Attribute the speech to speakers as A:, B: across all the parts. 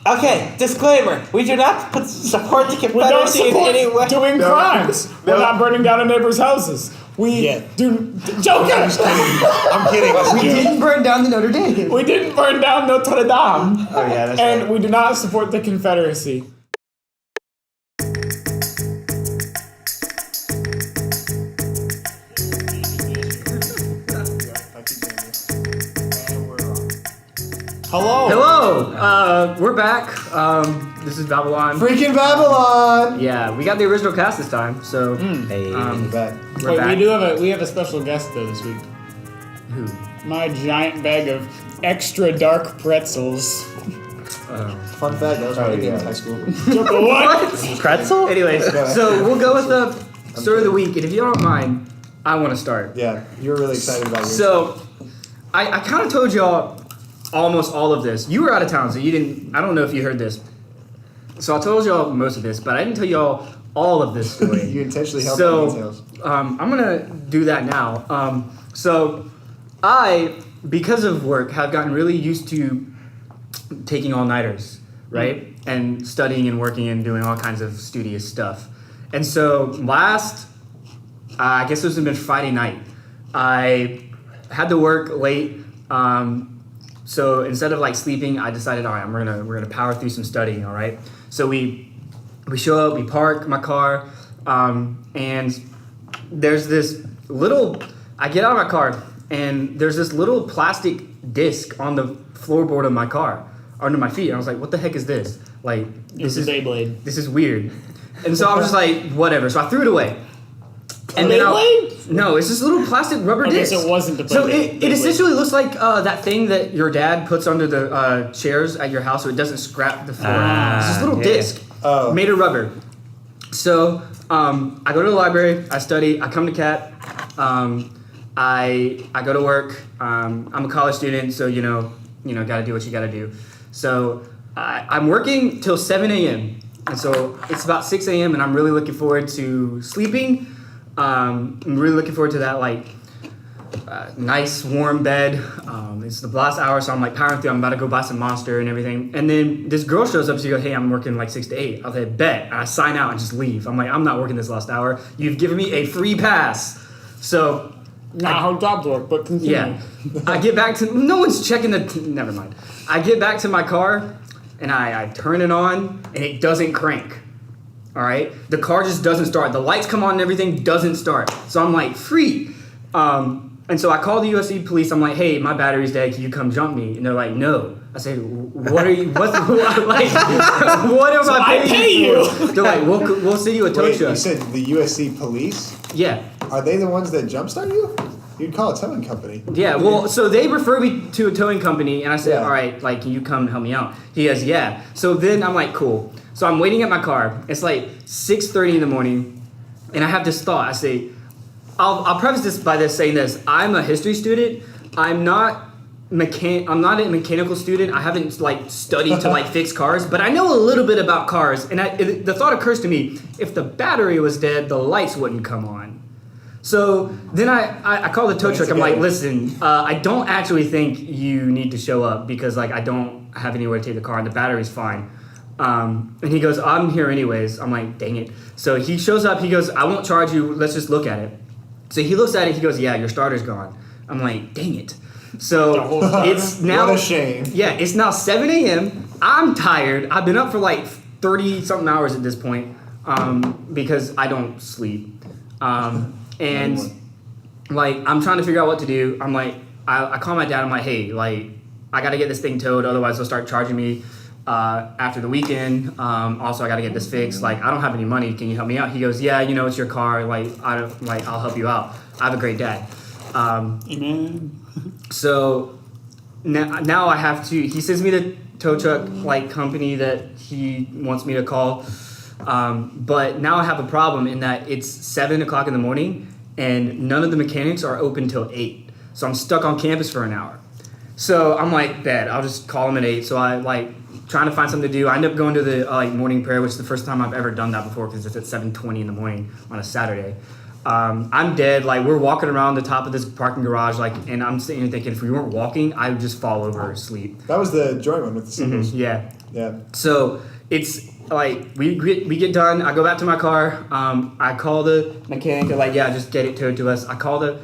A: Okay, disclaimer. We do not support the Confederacy in any way.
B: Doing crimes. We're not burning down our neighbors' houses. We do... Joker!
C: I'm kidding.
D: We didn't burn down the Notre Dame.
B: We didn't burn down Notre Dame.
C: Oh, yeah, that's
B: and
C: right.
B: we do not support the Confederacy.
E: Hello. We're back. This is Babble-on.
D: Freakin' Babble-on.
E: Yeah, we got the original cast this time, so
C: Hey,
E: we're
C: back.
E: we're back.
B: We have a special guest though this week.
E: Who?
B: My giant bag of extra dark pretzels.
D: Fun fact, that was my nickname in high school.
B: Joker, what?
E: Pretzel? Anyways, so we'll go with the story of the week, and if you don't mind, I want to start.
C: Yeah, you were really excited about yours.
E: So, I kind of told y'all almost all of this. You were out of town, so you didn't. I don't know if you heard this. So I told y'all most of this, but I didn't tell y'all all of this story.
C: You intentionally helped
E: So,
C: the details.
E: I'm gonna do that now. So I, because of work, have gotten really used to taking all-nighters, right? And studying and working and doing all kinds of studious stuff. And so last, I guess this has been Friday night, I had to work late. So instead of like sleeping, I decided, all right, we're gonna power through some studying, all right? So we show up, we park my car, and there's this little, I get out of my car, and there's this little plastic disc on the floorboard of my car, under my feet. And I was like, what the heck is this? Like,
B: This is Beyblade.
E: this is weird. And so I was just like, whatever. So I threw it away. And
B: Beyblade?
E: No, it's this little plastic rubber
B: Okay,
E: disc.
B: so it wasn't the
E: So
B: Beyblade.
E: it essentially looks like that thing that your dad puts under the chairs at your house so it doesn't scrap the floor. It's this little disc made of rubber. So I go to the library, I study, I come to CAT, I go to work. I'm a college student, so you know, gotta do what you gotta do. So I'm working till 7 a.m. And so it's about 6 a.m. and I'm really looking forward to sleeping. I'm really looking forward to that nice warm bed. It's the last hour, so I'm like powering through. I'm about to go buy some Monster and everything. And then this girl shows up. She goes, "Hey, I'm working like 6 to 8." I'll say, "Bet." And I sign out and just leave. I'm like, I'm not working this last hour. You've given me a free pass. So
B: Not how jobs work, but continue.
E: yeah, I get back to, no one's checking never mind. I get back to my car and I turn it on and it doesn't crank. All right, the car just doesn't start. The lights come on and everything doesn't start. So I'm like, free. And so I call the USC police. I'm like, "Hey, my battery's dead. Can you come jump me?" And they're like, "No." I say, "What are you? What's like? What am I paying you for?" They're like, "We'll send you a tow
C: Wait,
E: truck."
C: you said the USC police?
E: Yeah.
C: Are they the ones that jumpstart you? You'd call a towing company.
E: Yeah, well, so they refer me to a towing company, and I said,
C: Yeah.
E: "All right, like, can you come and help me out?" He goes, "Yeah." So then I'm like, cool. So I'm waiting at my car. It's like 6:30 in the morning, and I have this thought. I say, I'll preface this by saying this. I'm a history student. I'm not a mechanical student. I haven't like studied to like fix cars, but I know a little bit about cars. And the thought occurs to me: if the battery was dead, the lights wouldn't come on. So then I call the tow truck. I'm like, "Listen, I don't actually think you need to show up because like I don't have anywhere to take the car and the battery's fine." And he goes, "I'm here anyways." I'm like, "Dang it." So he shows up. He goes, "I won't charge you. Let's just look at it." So he looks at it. He goes, "Yeah, your starter's gone." I'm like, "Dang it." So it's now.
C: What a shame.
E: Yeah, it's now 7 a.m. I'm tired. I've been up for like 30 something hours at this point because I don't sleep. And like I'm trying to figure out what to do. I'm like, I call my dad. I'm like, "Hey, like I got to get this thing towed. Otherwise they'll start charging me after the weekend. Also, I got to get this fixed. Like I don't have any money. Can you help me out?" He goes, "Yeah, it's your car. Like I'll help you out. I have a great dad."
B: Amen.
E: So now I have to. He sends me the tow truck like company that he wants me to call. But now I have a problem in that it's 7 o'clock in the morning and none of the mechanics are open till 8. So I'm stuck on campus for an hour. So I'm like, "Bet, I'll just call him at 8. So I like trying to find something to do. I end up going to the morning prayer, which is the first time I've ever done that before because it's at 7:20 in the morning on a Saturday. I'm dead. Like, we're walking around the top of this parking garage, like, and I'm sitting here thinking, if we weren't walking, I would just fall over asleep.
C: That was the joint one with the symbols.
E: Yeah.
C: Yeah.
E: So it's like we get done. I go back to my car. I call the mechanic. They're like, yeah, just get it towed to us. I call the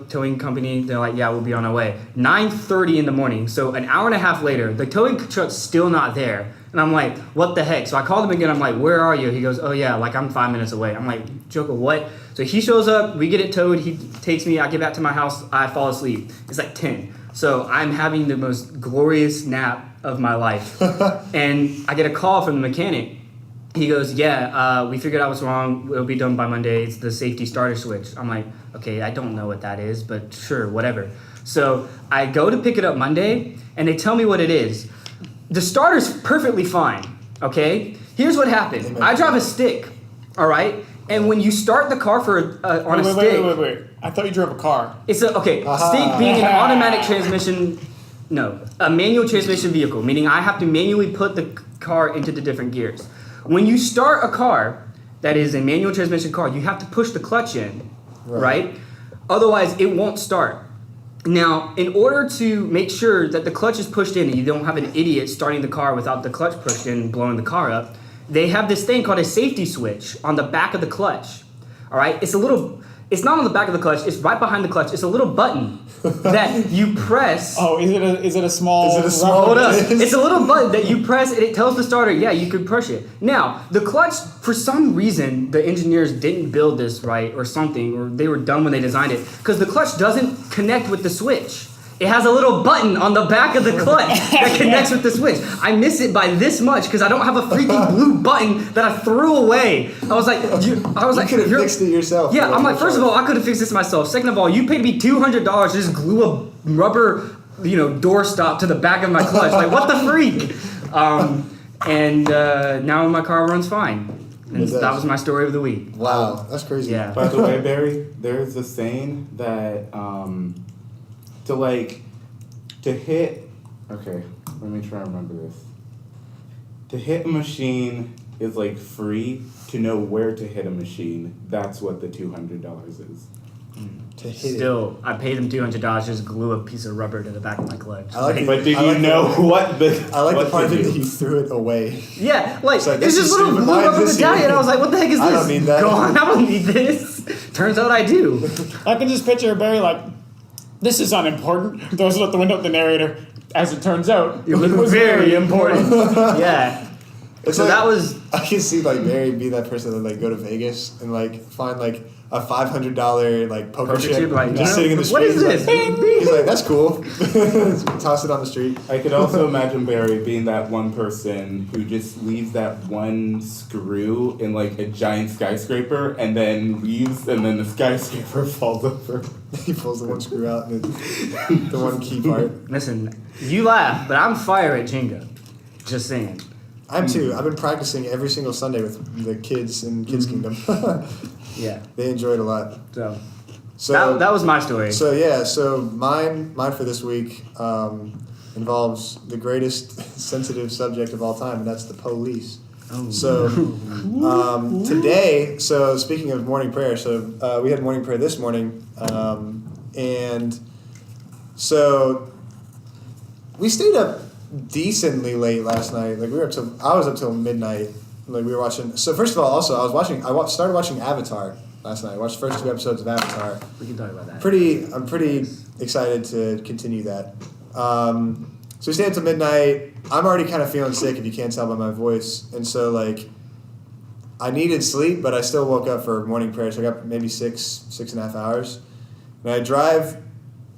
E: towing company. They're like, yeah, we'll be on our way. 9:30 in the morning. So an hour and a half later, the towing truck's still not there. And I'm like, what the heck? So I called him again. I'm like, where are you? He goes, oh yeah, like I'm 5 minutes away. I'm like, Joker, what? So he shows up. We get it towed. He takes me. I get back to my house. I fall asleep. It's like 10. So I'm having the most glorious nap of my life. And I get a call from the mechanic. He goes, yeah, we figured out what's wrong. It'll be done by Monday. It's the safety starter switch. I'm like, okay, I don't know what that is, but sure, whatever. So I go to pick it up Monday, and they tell me what it is. The starter's perfectly fine, okay? Here's what happened.
C: Amen.
E: I drive a stick, all right? And when you start the car on a stick...
B: Wait. I thought you drove a car.
E: It's a, okay, stick being an automatic transmission... No, a manual transmission vehicle, meaning I have to manually put the car into the different gears. When you start a car that is a manual transmission car, you have to push the clutch in, right? Otherwise, it won't start. Now, in order to make sure that the clutch is pushed in and you don't have an idiot starting the car without the clutch pushed in and blowing the car up, they have this thing called a safety switch on the back of the clutch, all right? It's not on the back of the clutch, it's right behind the clutch. It's a little button that you press.
B: Oh, is it a small...
C: Is it a small...
E: Hold up. It's a little button that you press and it tells the starter, yeah, you can push it. Now, the clutch, for some reason, the engineers didn't build this right or something, or they were dumb when they designed it, because the clutch doesn't connect with the switch. It has a little button on the back of the clutch that connects with the switch. I miss it by this much because I don't have a freaking blue button that I threw away. I was like,
C: You could have fixed it yourself.
E: Yeah, I'm like, first of all, I could have fixed this myself. Second of all, you paid me $200 to just glue a rubber, door stop to the back of my clutch. Like, what the freak? And now my car runs fine. And that was my story of the week.
C: Wow, that's crazy.
E: Yeah.
F: By the way, Barry, there's a saying that to hit. Okay, let me try and remember this. To hit a machine is like free. To know where to hit a machine, that's what the $200 is.
C: To hit
E: Still, I paid him $200 to just glue a piece of rubber to the back of my clutch.
C: I like it.
F: But did
C: I
F: you
C: like
F: know what the?
C: I like
F: what
C: the part
F: to
C: that
F: do?
C: you threw it away.
E: Yeah, like,
C: It's like,
E: it's
C: this
E: just
C: is
E: little
C: stupid.
E: blue
C: Why is
E: rubber
C: this
E: medallion.
C: here?
E: I was like, what the heck is this?
C: I don't need that.
E: Gone. I don't need this. Turns out I do.
B: I can just picture Barry like, this is unimportant. Throws it out the window at the narrator. As it turns out,
E: It was very important. Yeah.
C: It's
E: So
C: like,
E: that was...
C: I can see like Barry be that person that like go to Vegas and like find like a $500 like poker chip
E: like,
C: just sitting in the street.
E: what is
C: He's
E: this?
C: like, he's like, that's cool. Toss it on the street.
F: I could also imagine Barry being that one person who just leaves that one screw in like a giant skyscraper and then leaves and then the skyscraper falls over.
C: He pulls the one screw out and the one key part.
E: Listen, you laugh, but I'm fire at Jenga. Just saying.
C: I'm too. I've been practicing every single Sunday with the kids in Kids Kingdom.
E: Yeah.
C: They enjoy it a lot.
E: So that was my story.
C: So mine for this week involves the greatest sensitive subject of all time, and that's the police.
E: Oh.
C: So today, so speaking of morning prayer, so we had morning prayer this morning, and so we stayed up decently late last night. Like I was up till midnight. Like we were watching. So first of all, also I started watching Avatar last night. I watched the first 2 episodes of Avatar.
E: We can talk about that.
C: I'm pretty excited to continue that. So we stayed until midnight. I'm already kind of feeling sick, if you can't tell by my voice, and so like I needed sleep, but I still woke up for morning prayer. So I got maybe 6.5 hours, and I drive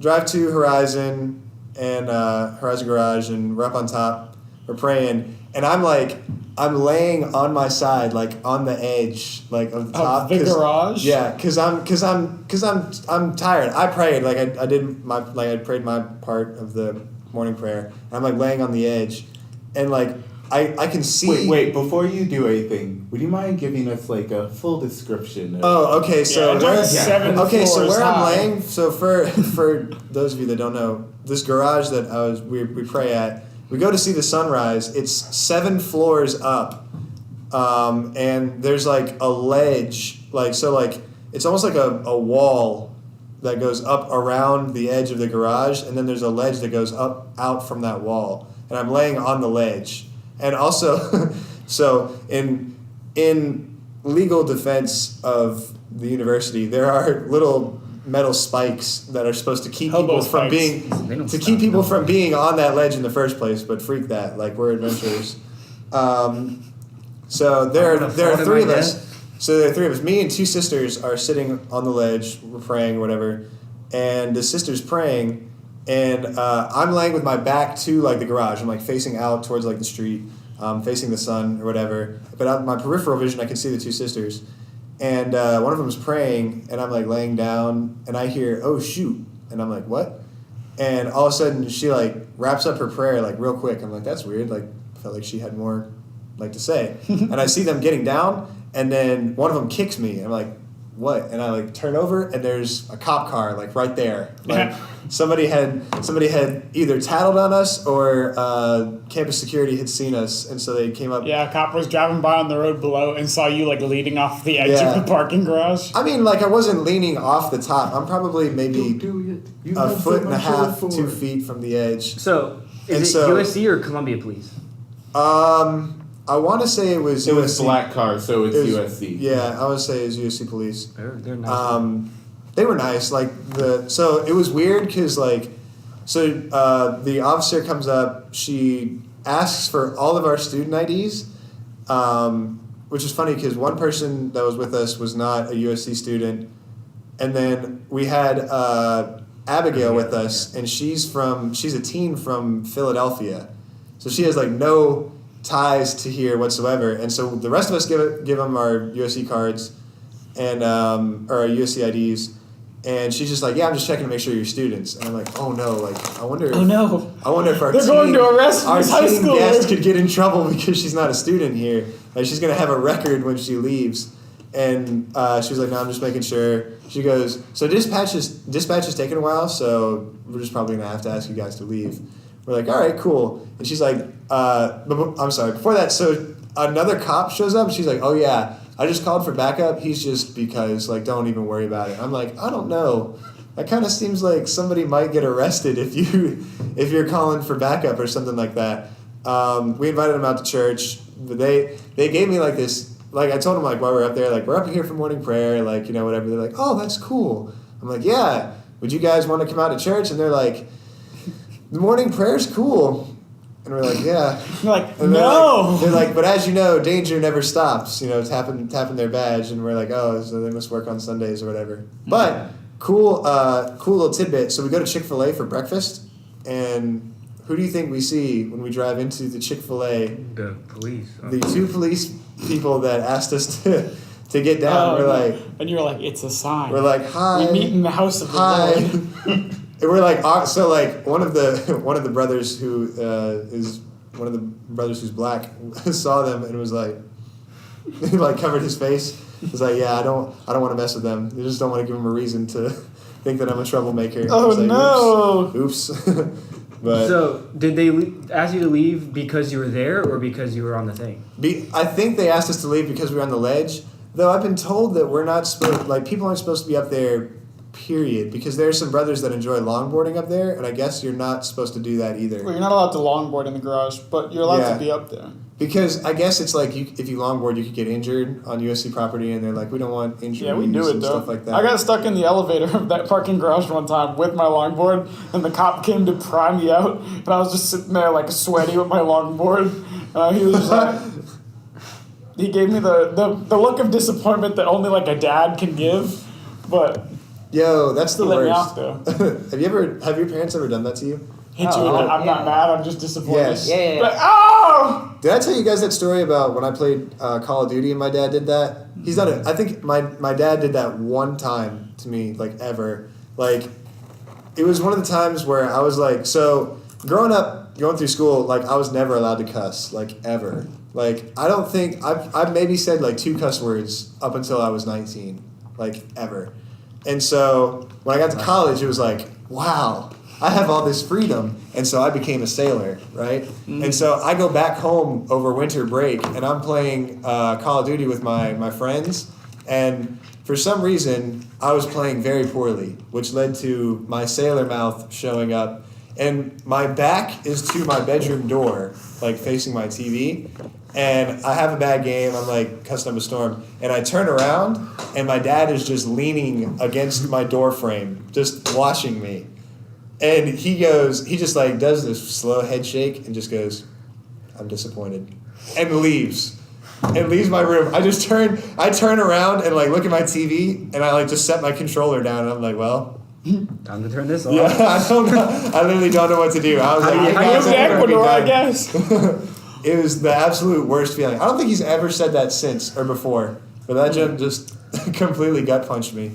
C: to Horizon and Horizon Garage, and we're up on top. We're praying, and I'm laying on my side, like on the edge, like of the top.
B: The garage.
C: Yeah, cause I'm tired. I prayed, like I prayed my part of the morning prayer. And I'm like laying on the edge, and like I can see.
F: Wait! Before you do anything, would you mind giving us like a full description?
C: Oh, okay. So
B: Yeah, it's like 7
C: so
B: floors
C: where
B: high.
C: I'm laying. So for those of you that don't know, this garage that we pray at, we go to see the sunrise. It's 7 floors up, and there's like a ledge, like so like it's almost like a wall that goes up around the edge of the garage, and then there's a ledge that goes up out from that wall, and I'm laying on the ledge. And also, so in legal defense of the university, there are little metal spikes that are supposed to keep people from being on that ledge in the first place. But freak that, like we're adventurers. So there are three of us. So there are three of us. Me and two sisters are sitting on the ledge. We're praying or whatever, and the sister's praying, and I'm laying with my back to like the garage. I'm like facing out towards like the street, facing the sun or whatever. But out my peripheral vision, I can see the two sisters, and one of them is praying, and I'm like laying down, and I hear, "Oh shoot!" and I'm like, "What?" And all of a sudden, she like wraps up her prayer like real quick. I'm like, "That's weird." Like felt like she had more like to say, and I see them getting down. And then one of them kicks me. And I'm like, what? And I like turn over, and there's a cop car like right there. Like somebody had either tattled on us or campus security had seen us, and so they came up.
B: Yeah, a cop was driving by on the road below and saw you like leaning off the edge of the parking garage.
C: I mean, like I wasn't leaning off the top. I'm probably maybe a foot and a half, 2 feet from the edge.
E: So is it USC or Columbia Police?
C: I want to say it was
F: USC. Was black car, so it's USC.
C: Yeah, I would say it's USC police.
E: They're nice.
C: They were nice. So it was weird because the officer comes up. She asks for all of our student IDs, which is funny because one person that was with us was not a USC student, and then we had Abigail with us, and she's a teen from Philadelphia, so she has like no ties to here whatsoever, and so the rest of us give them our USC cards and or our USC IDs, and she's just like, yeah, I'm just checking to make sure you're students, and I'm like, oh no, like I wonder if our
B: they're going to arrest
C: our
B: high
C: teen
B: schooler.
C: guest could get in trouble because she's not a student here, like she's gonna have a record when she leaves. And she was like, no, I'm just making sure. She goes, so dispatch is taking a while, so we're just probably gonna have to ask you guys to leave. We're like, all right, cool. And she's like, I'm sorry, before that, so another cop shows up, and she's like, oh yeah, I just called for backup. He's just because, like, don't even worry about it. I'm like, I don't know. That kind of seems like somebody might get arrested if you're calling for backup or something like that. We invited them out to church, but they gave me like this, like I told them like while we were up there, like we're up here for morning prayer, like, you know, whatever. They're like, oh, that's cool. I'm like, yeah, would you guys want to come out to church? And they're like, the morning prayer's cool. And we're like, yeah.
B: You're like,
C: and
B: no.
C: They're like, but as you know, danger never stops. You know, tapping their badge, and we're like, oh, so they must work on Sundays or whatever. But cool little tidbit. So we go to Chick-fil-A for breakfast, and who do you think we see when we drive into the Chick-fil-A?
E: The police.
C: The two police people that asked us to get down. We're like,
B: and you're like, it's a sign.
C: We're like, hi.
B: We meet in the house of the Lord.
C: And we're like, so like one of the brothers who is one of the brothers who's black saw them and was like, he like covered his face. He's like, yeah, I don't want to mess with them. They just don't want to give them a reason to think that I'm a troublemaker.
B: Oh
C: like,
B: no!
C: Oops. But
E: so did they ask you to leave because you were there or because you were on the thing?
C: I think they asked us to leave because we were on the ledge. Though I've been told that we're not supposed, like people aren't supposed to be up there. Period, because there are some brothers that enjoy longboarding up there, and I guess you're not supposed to do that either.
B: Well, you're not allowed to longboard in the garage, but you're allowed to be up there.
C: Because I guess it's like if you longboard, you could get injured on USC property, and they're like, we don't want injuries.
B: Yeah, we do it though.
C: Stuff like that.
B: I got stuck in the elevator of that parking garage one time with my longboard, and the cop came to pry me out, and I was just sitting there like sweaty with my longboard. He was just like, he gave me the look of disappointment that only like a dad can give, but.
C: Yo, that's the worst.
B: Off, though.
C: Have your parents ever done that to you?
B: Hit you with it. I'm not mad. I'm just disappointed.
C: Yes.
A: Yeah.
B: But, oh!
C: Did I tell you guys that story about when I played Call of Duty and my dad did that? He's done it. I think my dad did that one time to me, like ever. Like, it was one of the times where I was like, so growing up, going through school, like I was never allowed to cuss, like ever. Like I don't think I've maybe said like 2 cuss words up until I was 19, like ever. And so when I got to college, it was like, wow, I have all this freedom. And so I became a sailor, right? Mm-hmm. And so I go back home over winter break, and I'm playing Call of Duty with my friends. And For some reason, I was playing very poorly, which led to my sailor mouth showing up. And my back is to my bedroom door, like facing my TV. And I have a bad game. I'm like cussing up a storm. And I turn around, and my dad is just leaning against my door frame, just watching me. And he just like does this slow head shake and just goes, I'm disappointed. And leaves. And leaves my room. I turn around and like look at my TV, and I like just set my controller down, and I'm like, well,
E: Time to turn this off.
C: yeah, I don't know. I literally don't know what to do. I was like,
B: I moved to Ecuador, I guess.
C: It was the absolute worst feeling. I don't think he's ever said that since or before, but that just completely gut punched me.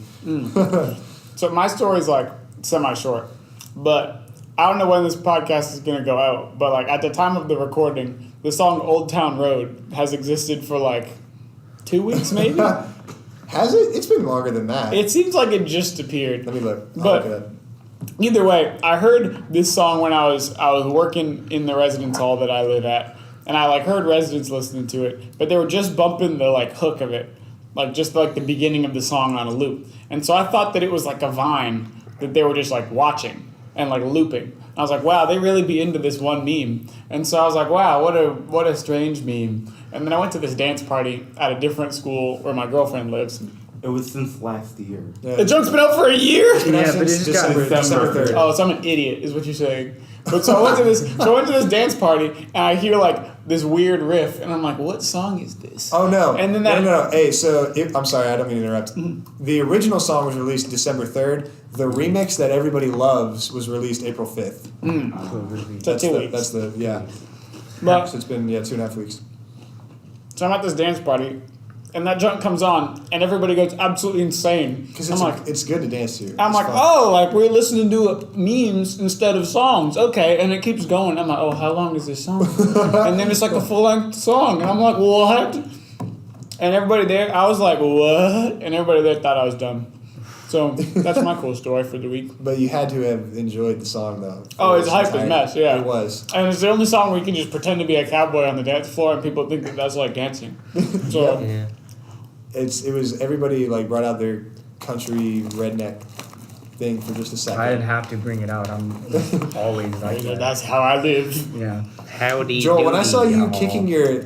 B: So my story's like semi-short, but I don't know when this podcast is gonna go out. But like at the time of the recording, the song "Old Town Road" has existed for like 2 weeks, maybe.
C: Has it? It's been longer than that.
B: It seems like it just appeared.
C: Let me look. I'll
B: But-
C: look it up.
B: Either way, I heard this song when I was working in the residence hall that I live at, and I like heard residents listening to it, but they were just bumping the like hook of it, like just like the beginning of the song on a loop. And so I thought that it was like a Vine that they were just like watching and like looping. I was like, wow, they really be into this one meme. And so I was like, wow, what a strange meme. And then I went to this dance party at a different school where my girlfriend lives.
F: It was since last year.
B: The joke's been out for a year.
E: Yeah, but it's just got
C: December 3rd.
B: Oh, so I'm an idiot, is what you're saying. But so I went to this dance party, and I hear like this weird riff, and I'm like, what song is this?
C: Oh no!
B: And then
C: no. Hey, so I'm sorry, I don't mean to interrupt. The original song was released December 3rd. The remix that everybody loves was released April 5th.
B: So 2 weeks.
C: That's the yeah.
B: But
C: So it's been 2.5 weeks.
B: so I'm at this dance party, and that junk comes on, and everybody goes absolutely insane.
C: Because
B: I'm like,
C: it's good to dance to.
B: I'm
C: It's
B: like,
C: fun.
B: oh, like we're listening to memes instead of songs. Okay, and it keeps going. I'm like, oh, how long is this song? And then it's like a full-length song, and I'm like, what? And everybody there, I was like, what? And everybody there thought I was dumb. So that's my cool story for the week.
C: But you had to have enjoyed the song though.
B: Oh, it's
C: its
B: hype as
C: entirety.
B: mess, yeah.
C: It was.
B: And it's the only song where you can just pretend to be a cowboy on the dance floor, and people think that that's like dancing. So
A: Yeah.
C: It was everybody like brought out their country redneck thing for just a second.
E: I didn't have to bring it out. I'm always like that.
B: that's how I live.
E: Yeah.
A: Howdy.
C: Joel, when I
A: doody,
C: saw you
A: y'all.
C: kicking your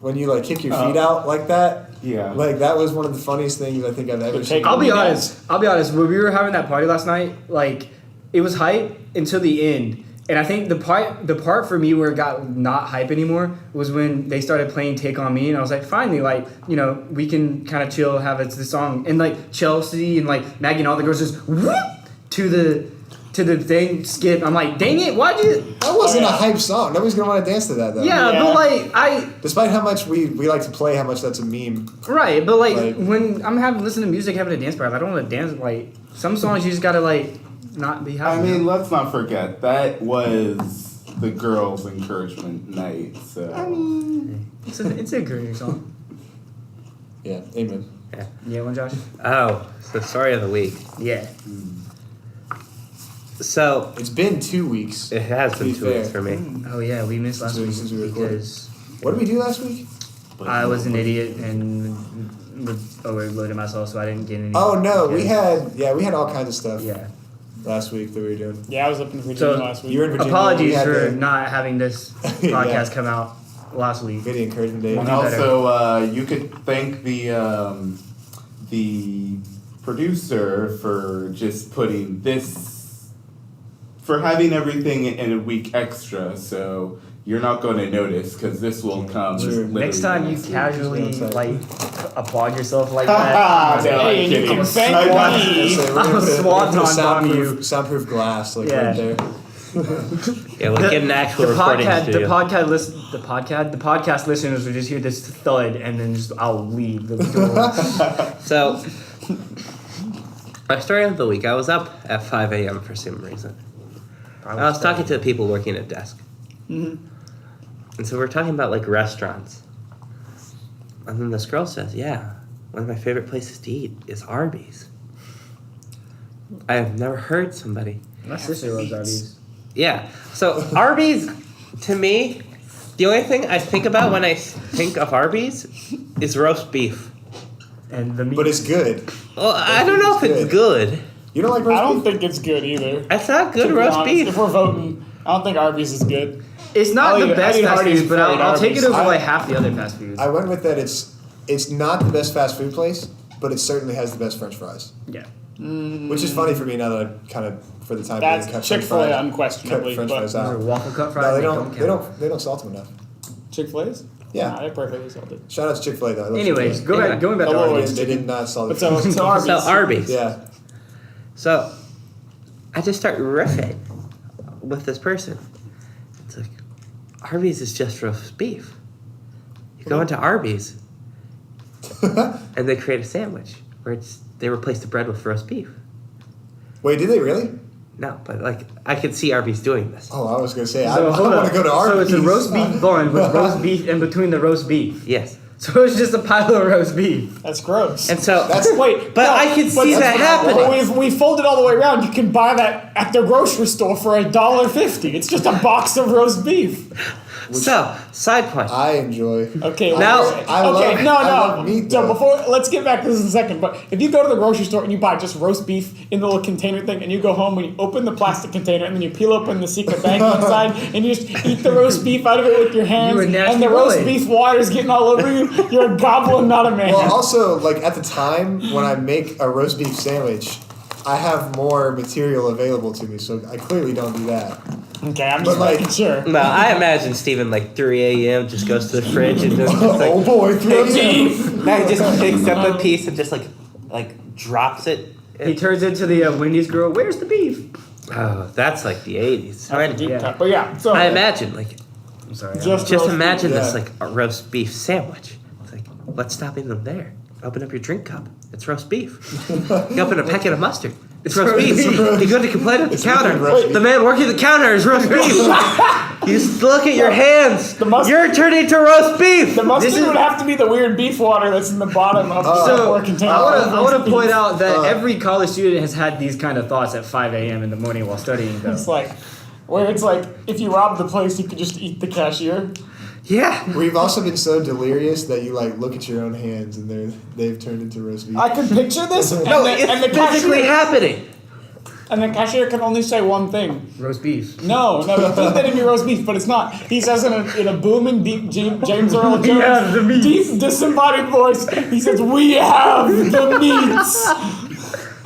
C: when you like kick your feet out like that,
F: Yeah.
C: like that was one of the funniest things I think I've ever seen.
E: I'll be honest. When we were having that party last night, like it was hype until the end. And I think the part for me where it got not hype anymore was when they started playing "Take on Me," and I was like, finally, like we can kind of chill, have it's the song, and like Chelsea and like Maggie and all the girls just whoop to the thing skip. I'm like, dang it, why'd you?
C: That wasn't a hype song. Nobody's gonna want to dance to that though.
E: Yeah,
B: Yeah.
E: but like
C: Despite how much we like to play, how much that's a meme.
E: right, but like
C: Like-
E: when I'm listening to music, having a dance party, I don't want to dance. Like some songs, you just gotta like not be happy.
F: I mean, let's not forget that was the girls' encouragement night. So
E: it's a great song.
C: Yeah, amen.
E: Yeah, one Josh.
A: Oh, the story of the week.
E: Yeah.
A: So
C: It's been 2 weeks.
A: it has
C: To
A: been
C: be
A: 2 weeks
C: fair.
A: for me.
E: Oh yeah, we missed last week
C: Since we recorded.
E: because
C: What did we do last week?
E: I was an idiot and overloaded myself, so I didn't get any.
C: Oh no, we
E: Yeah.
C: had all kinds of stuff
E: Yeah.
C: last week that we were doing.
B: Yeah, I was up in Virginia
E: So,
B: last week.
C: You were in Virginia. we
E: Apologies
C: had
E: for
C: the-
E: not having this
C: Yeah.
E: podcast come out last week.
C: We had the encouragement day.
F: And
E: do better.
F: also, you could thank the producer for just putting for having everything in a week extra. So you're not going to notice because this will come.
C: Sure.
F: literally
E: Next time you
F: next week.
E: casually
C: Yeah,
E: like applaud yourself like
F: Ha ha,
E: that.
F: no,
B: Hey,
F: I'm
B: you
F: kidding.
B: can thank
F: I
B: me.
F: got
C: We're
F: you.
C: gonna
E: I'm
C: put a-
E: swanton
C: we're gonna put a
E: on you.
C: soundproof glass like
E: Yeah.
C: right there.
A: Yeah, we'll get an actual recording studio.
E: the podcast listeners will just hear this thud and then just I'll leave the door.
A: So, my story of the week, I was up at 5 a.m. for some reason. I was talking to people working at a desk. And so we're talking about like restaurants. And then this girl says, yeah, one of my favorite places to eat is Arby's. I have never heard somebody.
E: My sister loves Arby's.
A: Yeah. So Arby's, to me, the only thing I think about when I think of Arby's is roast beef.
E: And the meat.
C: But it's good.
A: Well, I don't know if it's good.
C: You don't like roast
B: I don't
C: beef?
B: think it's good either.
A: It's not good
B: To be
A: roast
B: honest,
A: beef.
B: If we're voting, I don't think Arby's is good.
E: It's not
B: I'll
E: the
B: eat-
E: best
B: I'll eat
E: fast
B: Hardee's
E: food, but
B: before I eat
E: I'll take it
B: Arby's.
E: over
C: I-
E: like half the other fast foods.
C: I went with that. It's not the best fast food place, but it certainly has the best French fries.
E: Yeah.
C: Which is funny for me now that I kind of, for the time
B: That's
C: being, cut
B: Chick-fil-A
C: French fries-
B: unquestionably,
C: cut French
B: but-
C: fries
E: Those are
C: out.
E: waffle cut fries.
C: No, they
E: They
C: don't. They
E: count.
C: don't. They don't salt them enough.
B: Chick-fil-A's?
C: Yeah.
B: Nah, they're perfectly salted.
C: Shout out to Chick-fil-A though. I love
E: Anyways,
C: Chick-fil-A.
E: going back to
B: Hello,
E: Arby's.
C: They did not salt
B: But
C: it.
B: so Arby's.
A: So Arby's.
C: Yeah.
A: So I just start riffing with this person. It's like, Arby's is just roast beef. You go into Arby's and they create a sandwich where they replace the bread with roast beef.
C: Wait, did they really?
A: No, but like I could see Arby's doing this.
C: Oh, I was gonna say I
E: So hold
C: want
E: up.
C: to go to Arby's.
E: So it's a roast beef bun with roast beef in between the roast beef.
A: Yes.
E: So it's just a pile of roast beef.
B: That's gross.
A: And so
C: That's-
B: Wait,
A: but
B: no,
A: I can
B: but
A: see
B: that's
A: that
B: what-
A: happening.
B: but we fold it all the way around. You can buy that at the grocery store for $1.50. It's just a box of roast beef.
A: So, side point.
C: I enjoy.
B: Okay,
A: Now-
C: I love meat,
B: So
C: though.
B: before, let's get back to this in a second. But if you go to the grocery store and you buy just roast beef in the little container thing, and you go home and you open the plastic container and then you peel open the secret bag inside and you just eat the roast beef out of it with your hands,
E: You a nasty
B: and the roast
E: boy.
B: beef water's getting all over you, you're a goblin, not a man.
C: Well, also, like at the time when I make a roast beef sandwich, I have more material available to me, so I clearly don't do that.
B: Okay, I'm just
C: but, like-
B: making sure.
A: No, I imagine Steven like 3 a.m. just goes to the fridge and just
C: Oh
A: like,
C: boy, 3 a.m.
A: now he just picks up a piece and just like drops it.
E: He turns into the Wendy's girl. Where's the beef?
A: Oh, that's like the 80s.
B: That's a deep
E: Yeah.
B: cut. But yeah, so
A: I imagine like
E: I'm sorry.
B: Just
A: just
B: roast
A: imagine
C: beef,
A: this
C: yeah.
A: like a roast beef sandwich. It's like what's stopping them there? Open up your drink cup. It's roast beef. You open a packet of mustard. It's roast beef. You go to complain at the counter.
C: roast beef.
A: The man working the counter is roast beef. You just look at your hands.
B: mustard-
A: You're turning to roast beef.
B: The mustard
E: This is-
B: would have to be the weird beef water that's in the bottom of the
E: So
B: Tupperware container.
E: I want to point out that every college student has had these kind of thoughts at 5 a.m. in the morning while studying. Though.
B: It's like, where it's like, if you rob the place, you could just eat the cashier.
A: Yeah.
C: We've also been so delirious that you like look at your own hands and they've turned into roast beef.
B: I can picture this, and,
A: No,
B: the,
A: it's
B: and the
A: physically
B: cashier,
A: happening.
B: and the cashier can only say one thing.
E: Roast beef.
B: No, the thing that it'd be roast beef, but it's not. He says in a booming, deep James Earl Jones,
E: have the meats.
B: deep, disembodied voice, he says, "We have the meats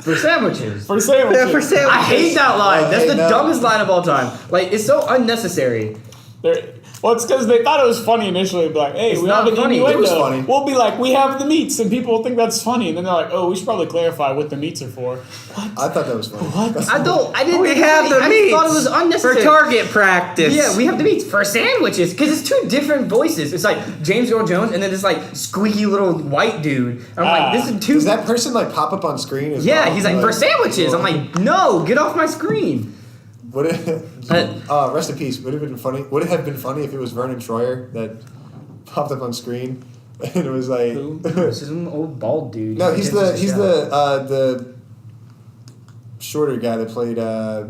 E: For sandwiches.
B: for sandwiches."
A: Yeah, for sandwiches.
E: I hate that line.
C: Oh,
E: That's
C: hey,
E: the
C: no.
E: dumbest line of all time. Like, it's so unnecessary.
B: Well, it's because they thought it was funny initially. Be like, hey,
E: It's
B: we
E: not
B: have an
E: funny.
B: innuendo.
C: It was funny.
B: We'll be like, we have the meats, and people will think that's funny, and then they're like, oh, we should probably clarify what the meats are for.
C: I thought that was funny.
E: I didn't.
A: We have the
E: I
A: meats.
E: thought it was unnecessary.
A: For target practice.
E: Yeah, we have the meats for sandwiches because it's two different voices. It's like James Earl Jones and then this like squeaky little white dude. And I'm like, this is two.
C: Does that person like pop up on screen as
E: Yeah,
C: well?
E: he's like for sandwiches. I'm like, no, get off my screen.
C: Would it, rest in peace. Would it have been funny? Would it have been funny if it was Vernon Troyer that popped up on screen and it was like?
E: This is an old bald dude.
C: No, he's the shorter guy that played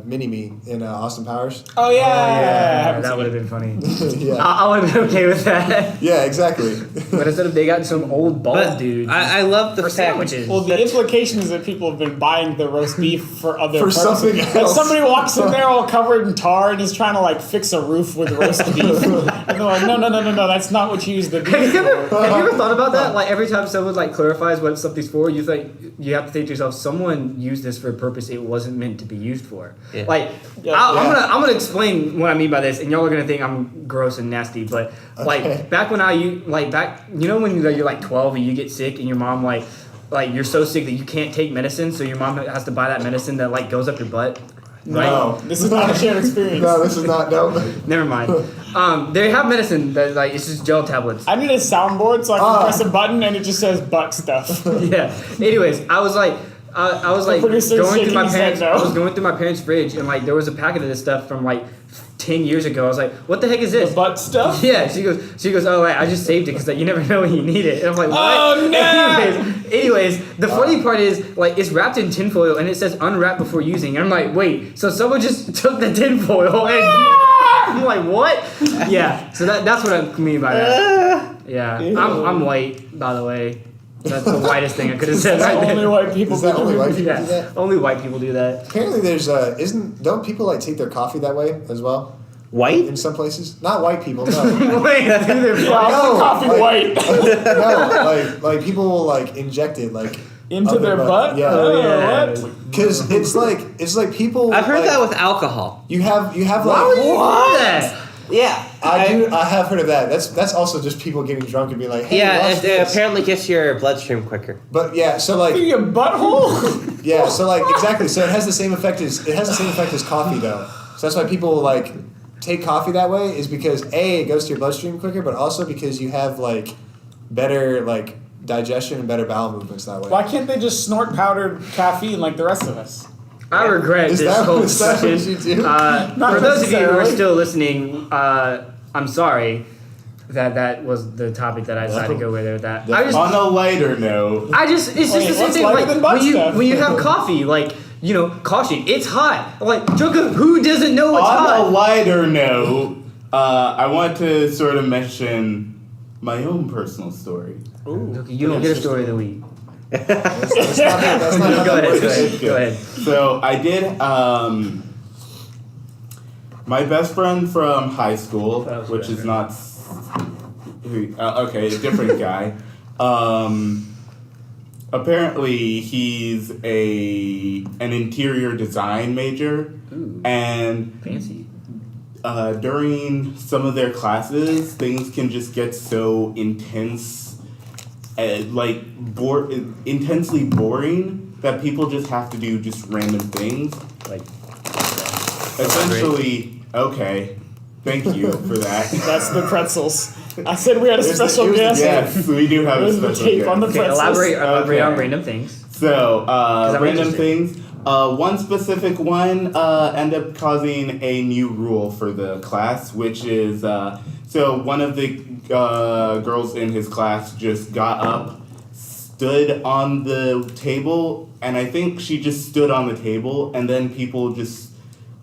C: Mini-Me in Austin Powers.
B: Oh yeah,
E: Yeah, that would have been funny.
C: Yeah,
E: I would have been okay with that.
C: yeah, exactly.
E: But instead of they got some old bald
A: But
E: dude
A: I love the
E: for
A: fact.
E: sandwiches.
B: Well, the implication is that people have been buying the roast beef for other
C: For
B: purposes.
C: something
B: That
C: else.
B: somebody walks in there all covered in tar and is trying to like fix a roof with roast beef, and they're like, no, that's not what you use the beef
E: Have you ever
B: for.
E: thought about that? Like every time someone like clarifies what something's for, you have to think to yourself, someone used this for a purpose it wasn't meant to be used for.
A: Yeah.
E: Like
B: Yeah.
E: I'm gonna explain what I mean by this, and y'all are gonna think I'm gross and nasty. But
C: Okay.
E: like back when when you're like 12 and you get sick and your mom like you're so sick that you can't take medicine, so your mom has to buy that medicine that like goes up your butt.
B: No, this is not a shared experience.
C: No, this is not. No.
E: Never mind. They have medicine that like it's just gel tablets.
B: I need a soundboard so I can
C: Ah.
B: press a button and it just says butt stuff.
E: Yeah. Anyways, I was like
B: producer's
E: going through
B: shaking
E: my
B: his head
E: parents.
B: no.
E: I was going through my parents' fridge and like there was a packet of this stuff from like 10 years ago. I was like, what the heck is this?
B: Butt stuff?
E: Yeah, she goes, oh, wait, I just saved it because like, you never know when you need it. And I'm like, what?
B: Oh, no!
E: Anyways, the funny part is, like, it's wrapped in tinfoil and it says unwrap before using. And I'm like, wait, so someone just took the tinfoil and I'm like, what? Yeah, so that's what I mean by that. Yeah, I'm white, by the way. That's the whitest thing I could have said right
B: Only
E: there.
B: white people
C: Is that
B: do
C: only white people
E: Yeah,
C: do that?
E: only white people do that.
C: Apparently, there's don't people like take their coffee that way as well
A: White?
C: in some places? Not white people, no.
E: Wait,
B: Yeah, I
C: No,
B: want coffee
C: like-
B: white
C: No, like people will like inject it like
B: into
C: up
B: their butt.
C: Yeah,
B: Oh,
E: yeah.
B: what?
C: because it's like people.
A: I've heard
C: like,
A: that with alcohol.
C: you have
E: Why
C: like.
E: would you do that?
A: Yeah.
C: I have heard of that. That's also just people getting drunk and being like, hey,
A: Yeah,
C: watch
A: it
C: this.
A: apparently gets your bloodstream quicker.
C: But yeah, so
B: Through
C: like
B: your butthole.
C: yeah, so like exactly. So it has the same effect as coffee though. So that's why people like take coffee that way is because A, it goes to your bloodstream quicker, but also because you have like better like digestion and better bowel movements that way.
B: Why can't they just snort powdered caffeine like the rest of us?
E: I regret
C: Is
E: this
C: that-
E: whole
C: is that what
E: discussion.
C: you do?
E: For those of you who are
B: necessarily.
E: still listening, I'm sorry that was the topic that I decided to go with that. I just
F: On a lighter note,
E: it's just
B: Wait,
E: the same
B: what's
E: thing.
B: lighter
E: Like
B: than butt stuff?
E: when you have coffee, like caution, it's hot. Like Joker, who doesn't know it's
F: on a
E: hot?
F: lighter note, I want to sort of mention my own personal story.
E: Okay, you don't get a story of the week.
C: That's not how
E: Go
C: that
E: ahead.
C: works.
E: Go ahead.
F: So I did. My best friend from high school,
E: That was
F: which is
E: better.
F: not. Okay, a different guy. Apparently, he's an interior design major,
E: Ooh,
F: and
E: fancy.
F: during some of their classes, things can just get so intense, intensely boring that people just have to do just random things.
E: Like
F: Essentially, okay, thank you for that.
B: That's the pretzels. I said we had a
C: Here's the-
B: special
C: here's the-
B: guest.
F: Yes, we do have a
B: There's the
F: special
B: tape on the
F: guest.
E: okay,
B: pretzels.
E: elaborate on
F: Okay.
E: random things.
F: So,
E: I'm
F: random
E: interested.
F: things. One specific one ended up causing a new rule for the class, which is so one of the girls in his class just got up, stood on the table, and I think she just stood on the table, and then people just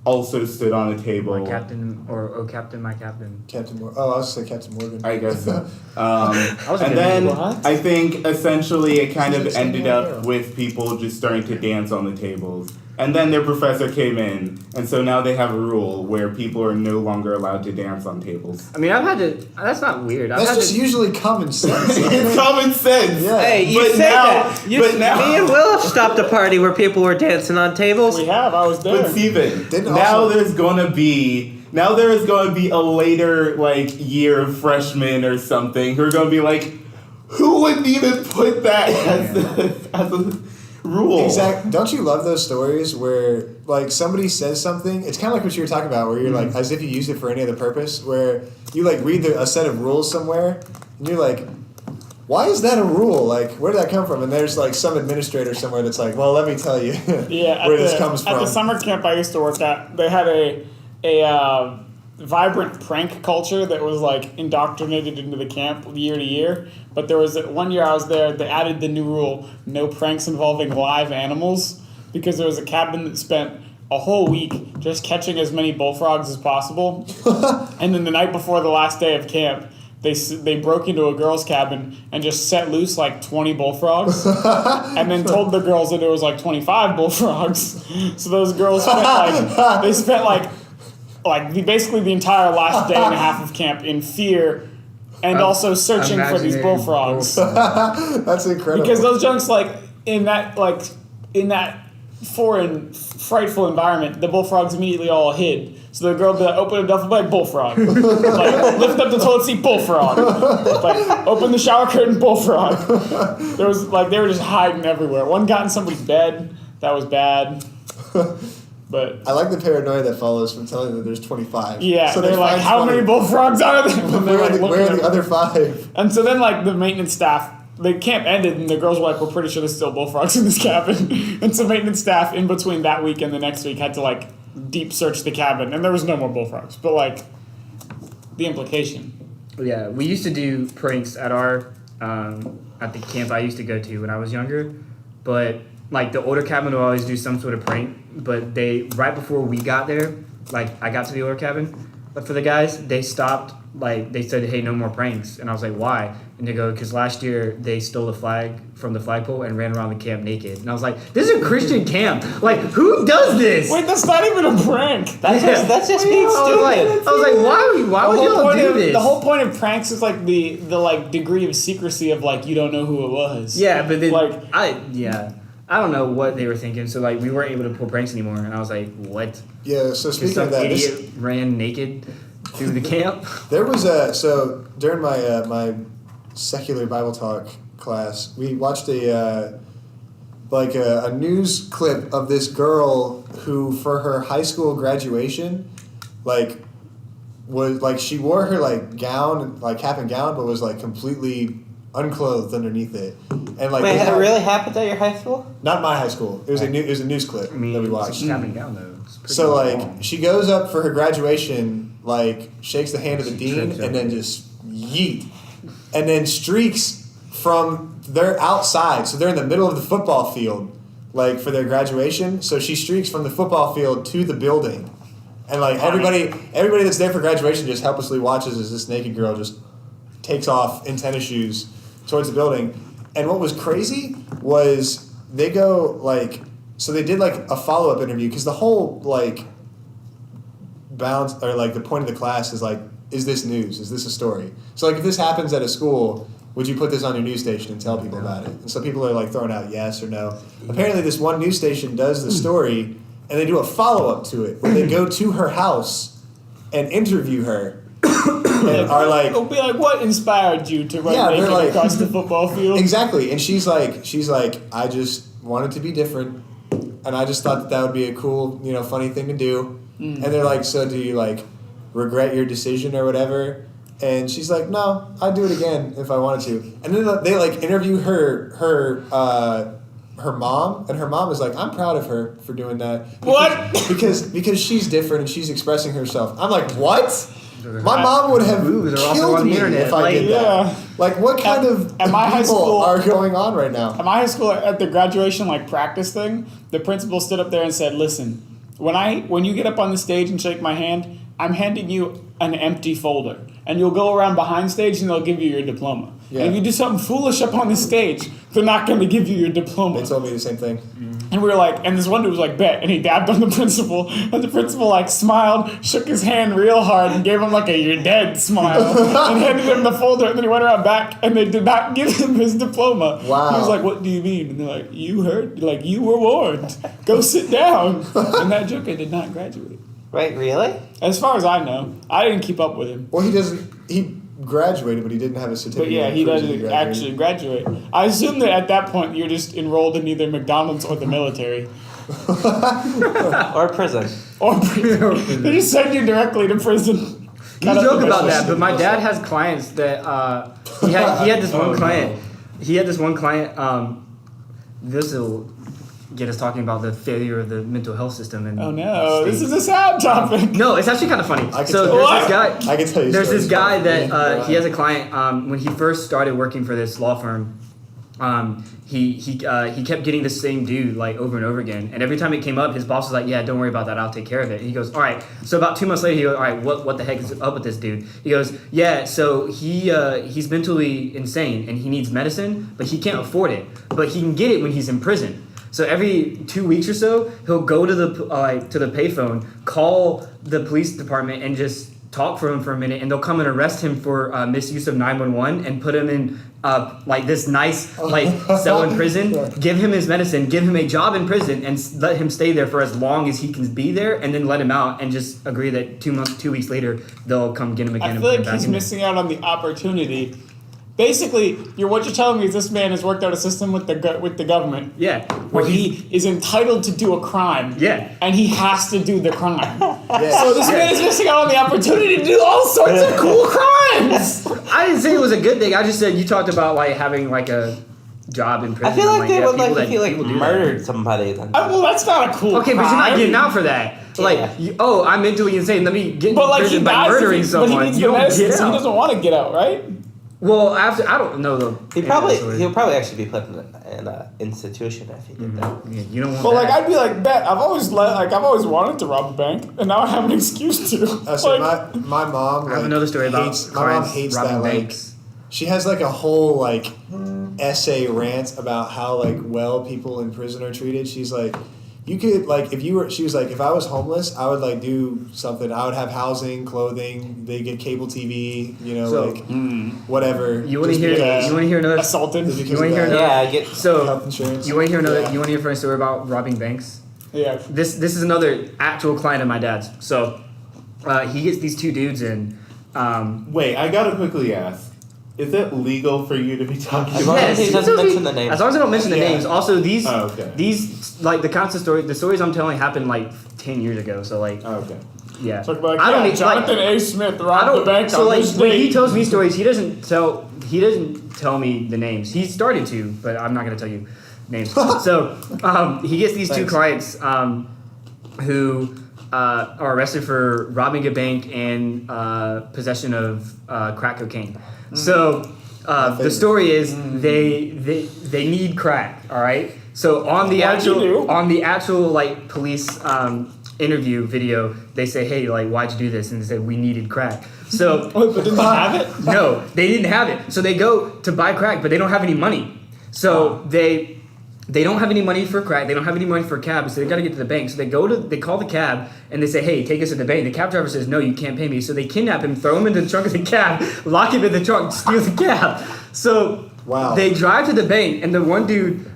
F: also stood on the table.
E: My captain or oh captain, my captain.
C: Captain Morgan. Oh, I was gonna say Captain Morgan.
F: I guess so.
E: was
F: And
E: gonna
F: then
B: do what?
F: I think essentially it kind
C: She's
F: of
C: like
F: ended
C: singing
F: up
C: Arrow.
F: with people just starting to dance on the tables. And then their professor came in, and so now they have a rule where people are no longer allowed to dance on tables.
E: I mean, I've had to. That's not weird. I've
C: That's
E: had
C: just
E: to,
C: usually common sense.
F: It's common sense.
C: Yeah.
A: Hey, you
F: But
A: say
F: now-
A: that.
F: but now-
A: Me and Will have stopped a party where people were dancing on tables.
B: We have. I was there.
F: But Steven,
C: Didn't
F: now
C: also-
F: there is going to be a later year of freshmen or something who are going to be like, who would even put that as a rule?
C: Exactly. Don't you love those stories where like somebody says something? It's kind of like what you were talking about, where you're like, as if you used it for any other purpose. Where you like read a set of rules somewhere, and you're like, why is that a rule? Like, where did that come from? And there's like some administrator somewhere that's like, well, let me tell you
B: Yeah,
C: where this comes
B: at
C: from.
B: the summer camp I used to work at, they had a vibrant prank culture that was like indoctrinated into the camp year to year. But there was one year I was there, they added the new rule: no pranks involving live animals, because there was a cabin that spent a whole week just catching as many bullfrogs as possible. And then the night before the last day of camp, they broke into a girl's cabin and just set loose like 20 bullfrogs, and then told the girls that there was like 25 bullfrogs. So those girls spent basically the entire last day and a half of camp in fear, and also searching for these
E: imagining
B: bullfrogs.
C: That's incredible.
B: Because those junks, in that foreign, frightful environment, the bullfrogs immediately all hid. So the girl would be like, open a duffel bag, bullfrog. Lift up the toilet seat, bullfrog. Open the shower curtain, bullfrog. They were just hiding everywhere. One got in somebody's bed. That was bad. But
C: I like the paranoia that follows from telling them that there's 25.
B: yeah,
C: so
B: they're
C: they
B: like,
C: find
B: how
C: 20.
B: many bullfrogs are there? And they're,
C: Where are
B: like,
C: the, where
B: looking
C: are the
B: at-
C: other 5?
B: And so then, the maintenance staff, the camp ended, and the girls were like, we're pretty sure there's still bullfrogs in this cabin. And so maintenance staff, in between that week and the next week, had to, deep search the cabin. And there was no more bullfrogs. But, the implication.
E: Yeah, we used to do pranks at our at the camp I used to go to when I was younger, but the older cabin would always do some sort of prank. But right before we got there, I got to the older cabin, for the guys, they stopped. Like, they said, hey, no more pranks. And I was like, why? And they go, because last year they stole the flag from the flagpole and ran around the camp naked. And I was like, this is a Christian camp. Like, who does this?
B: Wait, that's not even a prank.
D: That's just being stupid.
E: I was like, why would y'all do this?
B: The whole point of pranks is like the like degree of secrecy of like you don't know who it was.
E: Yeah, but then
B: like
E: I don't know what they were thinking. So like we weren't able to pull pranks anymore, and I was like, what?
C: Yeah. So speaking
E: Some
C: of that,
E: idiot ran naked through the camp.
C: there was so during my my secular Bible talk class, we watched a news clip of this girl who, for her high school graduation, was she wore her gown, cap and gown, but was completely unclothed underneath it. And
D: Wait, had it really happened at your high school?
C: Not my high school. It was a news clip that we watched.
E: It's cap and gown though.
C: So she goes up for her graduation, shakes the hand of the dean, and then just yeet, and then streaks from they're outside, so they're in the middle of the football field, for their graduation. So she streaks from the football field to the building, and everybody that's there for graduation just helplessly watches as this naked girl just takes off in tennis shoes towards the building. And what was crazy was they go so they did a follow-up interview, because the whole bounds or the point of the class is this news? Is this a story? So if this happens at a school, would you put this on your news station and tell people about it? And so people are throwing out yes or no. Apparently this one news station does the story, and they do a follow-up to it where they go to her house and interview her. And are
B: it'll be what inspired you to run naked across the football field?
C: Exactly. And she's like, I just wanted to be different, and I just thought that would be a cool, funny thing to do. And they're like, so do you regret your decision or whatever? And she's like, no, I'd do it again if I wanted to. And then they interview her mom, and her mom is like, I'm proud of her for doing that. Because she's different and she's expressing herself. I'm like, what? My mom would have killed me if I did that. What kind of people are going on right now?
B: At my high school, at the graduation practice thing, the principal stood up there and said, listen, when you get up on the stage and shake my hand, I'm handing you an empty folder. And you'll go around behind stage and they'll give you your diploma. Yeah. And if you do something foolish up on the stage, they're not going to give you your diploma.
C: They told me the same thing.
B: And we were and this one dude was bet, and he dabbed on the principal, and the principal smiled, shook his hand real hard, and gave him a you're dead smile, and handed him the folder, and then he went around back, and they did not give him his diploma.
C: Wow.
B: He was like, what do you mean? And they're like, you heard? You were warned. Go sit down. And that joker did not graduate.
D: Wait, really?
B: As far as I know. I didn't keep up with him.
C: Well, he graduated, but he didn't have a certificate.
B: But yeah, he doesn't actually graduate. I assume that at that point you're just enrolled in either McDonald's or the military.
D: Or prison.
B: They just send you directly to prison.
E: You joke about that, but my dad has clients that he had this one client. He had this one client. This will get us talking about the failure of the mental health system. And
B: oh no, this is a sad topic.
E: No, it's actually kind of funny.
C: I can tell you.
E: There's this guy that he has a client. When he first started working for this law firm, he kept getting the same dude over and over again. And every time it came up, his boss was like, "Yeah, don't worry about that. I'll take care of it." And he goes, "All right." So about 2 months later, he goes, "All right, what the heck is up with this dude?" He goes, "Yeah, so he's mentally insane and he needs medicine, but he can't afford it. But he can get it when he's in prison." So every 2 weeks or so, he'll go to the payphone, call the police department, and just talk for him for a minute, and they'll come and arrest him for misuse of 911 and put him in this nice cell in prison, give him his medicine, give him a job in prison, and let him stay there for as long as he can be there, and then let him out and just agree that 2 weeks later they'll come get him again.
B: I feel like he's missing out on the opportunity. Basically, what you're telling me is this man has worked out a system with the government.
E: Yeah.
B: Where he is entitled to do a crime.
E: Yeah.
B: And he has to do the crime.
C: Yes.
B: So this man is missing out on the opportunity to do all sorts of cool crimes.
E: I didn't say it was a good thing. I just said you talked about having a job in prison.
D: I feel like they would
E: people
D: if you murdered somebody. Then.
B: Well, that's not a cool
E: okay,
B: crime.
E: but you're not getting out for that. I'm mentally insane. Let me get in prison by murdering someone.
B: But he needs
E: you
B: the
E: don't
B: medicine,
E: get
B: so
E: out.
B: he doesn't want to get out, right?
E: Well, after I don't know the.
D: He'll probably actually be put in an institution if he did that.
E: Yeah, you don't want.
B: Well,
E: that.
B: like I'd be like, bet I've always wanted to rob a bank, and now I have an excuse to.
C: So
B: Like,
C: my mom.
E: I have another story about
C: my mom
E: clients
C: hates
E: robbing
C: that. Like,
E: banks.
C: she has like a whole like essay rant about how like well people in prison are treated. She's like, you could like if you were. She was like, if I was homeless, I would like do something. I would have housing, clothing. They get cable TV. You know,
E: So,
C: like whatever.
E: You want to
C: Just
E: hear?
C: because-
E: You want to hear another?
B: assaulted.
C: Because
E: You want to hear
C: of
E: another?
C: that.
D: Yeah, I get.
E: So
C: Health insurance.
E: you want to hear another?
C: Yeah.
E: You want to hear a funny story about robbing banks?
B: Yeah.
E: This is another actual client of my dad's. So he gets these two dudes in.
F: Wait, I gotta quickly ask. Is it legal for you to be talking about
D: Yes.
F: this?
D: He doesn't mention the names.
E: As long as I don't mention the
C: Yeah.
E: names. Also, these
F: Oh, okay.
E: these like the kinds of the stories I'm telling happened like 10 years ago. So like
F: Oh, okay.
E: yeah.
B: Talk about,
E: I don't need
B: Jonathan A. Smith
E: I
B: robbed the
E: don't.
B: bank
E: So
B: on
E: like
B: this
E: when he
B: date.
E: tells me stories, he doesn't tell me the names. He started to, but I'm not gonna tell you names. So he gets these two clients who are arrested for robbing a bank and possession of crack cocaine. So the story is they need crack. All right. So on the
B: Why'd you do?
E: actual like police interview video, they say, hey, like, why'd you do this? And they said, we needed crack. So
B: But didn't they have it?
E: no, they didn't have it. So they go to buy crack, but they don't have any money. So they don't have any money for crack. They don't have any money for a cab. So they got to get to the bank. So they call the cab and they say, hey, take us to the bank. The cab driver says, no, you can't pay me. So they kidnap him, throw him in the trunk of the cab, lock him in the trunk, steal the cab. So
C: Wow.
E: they drive to the bank, and the one dude,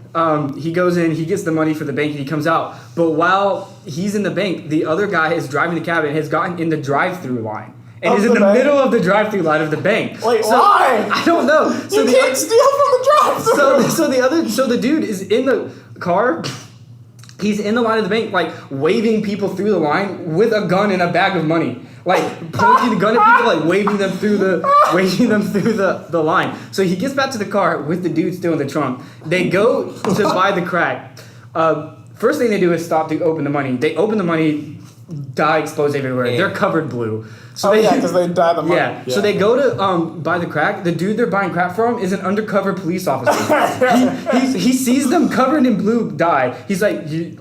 E: he goes in, he gets the money for the bank, and he comes out. But while he's in the bank, the other guy is driving the cab and has gotten in the drive-through line. And
B: Of
E: is in
B: the
E: the
B: bank?
E: middle of the drive-through line of the bank.
B: Wait,
E: So-
B: why?
E: I don't know. So
B: You
E: the
B: can't steal from the drive-thru.
E: so the dude is in the car. He's in the line of the bank, like waving people through the line with a gun and a bag of money, like pointing the gun at people, like waving them through the line. So he gets back to the car with the dude still in the trunk. They go to buy the crack. First thing they do is stop to open the money. They open the money, dye explodes everywhere.
D: Yeah.
E: They're covered blue. So
B: Oh yeah, because they die the money.
E: yeah. So they go to buy the crack. The dude they're buying crack from is an undercover police officer. he sees them covered in blue dye. He's like, you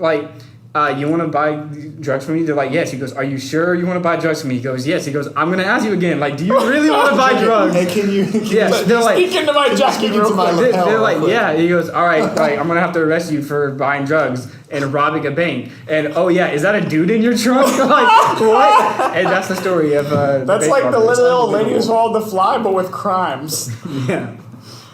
E: want to buy drugs from me? They're like, yes. He goes, are you sure you want to buy drugs from me? He goes, yes. He goes, I'm gonna ask you again. Like, do you really want to buy drugs?
C: Hey, can you?
E: Yeah. They're like,
B: Speak into my jacket
C: into
B: real
C: my
B: quick.
C: lapel.
E: they're like,
C: real quick.
E: yeah. He goes, all right, I'm gonna have to arrest you for buying drugs and robbing a bank. And oh yeah, is that a dude in your trunk? Like what? And that's the story of.
B: That's
E: bank
B: like the
E: robbers.
B: little old lady who swallowed the fly, but with crimes.
E: Yeah.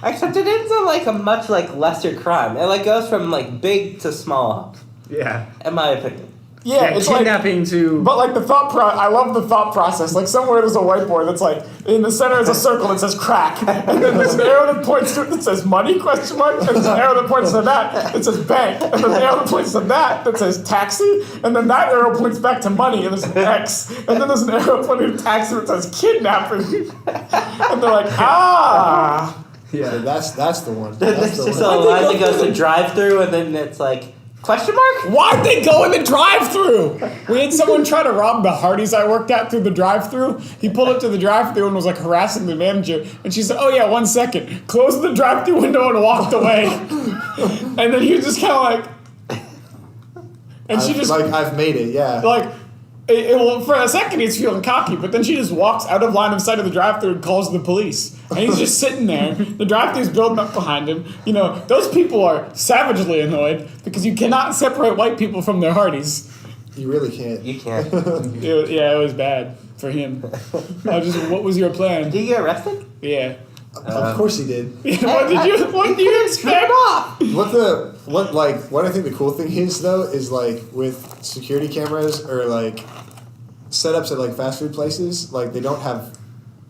D: Except it ends up like a much like lesser crime. It like goes from like big to small,
E: Yeah.
D: in my opinion.
B: Yeah, it's like.
E: kidnapping to.
B: But like I love the thought process. Like somewhere there's a whiteboard that's like in the center is a circle that says crack, and then there's an arrow that points to it that says money question mark, and there's an arrow that points to that says bank, and there's an arrow that points to that says taxi, and then that arrow points back to money, and there's an X, and then there's an arrow pointing to taxi that says kidnapping, and they're like
C: So that's the one.
D: There's
C: That's the
D: just
C: one.
D: a line that goes to drive through, and then it's like question mark.
B: Why'd they go in the drive-thru? We had someone try to rob the Hardee's I worked at through the drive-thru. He pulled up to the drive-thru and was like harassing the manager. And she said, "Oh yeah, 1 second." Closed the drive-thru window and walked away. And then he was just kind of like, and she just
C: I've made it. Yeah.
B: well, for a second he's feeling cocky, but then she just walks out of line of sight of the drive-thru and calls the police. And he's just sitting there. The drive-thru's building up behind him. You know, those people are savagely annoyed because you cannot separate white people from their Hardee's.
C: You really can't.
D: You can't.
B: It was bad for him. What was your plan?
D: Did you get arrested?
B: Yeah.
C: Of course he did.
B: What did you expect?
C: What I think the cool thing is though is like with security cameras or like setups at like fast food places, like they don't have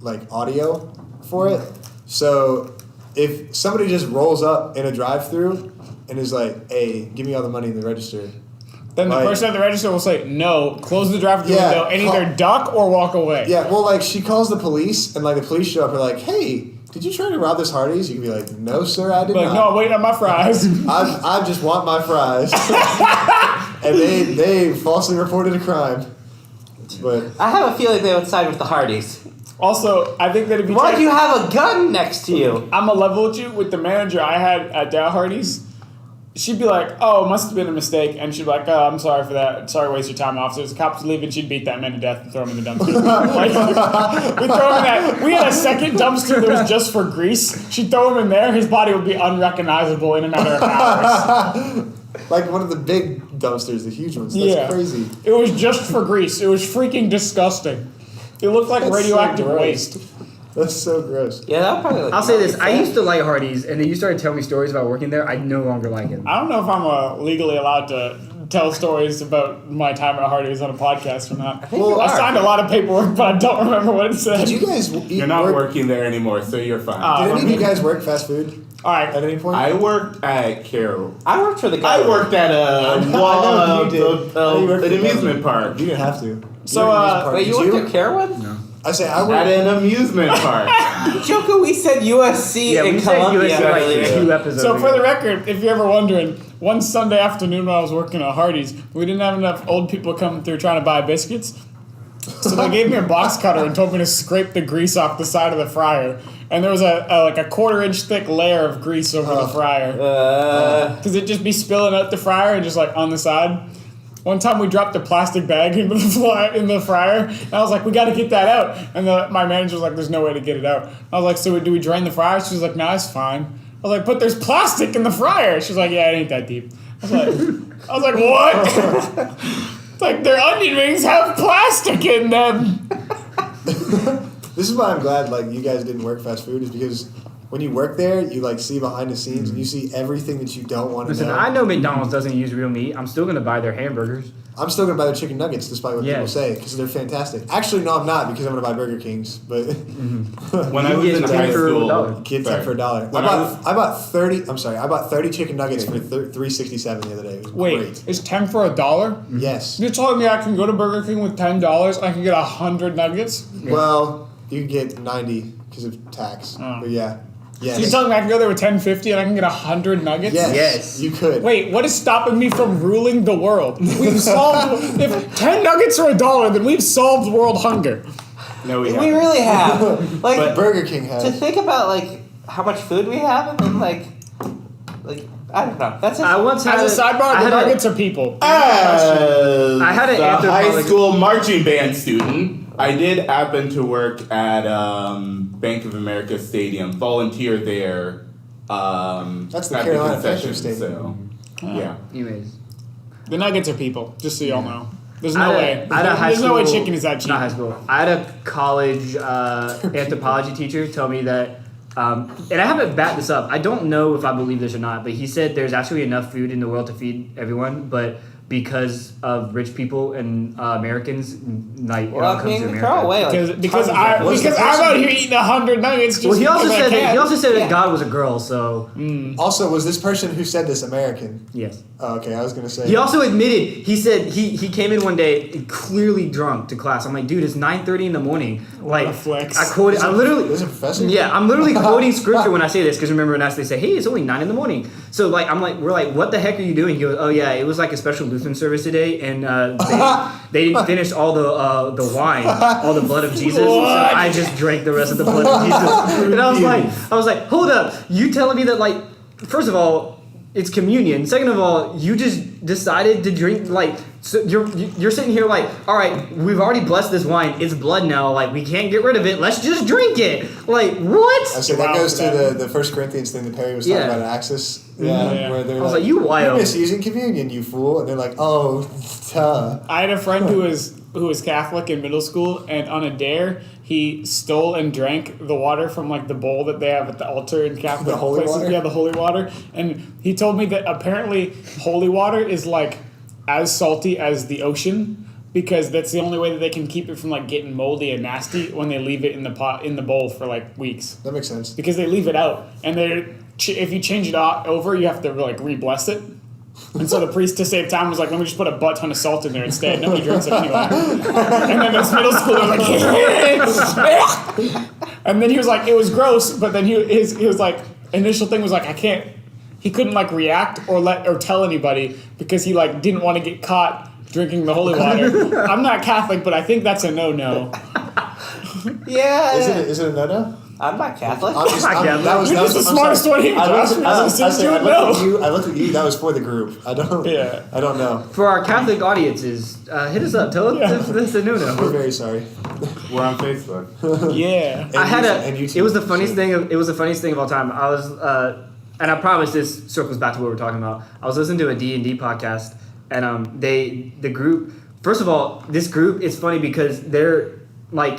C: like audio for it. So if somebody just rolls up in a drive-through and is like, "Hey, give me all the money in the register,"
B: Then the
C: like-
B: person at the register will say, "No, close the drive-thru
C: Yeah,
B: window and either duck or walk away."
C: yeah, well, like she calls the police and like the police show up and are like, "Hey, did you try to rob this Hardee's?" You can be like, "No, sir, I did
B: Like,
C: not.
B: no, I'm waiting on my fries.
C: I just want my fries." And they falsely reported a crime. But
D: I have a feeling they would side with the Hardys.
B: Also, I think that if you
D: Why
B: take-
D: do you have a gun next to you?
B: I'm a level with you with the manager I had at Dow Hardy's. She'd be like, "Oh, it must have been a mistake," and she'd be like, "Oh, I'm sorry for that. Sorry to waste your time, officers. The cops leave," and she'd beat that man to death and throw him in the dumpster. Like, we throw him in that. We had a second dumpster that was just for grease. She'd throw him in there. His body would be unrecognizable in a matter of hours.
C: Like one of the big dumpsters, the huge ones. That's crazy.
B: It was just for grease. It was freaking disgusting. It looked like
C: That's so
B: radioactive
C: gross.
B: waste.
C: That's so gross.
D: Yeah, that probably. Like,
E: I'll say this: I used to like Hardee's, and then you started telling me stories about working there. I no longer like it.
B: I don't know if I'm legally allowed to tell stories about my time at Hardee's on a podcast or not.
C: Well,
B: I signed a lot of paperwork, but I don't remember what it said.
C: Did you guys eat
F: You're not
C: work?
F: working there anymore, so you're fine.
C: Did any of you guys work fast food
B: All right.
C: at any point?
F: I worked at Carol.
D: I worked for the guy.
F: I worked at
C: I know you did. I know you worked
F: an
C: for
F: amusement
C: them.
F: park.
C: You didn't have to.
B: So,
D: Wait, you
C: Did
D: worked at Carowinds?
E: No.
C: I say I
F: At
C: worked.
F: an amusement park.
D: Joker, we said USC
E: Yeah, we
D: and
E: said
D: Columbia
E: USC like
D: earlier.
E: 2 episodes
B: So
E: ago.
B: for the record, if you're ever wondering, one Sunday afternoon when I was working at Hardee's, we didn't have enough old people coming through trying to buy biscuits. So they gave me a box cutter and told me to scrape the grease off the side of the fryer. And there was a like a 1/4-inch thick layer of grease over the fryer. Because it'd just be spilling out the fryer and just like on the side. One time we dropped a plastic bag into the fryer, and I was like, "We got to get that out." And my manager was like, "There's no way to get it out." I was like, "So do we drain the fryer?" She was like, "No, it's fine." I was like, "But there's plastic in the fryer." She was like, "Yeah, it ain't that deep." I was like, "What?" It's like their onion rings have plastic in them.
C: This is why I'm glad like you guys didn't work fast food, is because when you work there, you like see behind the scenes and you see everything that you don't want to
E: Listen,
C: know.
E: I know McDonald's doesn't use real meat. I'm still gonna buy their hamburgers.
C: I'm still gonna buy their chicken nuggets despite what
E: Yeah.
C: people say because they're fantastic. Actually, no, I'm not because I'm gonna buy Burger Kings. But
F: When I was
E: get
F: in
E: 10
F: high
E: for
F: school,
E: $1.
C: kids
F: Sorry.
C: have for $1.
F: When
C: I bought 30. I'm sorry, I bought 30 chicken nuggets for $3.67 the other day. It was
B: Wait,
C: great.
B: is 10 for $1?
C: Yes.
B: You're telling me I can go to Burger King with $10 and I can get 100 nuggets?
C: Well, you can get 90 because of tax.
B: Oh.
C: But yeah. Yes.
B: So you're telling me I can go there with $10.50 and I can get 100 nuggets?
C: Yes.
E: Yes.
C: You could.
B: Wait, what is stopping me from ruling the world? We've solved. If 10 nuggets are $1, then we've solved world hunger.
F: no, we
D: We
F: haven't.
D: really have. Like,
C: But Burger King
D: to
C: has.
D: think about, like, how much food we have and then, like, I don't know. That's
E: I once had
B: As a sidebar,
E: I
B: the
E: had a-
B: nuggets are people.
F: As
E: I had an
F: a high
E: anthropology-
F: school marching band student, I did happen to work at Bank of America Stadium, volunteer there.
C: That's the
F: at
C: Carolina
F: concession,
C: Panthers Stadium.
F: So, yeah.
E: Anyways,
B: The nuggets are people, just so y'all know. There's
E: I
B: no
E: had a-
B: way.
E: I had a high
B: There's no way
E: school-
B: chicken is that cheap.
E: Not high school. I had a college anthropology teacher tell me that, and I haven't backed this up. I don't know if I believe this or not, but he said there's actually enough food in the world to feed everyone, but because of rich people and Americans, like it
D: well,
E: all
D: I
E: comes
D: mean,
E: to
D: we
E: America.
B: Because
D: throw away, like,
B: because
D: tons
B: I
D: of
C: What's
B: because
C: the
B: I'm
C: person-
B: out here eating 100 nuggets just
E: Well, he also
B: because I
E: said
B: can.
E: he also said
D: Yeah.
E: that God was a girl, so
C: Also, was this person who said this American?
E: yes.
C: Oh, okay, I was gonna say.
E: He also admitted, he said he came in one day clearly drunk to class. I'm like, dude, it's 9:30 in the morning. Like,
B: a flex.
E: I quoted, I literally,
C: There's a professor.
E: yeah, I'm literally quoting scripture when I say this because remember, when they say, hey, it's only 9 in the morning. So like, we're like, what the heck are you doing? He goes, oh yeah, it was like a special Lutheran service today, and they didn't finish all the wine, all the blood of Jesus. So I just drank the rest of the blood of Jesus. And I was like, hold up, you telling me that like, first of all, it's communion. Second of all, you just decided to drink like, so you're sitting here like, all right, we've already blessed this wine. It's blood now. Like we can't get rid of it. Let's just drink it. Like what?
C: I said that
B: Wow,
C: goes to
B: that-
C: the 1 Corinthians thing that Perry was talking
E: Yeah.
C: about at Axis. Yeah,
B: Yeah.
C: where they're
E: I was like, you
C: You're
E: wild.
C: misusing communion, you fool. And they're like, oh, duh.
B: I had a friend who was Catholic in middle school, and on a dare, he stole and drank the water from like the bowl that they have at the altar in Catholic
C: The holy
B: places.
C: water?
B: Yeah, the holy water. And he told me that apparently holy water is like as salty as the ocean because that's the only way that they can keep it from like getting moldy and nasty when they leave it in the bowl for like weeks.
C: That makes sense.
B: Because they leave it out, and if you change it over, you have to like re-bless it. And so the priest, to save time, was like, "Let me just put a butt ton of salt in there instead. Nobody drinks it anyway." And then this middle schooler was like, and then he was like, "It was gross," but then he was like, initial thing was like, "I can't." He couldn't like react or tell anybody because he like didn't want to get caught drinking the holy water. I'm not Catholic, but I think that's a no-no.
D: Yeah.
C: Is it a no-no?
D: I'm not Catholic.
C: I'm just, I'm, that was
B: You're just the
C: I'm
B: smartest
C: sorry.
B: one here,
C: I
B: Josh.
C: looked,
B: You're
C: I,
B: just
C: I,
B: assuming
C: I,
B: you
C: looked
B: know.
C: at you. I looked at you. That was for the group. I don't.
B: Yeah.
C: I don't know.
E: For our Catholic audiences, hit us up. Tell us if this is a
C: We're
E: no-no.
C: very sorry.
F: We're on Facebook.
B: Yeah.
C: And
E: I had
C: and
E: a.
C: YouTube,
E: It was the funniest
C: so-
E: thing. It was the funniest thing of all time. I was, and I promise this circles back to what we're talking about. I was listening to a D&D podcast, and the group. First of all, this group is funny because they're like.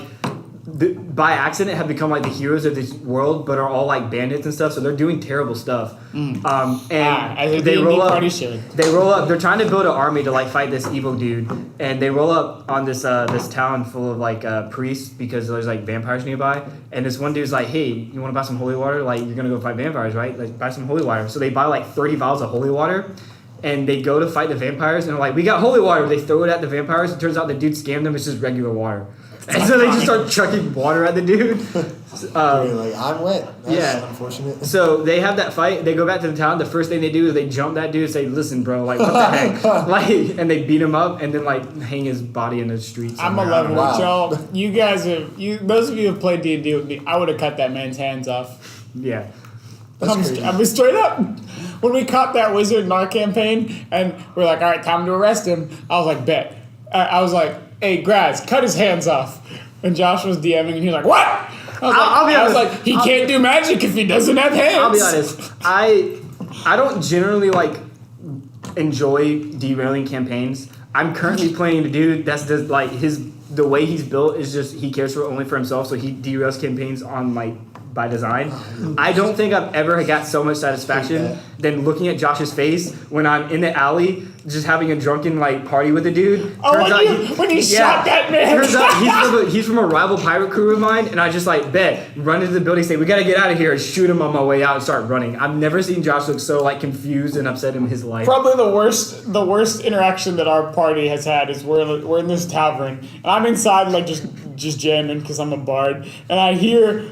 E: By accident have become like the heroes of this world, but are all like bandits and stuff. So they're doing terrible stuff. And they roll up. They roll up. They're trying to build an army to like fight this evil dude, and they roll up on this this town full of like priests because there's like vampires nearby. And this one dude's like, "Hey, you want to buy some holy water? Like you're gonna go fight vampires, right? Like buy some holy water." So they buy like 30 vials of holy water. And they go to fight the vampires, and they're like, "We got holy water." They throw it at the vampires. It turns out the dude scammed them. It's just regular water. And so they just start chucking water at the dude.
C: You're like, I'm wet. That's
E: yeah.
C: unfortunate.
E: So they have that fight. They go back to the town. The first thing they do is they jump that dude and say, "Listen, bro, like what the heck?" Like, and they beat him up and then like hang his body in the streets.
B: I'm
E: somewhere.
B: 11
C: Wow.
B: with y'all. You guys have those of you who have played D&D with me. I would have cut that man's hands off.
E: Yeah.
B: I'm straight up. When we caught that wizard in our campaign, and we're like, "All right, time to arrest him," I was like, "Bet." I was like, "Hey, Graz, cut his hands off." And Josh was DMing, and he was like, "What?" I was like, "He can't do magic if he doesn't have hands."
E: I'll be honest. I don't generally like enjoy derailing campaigns. I'm currently playing the dude that's just like the way he's built is just he cares only for himself, so he derails campaigns on like by design. I don't think I've ever got so much satisfaction than looking at Josh's face when I'm in the alley just having a drunken like party with a dude.
B: Oh, when you shot that man.
E: Turns out he's from a rival pirate crew of mine, and I just like run into the building, say we gotta get out of here, and shoot him on my way out and start running. I've never seen Josh look so like confused and upset in his life.
B: Probably the worst interaction that our party has had is we're in this tavern, and I'm inside like just jamming because I'm a bard, and I hear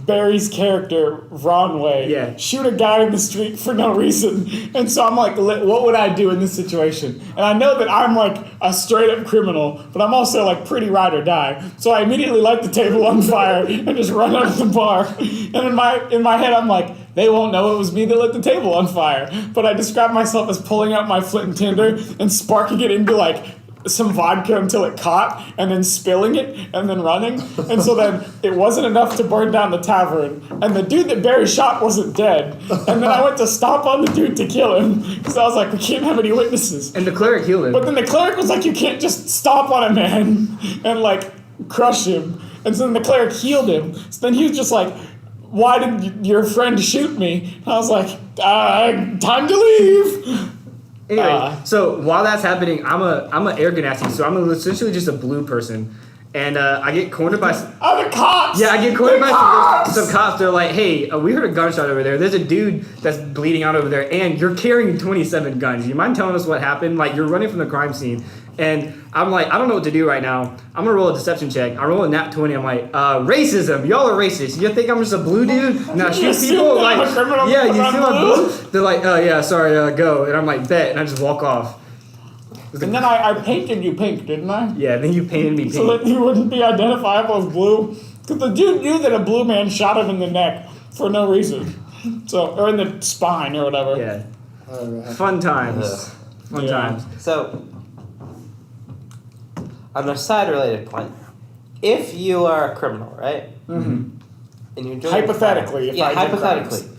B: Barry's character, Ronway, shoot a guy in the street for no reason. And so I'm like, what would I do in this situation? And I know that I'm like a straight up criminal, but I'm also like pretty ride or die. So I immediately light the table on fire and just run out of the bar. And in my head, I'm like, they won't know it was me that lit the table on fire. But I describe myself as pulling out my flint and tinder and sparking it into like some vodka until it caught, and then spilling it, and then running. And so then it wasn't enough to burn down the tavern, and the dude that Barry shot wasn't dead. And then I went to stomp on the dude to kill him, because I was like, we can't have any witnesses.
E: And the cleric healed him.
B: But then the cleric was like, you can't just stomp on a man and like crush him. And so then the cleric healed him. So then he was just like, why did your friend shoot me? And I was like, time to leave.
E: Anyway, so while that's happening, I'm a air ganassi, so I'm essentially just a blue person, and I get cornered by.
B: Oh, the cops!
E: Yeah, I get cornered by some cops. They're like, "Hey, we heard a gunshot over there. There's a dude that's bleeding out over there, and you're carrying 27 guns. You mind telling us what happened? Like, you're running from the crime scene." And I'm like, I don't know what to do right now. I'm gonna roll a deception check. I roll a nat 20. I'm like, racism. Y'all are racist. You think I'm just a blue dude? Now shoot people? Like, yeah, you see my blue? They're like, yeah, sorry, go. And I'm like, bet. And I just walk off.
B: And then I painted you pink, didn't I?
E: Yeah, then you painted me pink.
B: So that you wouldn't be identifiable as blue. Because the dude knew that a blue man shot him in the neck for no reason. So, or in the spine or whatever.
E: Yeah. Fun times. Fun times.
D: So, on a side related point, if you are a criminal, right?
B: Mm-hmm.
D: And you're doing
B: hypothetically,
D: if I hypothetically.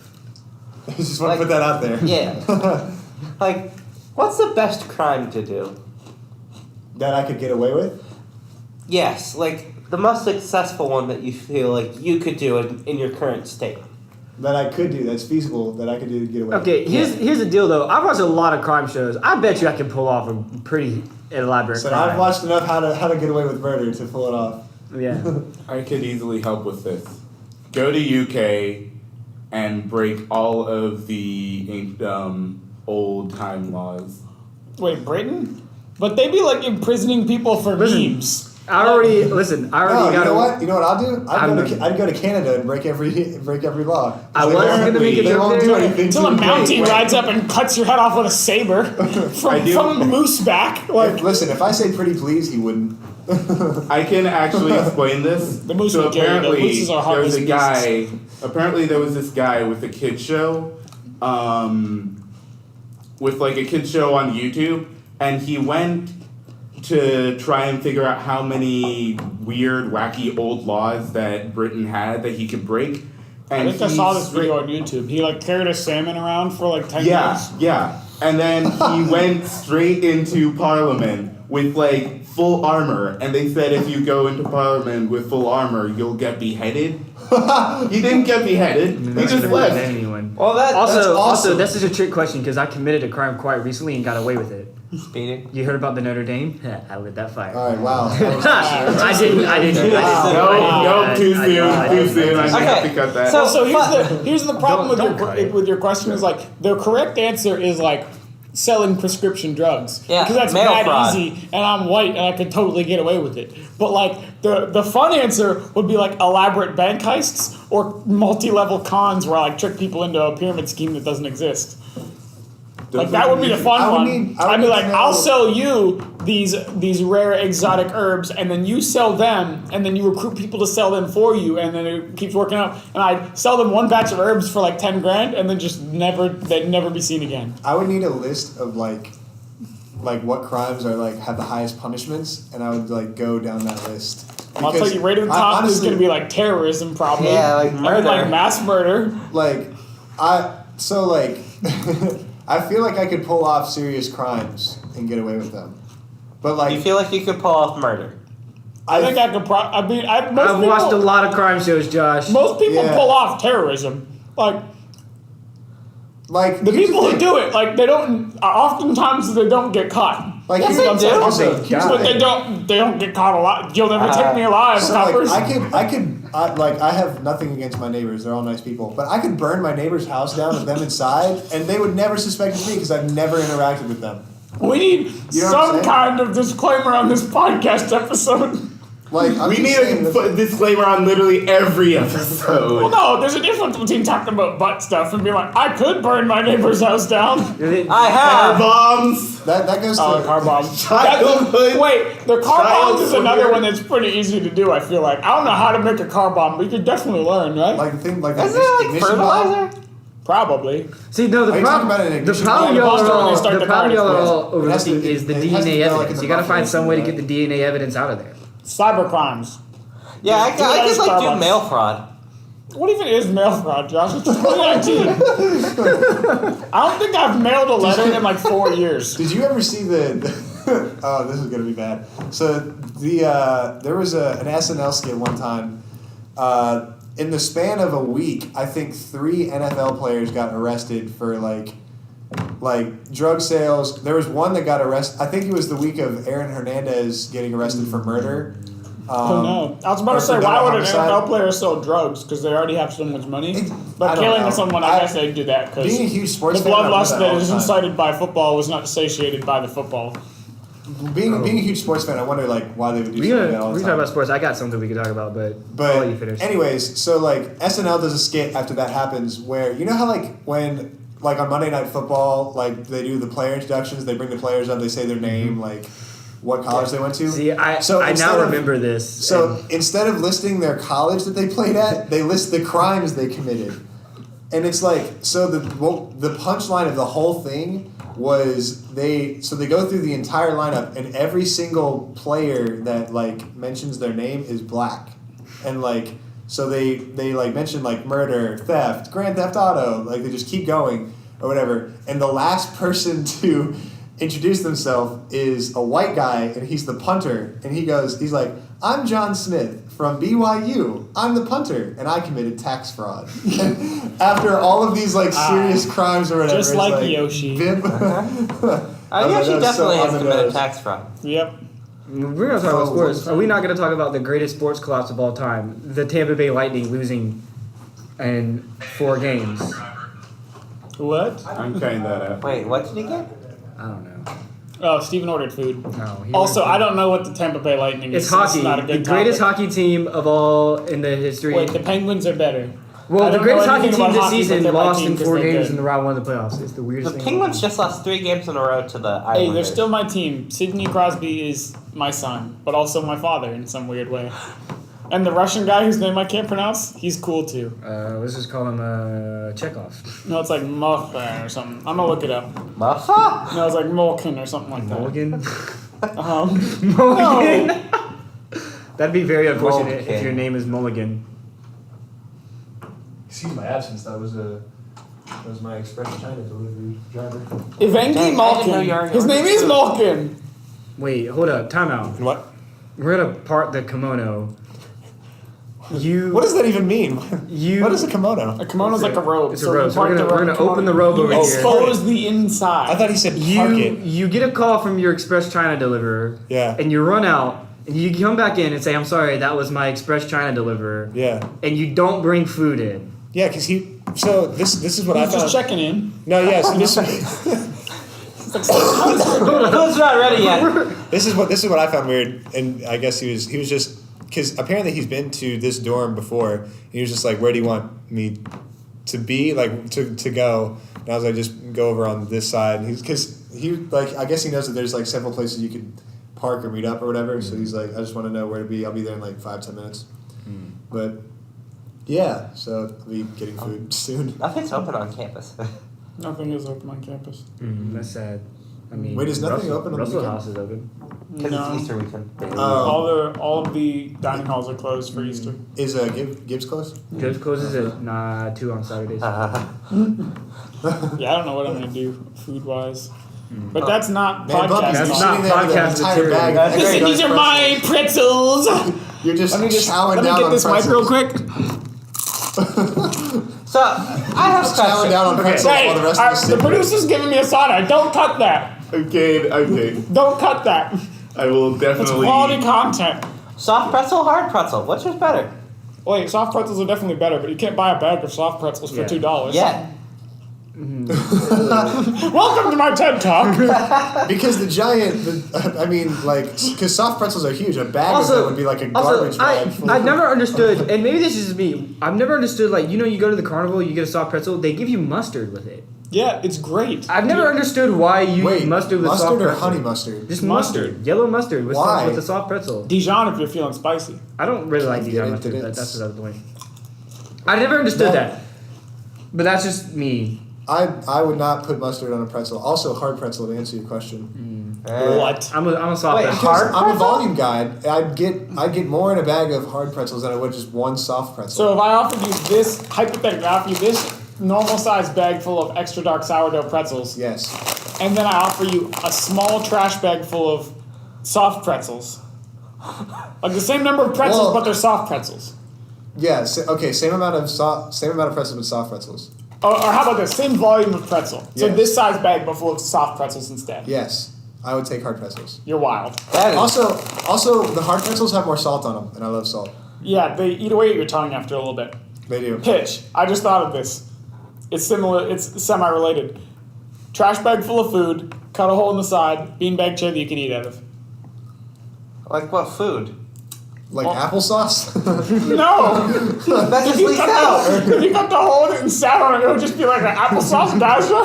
C: I just want to put that out there.
D: Yeah. Like, what's the best crime to do?
C: That I could get away with?
D: Yes, like the most successful one that you feel like you could do in your current state.
C: That I could do, that's feasible, that I could do to get away with.
E: Okay, here's the deal though. I've watched a lot of crime shows. I bet you I can pull off a pretty elaborate
C: So
E: crime.
C: I've watched enough how to get away with murder to pull it off.
E: Yeah.
F: I could easily help with this. Go to UK and break all of the old time laws.
B: Wait, Britain? But they'd be like imprisoning people for memes.
E: I already
C: No,
E: got.
C: you know what I'll do? I'd go to Canada and break every law.
E: I was gonna make a
C: They
E: joke
C: won't
E: there.
C: do anything
B: Until
C: to
B: a
C: me.
B: Mountie rides up and cuts your head off with a saber from a moose back. Like,
C: Listen, if I say pretty please, he wouldn't.
F: I can actually explain this.
B: The moose
F: So
B: are scary, though.
F: apparently,
B: Mooses are
F: there was
B: heartless
F: a guy. Apparently, there was this guy with a kid show, with like a kid show on YouTube, and he went to try and figure out how many weird, wacky old laws that Britain had that he could break. And
B: I think I saw this video on YouTube. He like carried a salmon around for like 10 years.
F: Yeah. And then he went straight into Parliament with like full armor, and they said if you go into Parliament with full armor, you'll get beheaded. He didn't get beheaded. He just left.
E: Anyone.
D: Well, that's
E: Also,
C: awesome.
E: that's just a trick question because I committed a crime quite recently and got away with it.
D: speeding.
E: You heard about the Notre Dame? I lit that fire.
C: All right, wow.
E: I didn't.
F: No, too soon. I have to cut that.
B: So here's the problem
E: Don't cut it.
B: with your question is like the correct answer is like selling prescription drugs.
D: Yeah,
B: Because that's
D: mail
B: mad
D: fraud.
B: easy and I'm white and I could totally get away with it. But like the fun answer would be like elaborate bank heists or multi-level cons where I like trick people into a pyramid scheme that doesn't exist. Like that would be the fun one. I'd be like, I'll sell you these rare exotic herbs, and then you sell them, and then you recruit people to sell them for you, and then it keeps working out. And I sell them one batch of herbs for like 10 grand, and then they'd never be seen again.
C: I would need a list of like what crimes are like have the highest punishments, and I would like go down that list.
B: I'll tell you, right at the top is going to be like terrorism, probably.
D: Yeah, like
B: And
D: murder.
B: then, like mass murder.
C: I feel like I could pull off serious crimes and get away with them, but like
D: You feel like you could pull off murder?
B: I think I could.
E: I've watched a lot of crime shows, Josh.
B: Most people
C: Yeah.
B: pull off terrorism. Like the
C: here's
B: people who
C: thing.
B: do it, like they don't. Oftentimes they don't get caught.
C: Like
D: Yes,
C: here's
D: they
C: what I'm
D: do.
C: saying. Also,
E: They
C: here's
E: die.
C: the
B: But they
C: thing.
B: don't get caught alive. You'll never take me alive,
C: So
B: coppers.
C: I have nothing against my neighbors. They're all nice people. But I could burn my neighbor's house down with them inside, and they would never suspect it's me because I've never interacted with them.
B: We need
C: You know what I'm
B: some
C: saying?
B: kind of disclaimer on this podcast episode.
C: Like I'm
F: We
C: just
F: need
C: saying
F: a
C: that-
F: disclaimer on literally every
B: Well,
F: episode.
B: no, there's a difference between talking about butt stuff and being like, I could burn my neighbor's house down.
D: I have.
F: Bombs.
C: that goes to
B: Oh, car bombs.
F: Childhood.
B: Wait, the car bombs is
F: Childhood.
B: another one that's pretty easy to do, I feel like. I don't know how to make a car bomb, but you could definitely learn, right?
C: like the thing like
D: Isn't
C: the
D: it like
C: ignition bomb.
D: fertilizer?
B: Probably.
E: See, no,
C: Are
E: the
C: you talking about an
E: problem
C: ignition
E: y'all
B: bomb?
E: are all,
B: When they start
E: the
B: the
E: problem y'all are
B: cars,
E: all
C: It has to-
E: overlooking is the
C: it has to
E: DNA
C: go, like, in
E: evidence.
C: the
E: You gotta find
C: buffalo
E: some way to
C: thing,
E: get the DNA evidence out of there.
B: Cyber crimes.
D: Yeah, I could
B: those
D: like
B: car
D: do
B: bombs.
D: mail fraud.
B: What even is mail fraud, Josh? It's 2019. I don't think I've mailed a letter in like 4 years.
C: Did you ever see the oh, this is gonna be bad. So there was an SNL skit one time. In the span of a week, I think 3 NFL players got arrested for like drug sales. There was one that got arrested. I think it was the week of Aaron Hernandez getting arrested for murder.
B: Oh no! I was about
C: or
B: to say,
C: for
B: why would an
C: homicide.
B: NFL player sell drugs? Because they already have so much money.
C: I
B: But
C: don't
B: killing
C: know.
B: someone, I guess they'd do that because
C: Being a huge sports
B: the
C: fan, I do
B: bloodlust
C: that
B: that
C: all the
B: is
C: time.
B: incited by football was not satiated by the football.
C: Being a huge sports fan, I wonder like why they would do
E: We
C: something like that all the
E: talk
C: time.
E: about sports. I got something we could talk about, but I'll
C: But
E: let you finish.
C: anyways, so like SNL does a skit after that happens where you know how like when like on Monday Night Football like they do the player introductions, they bring the players up, they say their name, like what college they went to.
E: See, I
C: instead
E: now
C: of-
E: remember this.
C: So instead of listing their college that they played at, they list the crimes they committed, and it's like so the punchline of the whole thing was they go through the entire lineup and every single player that like mentions their name is black, and like so they like mention like murder, theft, grand theft auto, like they just keep going or whatever, and the last person to introduce themselves is a white guy and he's the punter, and he's like, I'm John Smith from BYU. I'm the punter and I committed tax fraud. And after all of these like serious crimes or whatever,
B: Just
C: it's
B: like Yoshi.
C: Vim.
D: Yoshi definitely has committed tax fraud.
B: Yep.
E: We're gonna talk about sports. Are we not gonna talk about the greatest sports collapse of all time? The Tampa Bay Lightning losing in 4 games.
B: What?
F: I'm cutting that out.
D: Wait, what did he get?
E: I don't know.
B: Oh, Steven ordered food.
E: No.
B: Also, I don't know what the Tampa Bay Lightning is.
E: It's hockey.
B: Not a
E: The
B: good
E: greatest
B: topic.
E: hockey team of all in the history.
B: Wait, the Penguins are better.
E: Well,
B: I
E: the
B: don't
E: greatest
B: know
E: hockey
B: anything
E: team
B: about
E: this
B: hockey, but
E: season
B: they're my
E: lost
B: team
E: in
B: 'cause
E: 4
B: they're
E: games
B: good.
E: in the round 1 of the playoffs. It's the weirdest
D: The
E: thing.
D: Penguins just lost 3 games in a row to the
B: Hey,
D: Islanders.
B: they're still my team. Sidney Crosby is my son, but also my father in some weird way. And the Russian guy whose name I can't pronounce, he's cool too.
E: Let's just call him Chekhov.
B: No, it's like Muffin or something. I'm gonna look it up.
D: Muffa?
B: No, it's like Mulkin or something like that.
E: Mulligan?
B: Mulligan.
E: Mulligan? That'd be very unfortunate if
D: Mulligan.
E: your name is Mulligan.
C: Excuse my absence. That was my Express China delivery driver.
B: Evenki
D: Dang, I didn't know you
B: Malkin.
D: already
B: His name is
D: ordered
B: Malkin.
E: Wait, hold up. Time out.
C: What?
E: We're gonna part the kimono.
C: What does that even mean? What is a kimono?
B: A kimono's like a robe.
E: It's a robe. So we're gonna open the robe
B: You
E: over here.
B: expose the inside.
C: I thought he said park it.
E: You get a call from your Express China deliverer.
C: Yeah.
E: And you run out and you come back in and say, "I'm sorry, that was my Express China deliverer."
C: Yeah.
E: And you don't bring food in.
C: Yeah, because So this is what I
B: He's
C: found.
B: just checking in.
C: No, yes.
D: Who's not ready yet?
C: This is what I found weird, and I guess he was just because apparently he's been to this dorm before. And he was just like, "Where do you want me to be? Like to go?" And I was like, "Just go over on this side." And I guess he knows that there's like several places you could park or meet up or whatever. So he's like, "I just want to know where to be. I'll be there in like 5-10 minutes." But yeah, so I'll be getting food soon.
D: Nothing's open on campus.
B: Nothing is open on campus.
E: That's sad. I mean,
C: Wait, is nothing open on the
E: Russell
C: weekend?
E: House is open.
D: Because it's Easter weekend.
B: All of the dining halls are closed for Easter.
C: Is Gibbs closed?
E: Gibbs closes at 2 on Saturdays.
B: Yeah, I don't know what I'm gonna do food wise. But that's not
C: Man, Bucky's
B: podcast.
C: just
E: not
C: sitting there with an
E: podcast
C: entire
E: material.
C: bag.
D: That's
C: of
D: great.
C: extra
B: These are my pretzels.
C: You're just
B: Let me
C: chowing down
B: get
C: on
B: this mic
C: pretzels.
B: real quick.
D: So, I have a
C: Chowing
D: question.
C: down on pretzels
B: Hey,
C: while the rest of us
B: the
C: sit.
B: producer's giving me a soda. Don't cut that.
G: Okay.
B: Don't cut that.
G: I will
B: It's
G: definitely.
B: quality content.
D: Soft pretzel, hard pretzel. Which is better?
B: Wait, soft pretzels are definitely better, but you can't buy a bag of soft pretzels for
E: Yeah.
B: $2.
D: Yeah.
B: Welcome to my TED Talk.
C: Because because soft pretzels are huge. A bag of
E: Also-
C: them would be like a garbage bag. full
E: I've
C: of-
E: never understood, and maybe this is just me. I've never understood, you go to the carnival, you get a soft pretzel, they give you mustard with it.
B: Yeah, it's great.
E: I've never understood why you
C: Wait,
E: eat mustard with soft
C: mustard or
E: pretzel.
C: honey mustard?
E: Just
B: Mustard.
E: mustard. Yellow mustard with,
C: Why?
E: with a soft pretzel.
B: Dijon if you're feeling spicy.
E: I don't really like
C: Get
E: Dijon
C: it,
E: mustard,
C: did it?
E: but that's what I was doing. I never understood that. But that's just me.
C: I would not put mustard on a pretzel. Also, hard pretzel to answer your question.
B: What?
E: I'm a soft
D: Wait,
E: pretzel.
D: hard
C: I'm a
D: pretzel?
C: volume guy. I'd get more in a bag of hard pretzels than I would just one soft pretzel.
B: So if I offered you this, hypothetically, I offer you this normal sized bag full of extra dark sourdough pretzels,
C: yes.
B: and then I offer you a small trash bag full of soft pretzels. Like the same number of pretzels,
C: Well-
B: but they're soft pretzels.
C: Yeah. Okay. Same amount of pretzels, but soft pretzels.
B: Or how about this? Same volume of pretzel. So
C: Yes.
B: this size bag, but full of soft pretzels instead.
C: Yes. I would take hard pretzels.
B: You're wild.
D: That is.
C: Also, the hard pretzels have more salt on them, and I love salt.
B: Yeah, they eat away at your tongue after a little bit.
C: They do.
B: Pitch. I just thought of this. It's similar. It's semi-related. Trash bag full of food. Cut a hole in the side. Beanbag tray that you can eat out of.
D: Like what food?
C: Like applesauce.
B: No.
D: That just leaks out.
B: If you cut the hole in it and sat on it, it would just be like an applesauce dasher,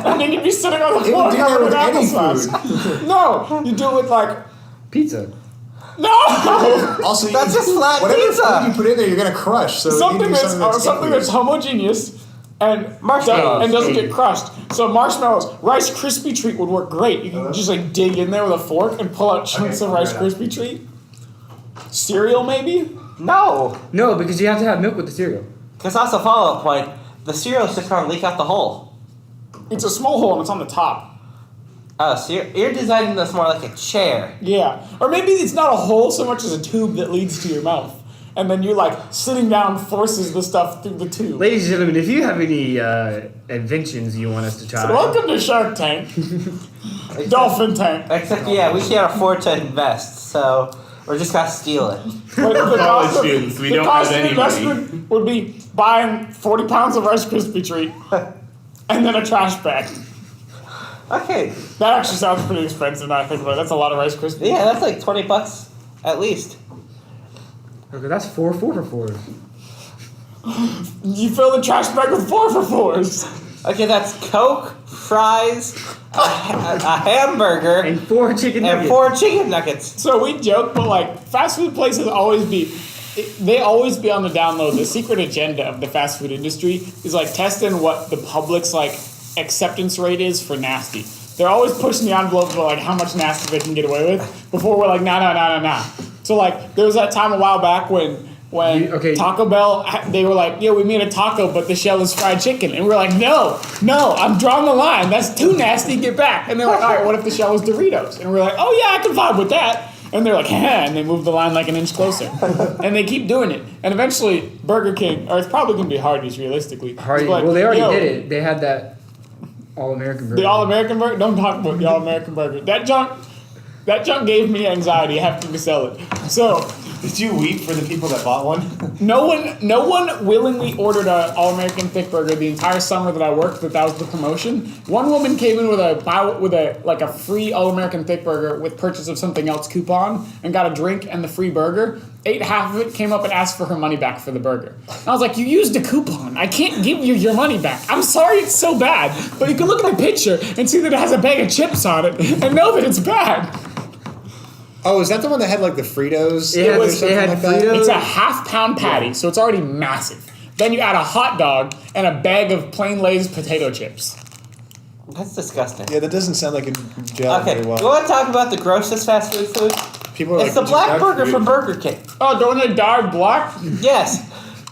B: and then you'd be sitting on the
C: It
B: floor
C: would do that
B: covered in
C: with any
B: applesauce. No, you do it with like
E: Pizza.
B: no.
C: Also,
D: That's just flat
C: whatever
D: pizza.
C: food you put in there, you're gonna crush. So you
B: something
C: do
B: that's
C: aqueous.
B: that's homogeneous and
D: Marshmallows.
B: and doesn't get crushed. So marshmallows, Rice Krispie treat would work great. You can just like dig in there with a fork and pull out chunks of Rice Krispie treat. Cereal maybe?
D: No.
E: No, because you have to have milk with the cereal.
D: Because that's a follow-up point. The cereal's just going to leak out the hole.
B: It's a small hole and it's on the top.
D: Oh, so you're designing this more like a chair.
B: Yeah. Or maybe it's not a hole so much as a tube that leads to your mouth. And then you're like sitting down forces the stuff through the tube.
E: Ladies and gentlemen, if you have any inventions you want us to try,
B: So welcome to Shark Tank. Dolphin Tank.
D: Except, yeah, we can't afford to invest, so we're just going to steal it.
B: But the
G: college
B: cost of-
G: students, we
B: the
G: don't
B: cost
G: have
B: of
G: any money.
B: investment would be buying 40 pounds of Rice Krispie treat and then a trash bag.
D: Okay.
B: That actually sounds pretty expensive now I think about it. That's a lot of Rice Krispies.
D: Yeah, that's like $20 at least.
E: okay, that's 4 for 4.
B: You fill the trash bag with 4 for 4s.
D: Okay, that's Coke, fries, a hamburger,
E: And 4 chicken
D: and
E: nuggets.
D: 4 chicken nuggets.
B: So we joke, but like fast food places they always be on the down low. The secret agenda of the fast food industry is like testing what the public's like acceptance rate is for nasty. They're always pushing the envelope for like how much nasty they can get away with before we're like, nah. So like there was that time a while back when Taco Bell, they were like, we made a taco, but the shell is fried chicken. And we're like, no, I'm drawing the line. That's too nasty, get back. And they're like, all right, what if the shell was Doritos? And we're like, oh yeah, I can vibe with that. And they're like, and they move the line like an inch closer. And they keep doing it. And eventually, Burger King, or it's probably going to be Hardee's realistically.
E: Hardee's.
B: Like,
E: Well, they already did it. They had that All-American burger.
B: The All-American burger? Don't talk about the All-American burger. That junk gave me anxiety having to sell it. So...
C: Did you weep for the people that bought one?
B: No one willingly ordered an All-American thick burger the entire summer that I worked. That was the promotion. One woman came in with a free All-American thick burger with purchase of something else coupon and got a drink and the free burger. Ate half of it, came up and asked for her money back for the burger. I was like, you used a coupon. I can't give you your money back. I'm sorry it's so bad, but you can look at the picture and see that it has a bag of chips on it and know that it's bad.
C: Oh, is that the one that had like the Fritos?
E: It had Fritos.
B: It's a half-pound patty, so it's already massive. Then you add a hot dog and a bag of plain Lay's potato chips.
D: That's disgusting.
C: Yeah, that doesn't sound like a gel
D: Okay,
C: very well.
D: you want to talk about the grossest fast food?
C: People are
D: It's the
C: like,
D: black burger from Burger King.
B: Oh, don't they dye black?
D: Yes.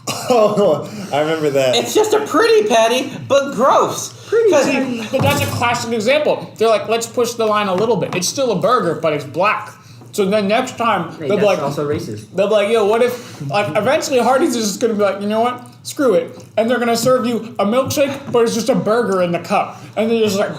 C: Oh, I remember that.
D: It's just a pretty patty, but gross.
B: But that's a classic example. They're like, let's push the line a little bit. It's still a burger, but it's black. So then next time,
E: Hey,
B: they'll be
E: that's
B: like,
E: also racist.
B: they'll be like, what if, like, eventually Hardee's is just going to be like, you know what? Screw it. And they're going to serve you a milkshake, but it's just a burger in the cup. And they're just like,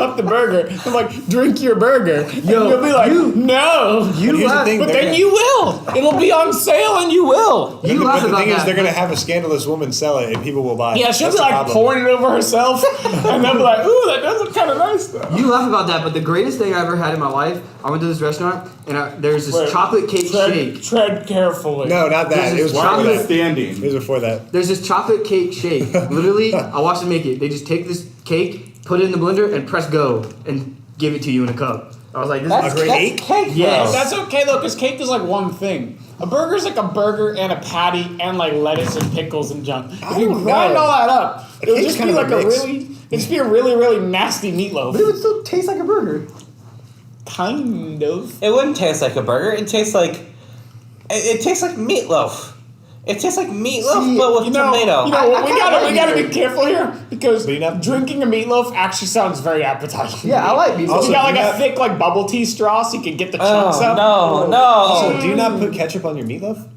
B: up the burger. I'm like, drink your burger. And you'll be like, no. But then you will. It'll be on sale and you will.
E: You laugh
C: the
E: about
C: thing is,
E: that.
C: they're gonna have a scandalous woman sell it, and people will buy it.
B: Yeah, she'll
C: That's
B: be
C: the
B: like
C: problem.
B: pouring it over herself. And they'll be like, ooh, that does look kind of nice though.
E: You laugh about that, but the greatest thing I ever had in my life, I went to this restaurant and there's this chocolate cake shake.
B: Tread carefully.
C: No, not that. It was before
F: Chocolate
C: that.
F: standing.
C: It was before that.
E: There's this chocolate cake shake. Literally, I watched them make it. They just take this cake, put it in the blender, and press go, and give it to you in a cup. I was like, this
D: That's
E: is great.
D: cake,
E: Yes.
D: bro.
B: That's okay though, because cake is like one thing. A burger's like a burger and a patty and like lettuce and pickles and junk. If you
C: don't
B: grind
C: know.
B: all that up, it would
C: cake's
B: just be
C: kind of a
B: like a
C: mix.
B: it'd just be a really, really nasty meatloaf.
E: But it would still taste like a burger.
B: Kind of.
D: It wouldn't taste like a burger. It tastes like meatloaf. It tastes like meatloaf, but with tomato.
B: You know,
E: I
B: we
E: kinda
B: gotta
E: like
B: be careful here because
C: But you know-
B: drinking a meatloaf actually sounds very appetizing.
E: Yeah, I like meatloaf.
B: You
C: Also,
B: got like
C: do
B: a
C: not-
B: thick like bubble tea straw so you can get the chunks
D: Oh,
B: up.
D: no.
C: Also, do you not put ketchup on your meatloaf?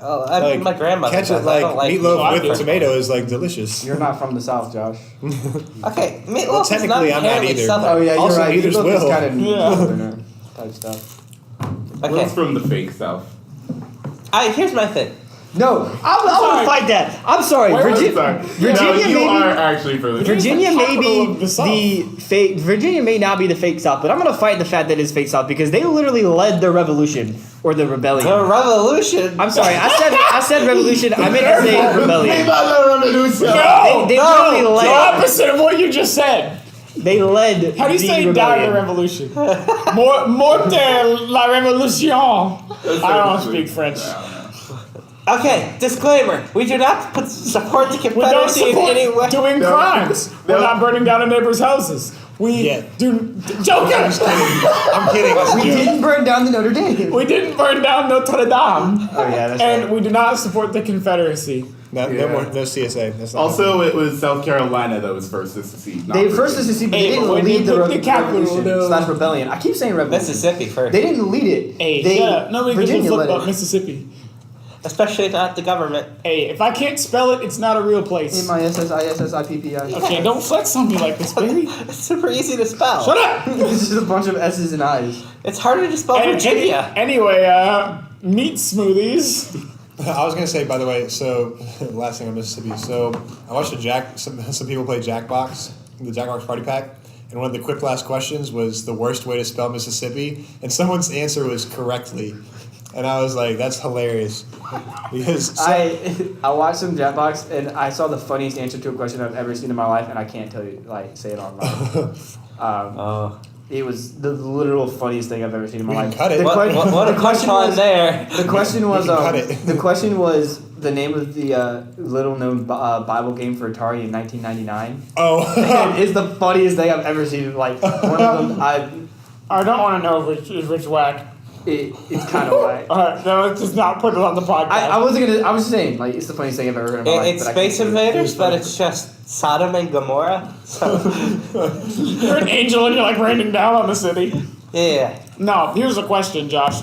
D: Oh, my grandmother does.
C: Ketchup,
D: I don't
C: like
D: like
C: meatloaf
B: I
C: with
B: do.
C: tomato is like delicious.
E: You're not from the South, Josh.
D: Okay, meatloaf
C: Well,
D: is not
C: technically, I'm not
D: inherently
C: either.
D: southern.
E: Oh yeah, you're
C: Also,
E: right.
C: neither's
E: Meatloaf is
C: Will.
E: kind of
B: Yeah.
E: Southerner type stuff.
D: Okay,
F: Will's from the fake South.
D: here's my thing.
E: No, I want
B: sorry.
E: to fight that. I'm sorry.
B: Where was
E: Virginia
F: no, you
E: maybe.
F: are actually from the
E: Virginia may
B: capital of
E: be
B: the South.
E: the fake. Virginia may not be the fake South, but I'm gonna fight the fact that it's fake South because they literally led the revolution or the rebellion.
D: The revolution.
E: I'm sorry. I said revolution. I meant to say rebellion.
B: No,
E: They
B: no,
E: literally
B: the
E: led.
B: opposite of what you just said.
E: They led.
B: How do you
E: the
B: say
E: rebellion.
B: die the revolution? Morte la révolution. I don't speak French.
D: Okay, disclaimer. We do not support the
B: We don't
D: Confederacy in any way.
B: support doing crimes. We're not burning down a neighbor's houses. We
C: Yeah.
B: do. Joker!
C: I'm kidding.
E: We didn't burn down the Notre Dame.
B: We didn't burn down Notre Dame.
E: Oh yeah, that's
B: And
E: right.
B: we do not support the Confederacy.
C: No CSA. That's not
F: Also, it was South Carolina that was first to secede. not
E: They
F: Virginia.
E: first seceded, but
B: Hey,
E: they
B: but
E: didn't
B: when
E: lead
B: you
E: the
B: put the capital,
E: revolution
B: though-
E: slash rebellion. I keep saying revolution.
D: Mississippi first.
E: They didn't lead it.
B: Hey,
E: they,
B: shut up. Nobody gives a
E: Virginia
B: flip
E: led
B: about
E: it.
B: Mississippi.
D: Especially not the government.
B: Hey, if I can't spell it, it's not a real place.
E: MISSISSIPPI.
B: Okay, don't flex on me like this, baby.
D: It's super easy to spell.
B: Shut up!
E: This is a bunch of S's and I's.
D: It's harder to spell Virginia.
B: Anyway, meat smoothies.
C: I was gonna say, by the way. So, last thing on Mississippi. So, I watched some people play Jackbox, the Jackbox Party Pack, and one of the quick last questions was the worst way to spell Mississippi, and someone's answer was correctly. And I was like, that's hilarious. Because
E: I watched some Jetbox and I saw the funniest answer to a question I've ever seen in my life, and I can't tell you, say it online. It was the literal funniest thing I've ever seen in my life.
C: Cut it.
D: What a question was there.
E: The question was
C: cut it.
E: the question was the name of the little known Bible game for Atari in 1999.
C: Oh.
E: And it's the funniest thing I've ever seen. Like one of them,
B: I don't want to know if it's whack.
E: it's kind of whack.
B: Alright, no, let's just not put it on the podcast.
E: I was just saying, like, it's the funniest thing I've ever heard in my life.
D: It's
E: but I can't
D: Space
E: do it.
D: Invaders, but it's just Sodom and Gomorrah. So,
B: You're an angel and you're like raining down on the city.
D: yeah.
B: No, here's a question, Josh.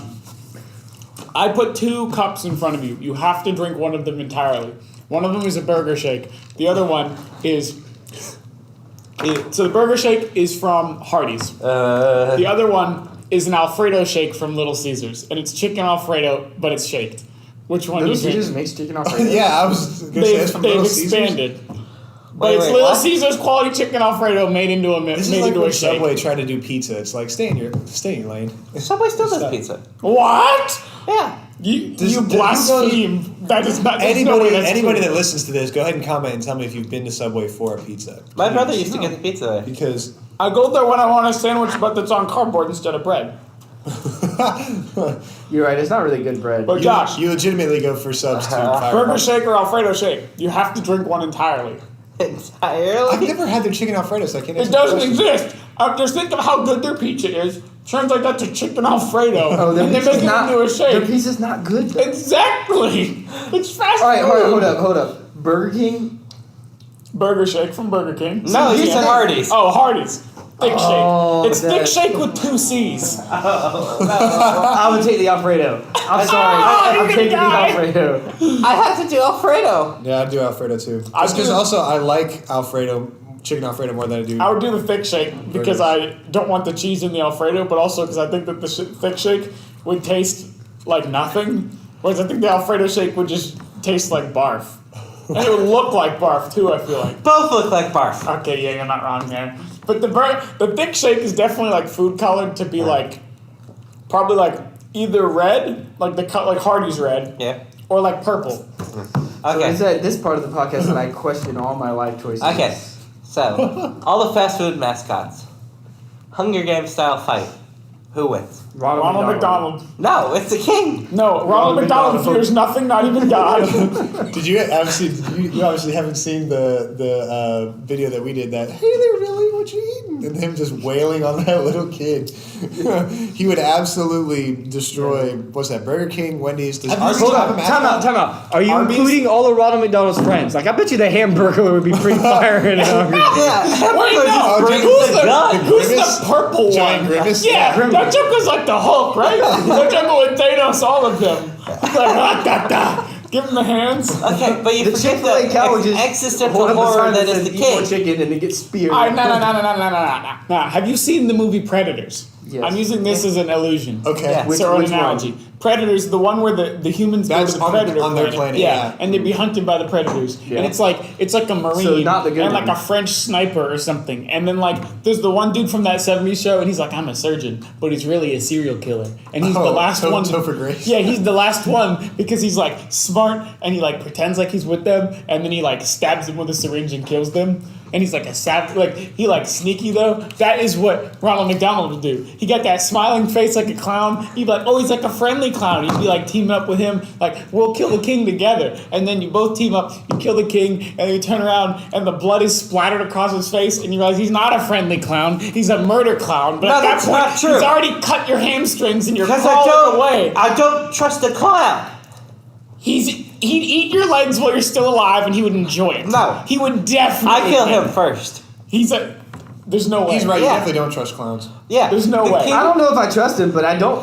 B: I put 2 cups in front of you. You have to drink one of them entirely. One of them is a burger shake. The other one is... So the burger shake is from Hardee's. The other one is an Alfredo shake from Little Caesars. And it's chicken Alfredo, but it's shaked. Which one do you
E: Little
B: think?
E: Caesars makes chicken Alfredo.
C: Yeah, I was going to say it's from
B: They've
C: Little Caesars.
B: expanded. But
D: Wait,
B: it's
D: wait,
B: Little
D: what?
B: Caesars quality chicken Alfredo made into a
C: This is
B: made
C: like
B: into
C: when
B: a shake.
C: Subway tried to do pizza. It's like, stay in your lane.
D: Subway still does
C: Stop.
D: pizza.
B: What?
D: Yeah.
B: You
C: Does-
B: blaspheme. That is not. there's no way that's
C: Anybody
B: true.
C: that listens to this, go ahead and comment and tell me if you've been to Subway for a pizza.
D: My brother used to get the pizza there.
C: Because
B: I go there when I want a sandwich, but that's on cardboard instead of bread.
E: You're right, it's not really good bread.
B: But Josh,
C: you legitimately go for substitute.
B: burger shake or Alfredo shake, you have to drink one entirely.
D: Entirely?
C: I've never had their chicken Alfredo, so I can't
B: It
C: answer the
B: doesn't
C: question.
B: exist. Just think of how good their pizza is. Translate that to chicken Alfredo,
E: Oh,
B: and they make it into a
E: their
B: shake.
E: pizza's not good though.
B: Exactly. It's fast
E: Alright,
B: food.
E: hold up. Burger King?
B: Burger shake from Burger King.
D: No, you said Hardee's.
B: Oh, Hardee's. Thick
E: Oh,
B: shake. It's thick
E: that-
B: shake with 2 C's.
E: I would take the Alfredo. I'm sorry.
B: you're
E: I'm
B: gonna
E: taking the
B: die.
E: Alfredo.
D: I have to do Alfredo.
C: Yeah, I'd do Alfredo too.
B: I'd
C: Just because
B: do-
C: also I like Alfredo, chicken Alfredo more than I do.
B: I would do the thick shake because I don't want the cheese in the Alfredo, but also because I think that the thick shake would taste like nothing, whereas I think the Alfredo shake would just taste like barf. And it would look like barf too, I feel like.
D: Both look like barf.
B: Okay, yeah, you're not wrong there. But the thick shake is definitely like food colored to be like, probably like either red, like like Hardee's red,
D: Yeah.
B: or like purple.
D: Okay.
E: It's at this part of the podcast that I question all my life choices.
D: Okay. So, all the fast food mascots. Hunger Games style fight. Who wins?
B: Ronald McDonald.
D: No, it's the king.
B: No, Ronald McDonald fears nothing, not even God.
C: Did you obviously you obviously haven't seen the video that we did that hey there Billy, what you eating? And him just wailing on that little kid. He would absolutely destroy what's that, Burger King, Wendy's, does Arby's
E: Hold
C: have a
E: on,
C: mascot?
E: time out. Are you
C: Arby's?
E: including all of Ronald McDonald's friends? Like, I bet you the hamburger would be pretty fire in a Hungry Games.
D: Yeah.
B: Wait,
D: Hamburger
B: no,
D: just brings
B: who's
D: the
B: the
D: gun.
B: who's
C: Grimace?
B: the purple
C: Giant
B: one?
C: Grimace?
B: Yeah,
E: Grimace.
B: that joke was like the Hulk, right? That joke with Thanos, all of them. He's like, ah, da, da. Give him the hands.
D: Okay, but you
E: The
D: forget
E: Chick-fil-A
D: the
E: cow would just
D: existential
E: hold up a
D: horror
E: sign
D: that is
E: says,
D: the
E: "Eat more
D: king.
E: chicken," and it gets speared.
B: No. Have you seen the movie Predators?
E: Yes.
B: I'm using this as an illusion.
C: Okay.
D: Yeah.
B: So an
E: Which one?
B: analogy. Predators, the one where the humans
C: That's
B: go to the
C: on-
B: predator
C: on their planet,
B: yeah,
C: yeah.
B: and they'd be hunted by the predators,
E: Yeah.
B: and it's like a marine,
E: So not the good
B: and like
E: one.
B: a French sniper or something, and then like there's the one dude from that '70s show, and he's like, I'm a surgeon, but he's really a serial killer, and he's the last one.
C: Topher Grace.
B: Yeah, he's the last one because he's like smart, and he like pretends like he's with them, and then he like stabs them with a syringe and kills them. And he's like a savage, like he like sneaky though. That is what Ronald McDonald would do. He got that smiling face like a clown. He'd be like, oh, he's like a friendly clown. He'd be like teaming up with him, like we'll kill the king together. And then you both team up, you kill the king, and then you turn around and the blood is splattered across his face, and you realize he's not a friendly clown. He's a murder clown. But
D: No,
B: at that
D: that's
B: point,
D: not true.
B: he's already cut your hamstrings and you're
D: Because
B: crawling away.
D: I don't trust the clown.
B: He'd eat your legs while you're still alive, and he would enjoy it.
D: No.
B: He would definitely.
D: I kill him first.
B: There's no way.
C: He's right, you
D: Yeah.
C: definitely don't trust clowns.
D: Yeah.
B: There's no
D: the
B: way.
D: King
E: I don't know if I trust him, but I don't.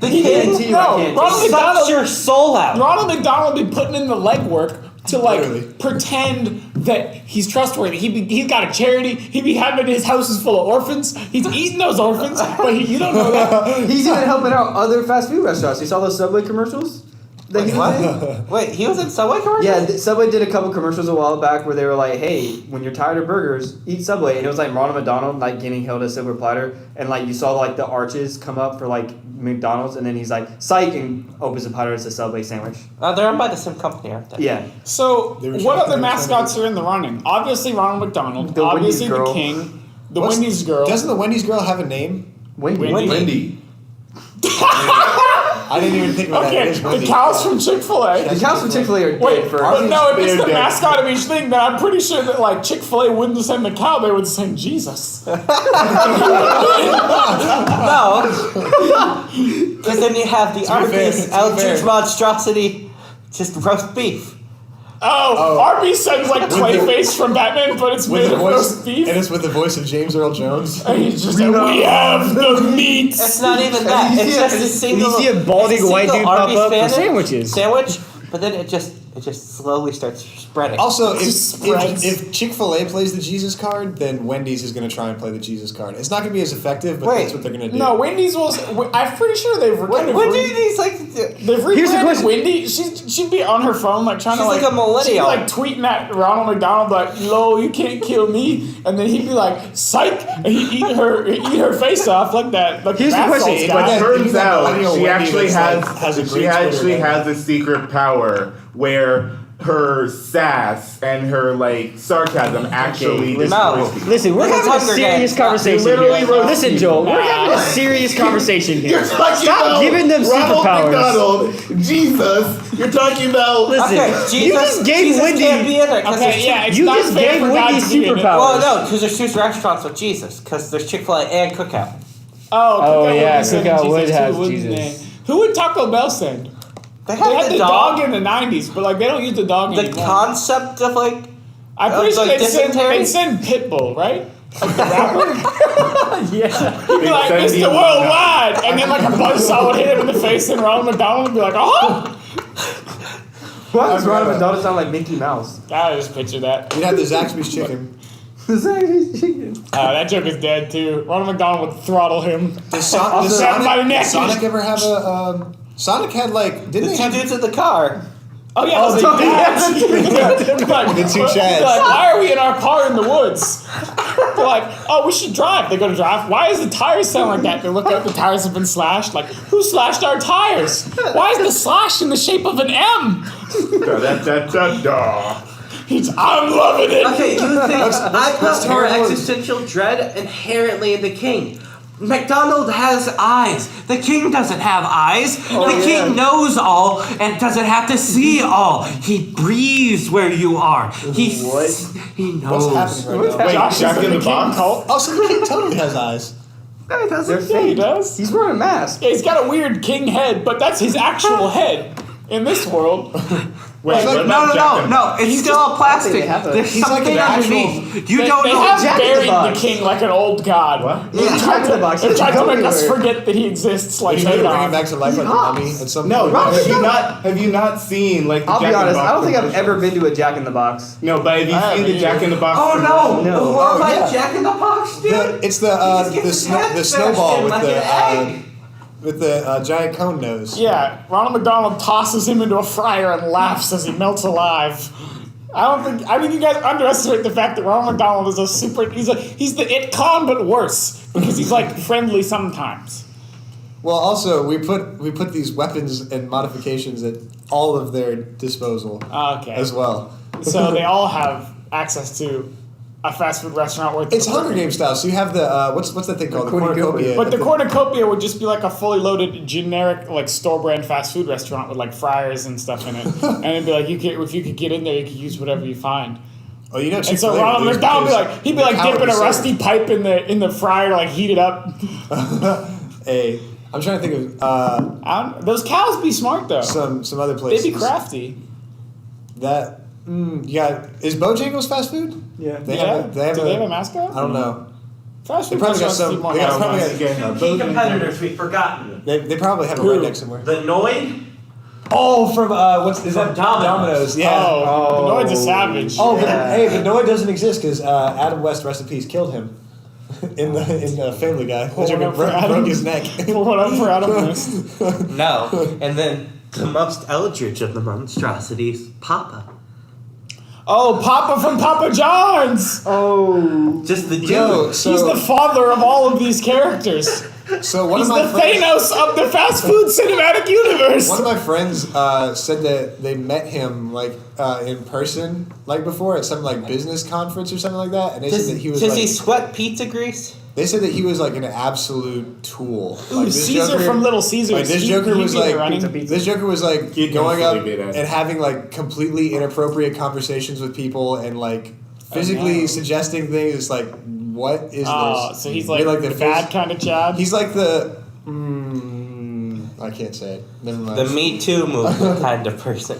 D: The
E: he
D: king-
E: guarantee you
B: no,
E: I can't.
B: Ronald
E: trust him.
B: McDonald-
D: sucks your soul out.
B: Ronald McDonald be putting in the legwork to like
C: Literally.
B: pretend that he's trustworthy. He's got a charity. He be having his house is full of orphans. He's eating those orphans, but you don't know that.
E: He's even helping out other fast food restaurants. You saw those Subway commercials?
D: What? Wait, he was in Subway commercials?
E: Yeah, Subway did a couple commercials a while back where they were like, "Hey, when you're tired of burgers, eat Subway." And it was like Ronald McDonald like getting held a silver platter, and like you saw like the arches come up for like McDonald's, and then he's like, "Psych," and opens the platter. It's a Subway sandwich.
D: They're owned by the same company, aren't they?
E: Yeah.
B: So,
C: They were
B: what
C: trying-
B: other
C: they were trying
B: mascots are in the running? Obviously, Ronald McDonald.
E: The
B: obviously,
E: Wendy's
B: the
E: girl.
B: King. The
C: What's-
B: Wendy's girl.
C: Doesn't the Wendy's girl have a name?
E: Wendy.
F: Wendy.
C: I didn't even think about that. It
B: Okay,
C: is
B: the
C: Wendy.
B: cows from Chick-fil-A.
E: The cows from Chick-fil-A are
B: Wait,
E: dead for.
B: but no, if it's
F: They're
B: the
F: dead.
B: mascot of each thing, then I'm pretty sure that like Chick-fil-A wouldn't send the cow, they would send Jesus.
D: No. Because then you have the
C: To be fair,
D: Arby's
C: to be
D: Eldridge
C: fair.
D: monstrosity, just roast beef.
B: Oh, Arby's sends like Clayface from Batman, but it's
C: With
B: made
C: the
B: of
C: voice,
B: roast beef.
C: and it's with the voice of James Earl Jones.
B: And he's just like, we have the meats.
D: It's not even that.
E: you
D: It's
E: see
D: just
E: a-
D: a single.
E: you see a balding
D: it's a
E: white
D: single
E: dude pop
D: Arby's
E: up for
D: sandwich-
E: sandwiches.
D: Sandwich, but then it just slowly starts spreading.
C: Also,
B: Just
C: if
B: spreads.
C: Chick-fil-A plays the Jesus card, then Wendy's is going to try and play the Jesus card. It's not going to be as effective, but
D: Wait.
C: that's what they're going to do.
B: No, Wendy's was. I'm pretty sure they've kind of.
D: When do these like?
B: They've
E: Here's the
B: rebranded
E: question.
B: Wendy. She'd be on her phone like trying
D: She's
B: to
D: like a millennial.
B: She'd be like tweeting at Ronald McDonald like, "Lo, you can't kill me," and then he'd be like, "Psych," and he'd eat her face off like that. Like
E: Here's the
B: bath
E: question,
B: salts
E: if
B: guy.
F: But
C: Yeah,
F: turns
C: isn't that
F: out
C: millennial
F: she
C: Wendy
F: actually
C: that's,
F: has,
C: like, has a
F: she
C: great
F: actually
C: Twitter
F: has a secret power where her sass and her like sarcasm actually
E: listen.
F: destroys people.
E: Listen, we're
D: It's
E: having a
D: Hunger
E: serious
D: Games.
E: conversation
F: You literally
E: here.
F: wrote-
E: Listen, Joel, we're having a serious conversation here. Stop giving them
F: Ronald
E: superpowers.
F: McDonald, Jesus. You're talking about.
E: Listen,
D: Okay,
E: you
D: Jesus,
E: just gave
D: Jesus
E: Wendy.
D: can't be in it 'cause
B: Okay,
D: there's
B: yeah, it's
E: You
B: not
E: just
B: fair
E: gave
B: for God
E: Wendy
B: to be in it.
E: superpowers.
D: Well, no, because there's two restaurants with Jesus. Because there's Chick-fil-A and Cookout.
B: Oh,
E: Oh,
B: Cookout
E: yeah,
B: would send
E: Cookout
B: Jesus
E: would
B: too,
E: have
B: wouldn't
E: Jesus.
B: they? Who would Taco Bell send?
D: They
B: They had
D: have
B: the dog in the '90s, but like they don't use the dog
D: The
B: anymore.
D: concept of like.
B: I'm pretty sure
D: like dysentery?
B: they'd send Pitbull, right? Like the rapper.
E: Yeah.
B: He'd be like,
F: send
B: Mr.
F: him-
B: Worldwide, and then like a buzzsaw would hit him in the face, and Ronald McDonald would be like, oh.
E: Why does Ronald McDonald sound like Mickey Mouse?
B: I just picture that.
C: You'd have the Zaxby's chicken.
B: That joke is dead too. Ronald McDonald would throttle him.
C: Does
B: Grab him by the neck.
C: Sonic ever have a? Sonic had like didn't
D: The
C: they
D: two
C: have?
D: dudes in the car.
B: Oh yeah,
E: Oh,
B: those
E: the-
B: are dads. Like,
C: The two
B: like,
C: Chads.
B: why are we in our car in the woods? They're like, oh, we should drive. They go to drive. Why does the tires sound like that? They look up, the tires have been slashed. Like, who slashed our tires? Why is the slash in the shape of an M? I'm loving it.
D: Okay, you think I
C: what's
D: put more
C: terrible is-
D: existential dread inherently in the king. McDonald has eyes. The king doesn't have eyes. The king knows all and doesn't have to see all. He breathes where you are. He knows.
C: What's happening right now?
F: Wait,
B: Josh
F: Jack
B: is
F: in the
B: king
F: Box?
B: cult.
C: Oh, so the king totally has eyes.
E: No, he doesn't.
B: Yeah, he does.
E: He's wearing a mask.
B: Yeah, he's got a weird king head, but that's his actual head in this world.
F: Wait,
C: like-
F: what about
D: No, it's still a plastic.
E: they have a-
D: There's
C: he's like
D: something
C: an actual-
D: underneath. You
B: They,
D: don't
B: they
D: know.
B: have
E: Jack in the
B: buried the
E: Box.
B: king like an old god.
F: What?
B: They're trying
E: Jack in the Box.
B: They're trying to make us
E: Everywhere.
B: forget that he exists like
C: He's gonna bring him
B: Adolf.
C: back to life like a
E: hops.
C: mummy at some
F: No,
C: point.
F: have you not seen like the
E: I'll
F: Jack
E: be
F: in the
E: honest.
F: Box
E: I don't think I've
F: commercials?
E: ever been to a Jack in the Box.
F: No, but have you
B: I
F: seen
B: haven't
F: the Jack in the Box?
D: Oh
F: commercial?
E: No.
D: The horrified
C: yeah.
D: Jack in the Box, dude.
C: It's the
D: He just gets his head
C: the
D: smashed
C: snowball
D: in
C: with
D: like
C: the
D: an egg.
C: giant cone nose.
B: Yeah, Ronald McDonald tosses him into a fryer and laughs as he melts alive. I mean, you guys underestimate the fact that Ronald McDonald is he's the it con but worse because he's like friendly sometimes.
C: Well, also we put these weapons and modifications at all of their disposal
B: Okay.
C: as well.
B: So they all have access to a fast food restaurant where
C: It's Hunger Games style. So you have the what's that thing called? The cornucopia.
B: But the cornucopia would just be like a fully loaded, generic, like store brand fast food restaurant with like fryers and stuff in it, and it'd be like if you could get in there, you could use whatever you find.
C: Oh, you know,
B: And so
C: Chick-fil-A
B: Ronald
C: would lose
B: McDonald
C: because
B: he'd be
C: the
B: like
C: cow
B: dipping
C: would
B: a
C: be
B: rusty
C: served.
B: pipe in the fryer to like heat it up.
C: Hey, I'm trying to think of
B: Those cows be smart though.
C: some other
B: They'd
C: places.
B: be crafty.
C: That yeah, is Bojangles fast food?
E: Yeah.
C: They
B: Yeah.
C: have. They have
B: Do
C: a,
B: they have a mascot?
C: I don't know.
B: Fast
C: They
B: food
C: probably got
B: restaurants
C: some.
B: need more
C: They got
B: mascots.
C: probably got,
D: Two key competitors we've forgotten.
C: they probably have a
B: Who?
C: redneck somewhere.
D: The Noid.
C: Oh, from what's is
D: From
C: that?
D: Domino's.
C: Yeah.
B: Oh, Benoit's a savage.
C: Oh, but,
E: Yeah.
C: hey, but Noah doesn't exist because Adam West, rest in peace, killed him in the Family Guy.
B: Hold on for Adam.
C: Broke his neck.
B: Pull one up for Adam West.
D: No, and then The most eldritch of the monstrosities, Papa.
B: Oh, Papa from Papa John's!
E: Oh.
D: Just the dude.
C: Yo,
B: He's the father of all of these characters.
C: So one
B: He's
C: of my
B: the
C: friends,
B: Thanos of the fast food cinematic universe.
C: one of my friends said that they met him like in person like before at some like business conference or something like that, and they said that he was
D: Does
C: like,
D: he sweat pizza grease?
C: they said that he was like an absolute tool.
B: Ooh,
C: Like this
B: Caesar
C: Joker,
B: from Little Caesars.
C: Like this
B: He-
C: Joker
B: he'd
C: was
B: be there
C: like
B: running.
C: this Joker was like
F: He'd
C: going up
F: mostly be there.
C: and having like completely inappropriate conversations with people and like physically
B: no.
C: suggesting things. It's like, what is
B: Oh,
C: this?
B: so he's
C: You're
B: like the bad
C: phys-
B: kind of Chad.
C: He's like the. I can't say it. Never mind.
D: The Me Too movement kind of person.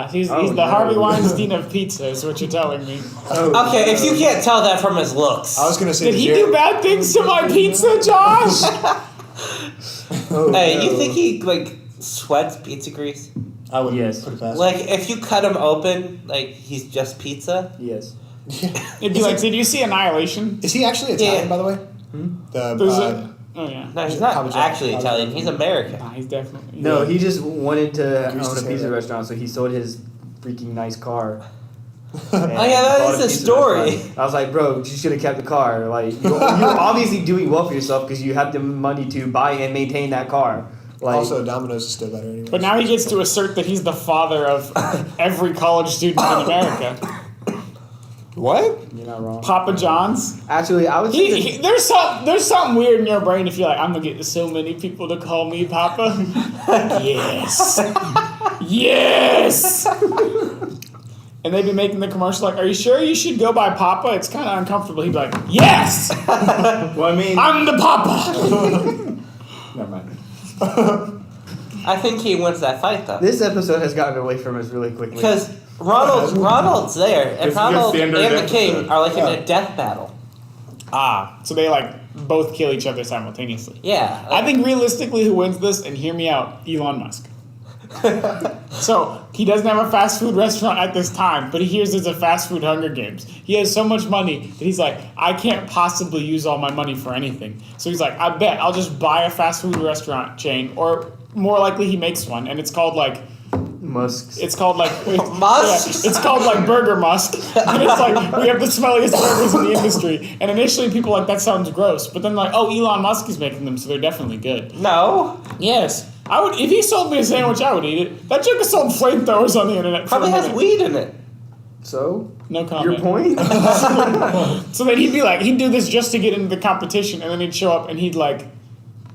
B: He's
E: Oh,
B: the
E: no.
B: Harvey Weinstein of pizza, is what you're telling me.
D: Okay, if you can't tell that from his looks.
C: I was gonna say.
B: Did he do bad things to my pizza, Josh?
D: Hey, you think he like sweats pizza grease?
C: I would
E: Yes.
C: put it past.
D: Like if you cut him open, like he's just pizza.
E: Yes.
B: It'd be like, did you see Annihilation?
C: Is he actually Italian,
D: Yeah.
C: by the way? The
B: There's oh yeah.
D: No, he's
C: Papa
D: not
C: John's.
D: actually
C: Papa
D: Italian.
C: John's.
D: He's American.
B: Nah, he's definitely
E: No, he just wanted to
C: Greased
E: own
C: his
E: a
C: hair
E: pizza
C: up.
E: restaurant, so he sold his freaking nice car.
D: Oh yeah, that is the story.
E: I was like, bro, you should have kept the car. Like, you're obviously doing well for yourself because you have the money to buy and maintain that car. Like,
C: Also, Domino's is still better anyway.
B: But now he gets to assert that he's the father of every college student in America.
C: What?
E: you're not wrong.
B: Papa John's.
E: Actually, I would say
B: There's something weird in your brain if you're like, I'm gonna get so many people to call me Papa. Yes. Yes. And they'd be making the commercial like, are you sure you should go by Papa? It's kind of uncomfortable. He'd be like, yes,
F: Well, I mean,
B: I'm the Papa.
F: never mind.
D: I think he wins that fight though.
E: this episode has gotten away from us really quickly.
D: Because Ronald's there, and
F: It's a
D: Ronald and
F: standard
D: the king
F: episode.
D: are like in
C: Yeah.
D: a death battle.
B: So they like both kill each other simultaneously.
D: Yeah.
B: I think realistically, who wins this, and hear me out, Elon Musk. So he doesn't have a fast food restaurant at this time, but he hears there's a fast food Hunger Games. He has so much money that he's like, I can't possibly use all my money for anything. So he's like, I bet I'll just buy a fast food restaurant chain, or more likely he makes one, and it's called like
E: Musk's.
B: It's called like
D: Musk?
B: Yeah, it's called like Burger Musk, and it's like we have the smelliest burgers in the industry. And initially, people were like that sounds gross, but then like, oh, Elon Musk is making them, so they're definitely good.
D: No.
B: Yes, I would if he sold me a sandwich, I would eat it. That joke has sold flamethrowers on the internet.
D: Probably
B: for a
D: has
B: minute.
D: weed in it.
E: So,
B: No comment.
E: your point?
B: So then he'd be like, he'd do this just to get into the competition, and then he'd show up and he'd like,